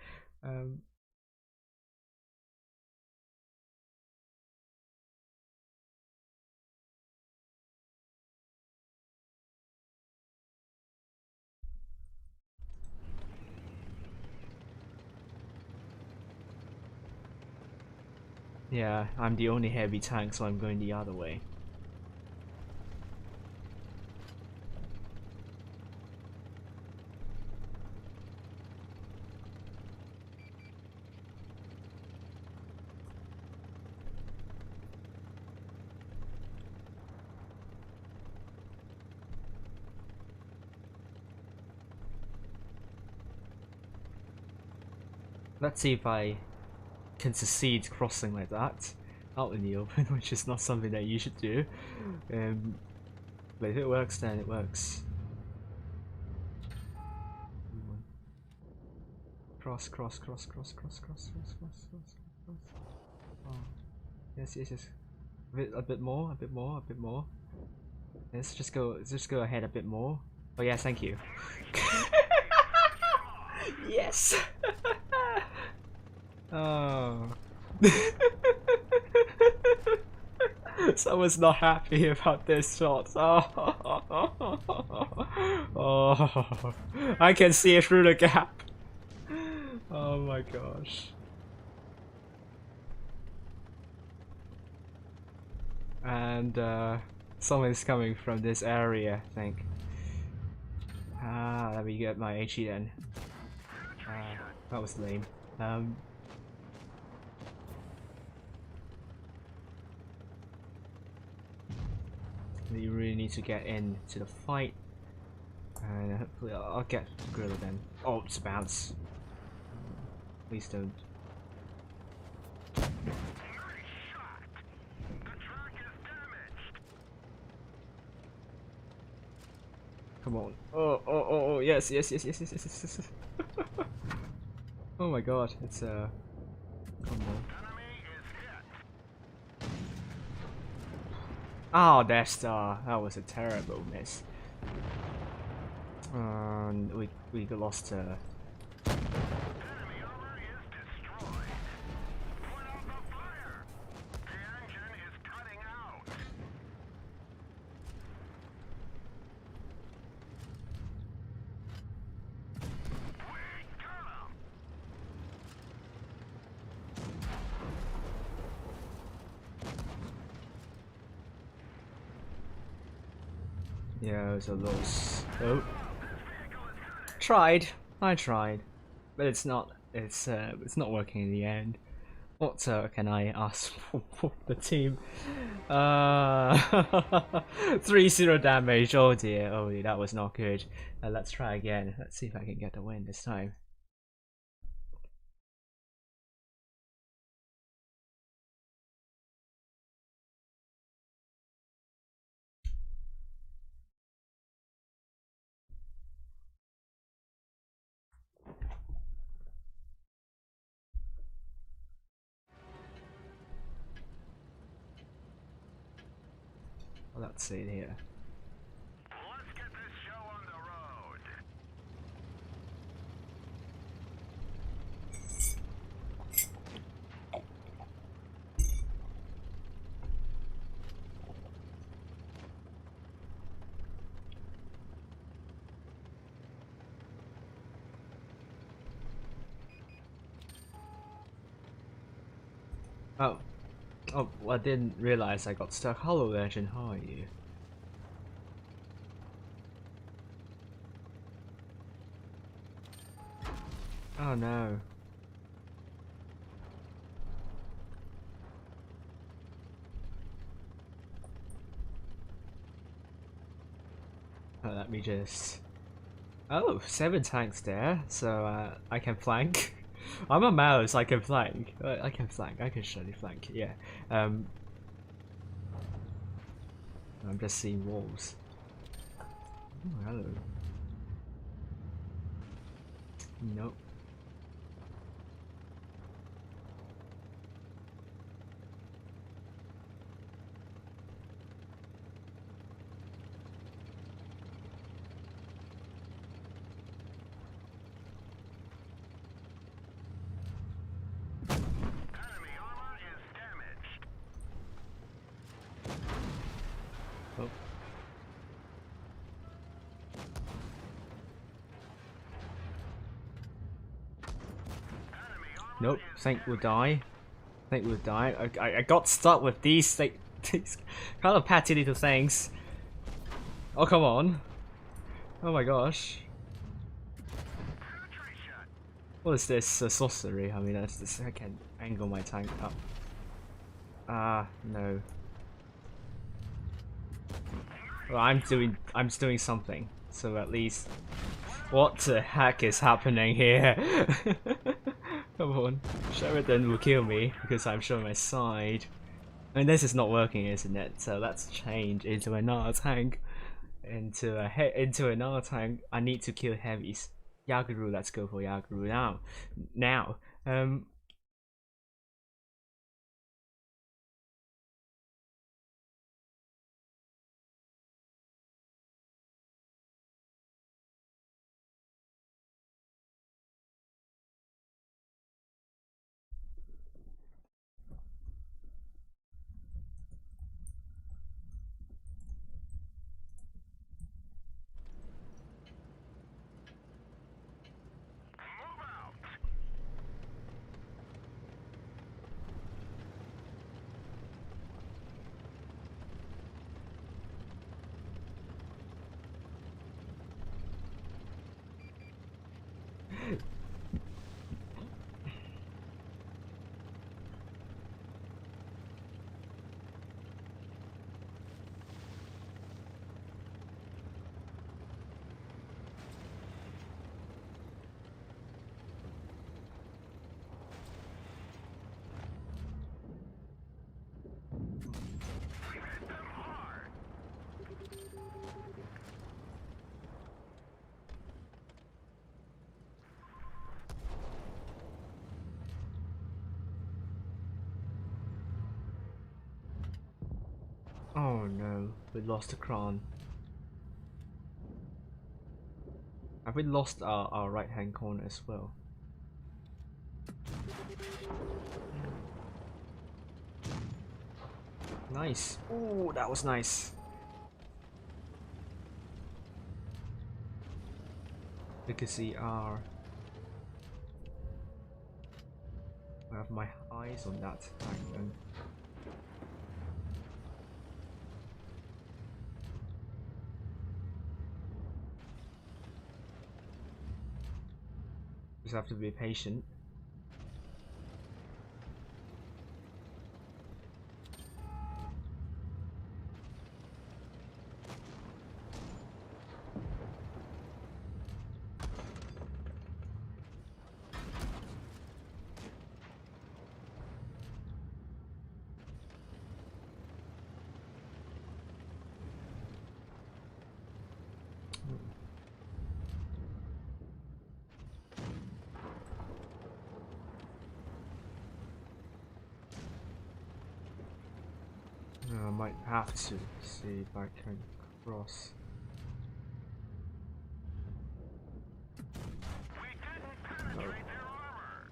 Yeah, I'm the only heavy tank, so I'm going the other way. Let's see if I can succeed crossing like that out in the open, which is not something that you should do. But if it works, then it works. Cross. Oh. Yes. A bit more. Let's just go ahead a bit more. Oh yes, thank you. Yes. Oh. Someone's not happy about this shot. Oh, I can see it through the gap. Oh my gosh. And someone's coming from this area, I think. Let me get my HE then. That was lame. You really need to get into the fight. And hopefully I'll get Gorilla then. Oh, it's a bounce. Please don't. Come on. Oh, yes. Oh my god, it's come on. Oh, Death Star. That was a terrible miss. We lost yeah, it was a loss. Oh. I tried. But it's not working in the end. What can I ask for the team? 3-0 damage, oh dear, that was not good. Let's try again. Let's see if I can get the win this time. Well, let's see it here. Let's get this show on the road. Oh, well, I didn't realize I got stuck. Hello, Legend, how are you? Oh no. Let me just... Oh, 7 tanks there, so I can flank. I'm a mouse, I can flank. I can flank, I can surely flank, yeah. I'm just seeing walls. Oh, hello. Nope. Enemy armor is damaged. Oh. Nope, think we'll die. Think we'll die. I got stuck with these these kind of petty little things. Oh, come on. Oh my gosh. What is this? Sorcery? I mean, that's this. I can angle my tank up. No. Well, I'm doing something. So at least, what the heck is happening here? Come on, Sheridan will kill me because I'm showing my side. I mean, this is not working, isn't it? So let's change into another tank. Into another tank. I need to kill heavies. Yaguru, let's go for Yaguru now. Oh no, we lost the crown. Have we lost our right hand corner as well? Nice. Oh, that was nice. You can see I have my eyes on that back then. Just have to be patient. I might have to see if I can cross. We didn't penetrate their armor.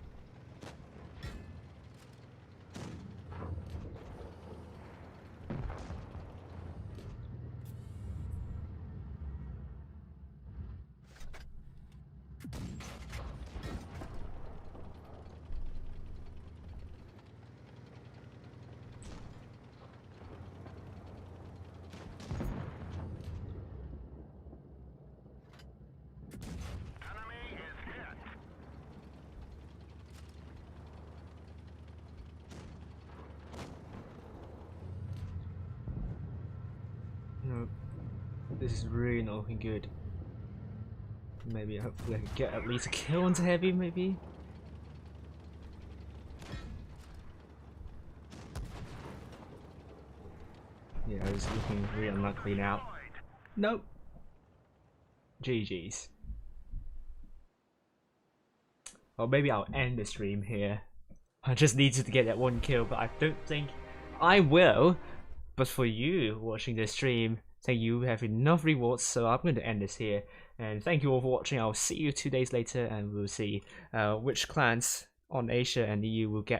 Enemy is hit. No, this is really not looking good. Maybe hopefully I can get at least a kill onto heavy, maybe. Yeah, it's looking really unlikely now. Nope. GG's. Or maybe I'll end the stream here. I just needed to get that one kill, but I don't think I will. But for you watching the stream, thank you, have enough rewards, so I'm going to end this here. And thank you all for watching. I'll see you 2 days later, and we'll see which clans on Asia and EU will get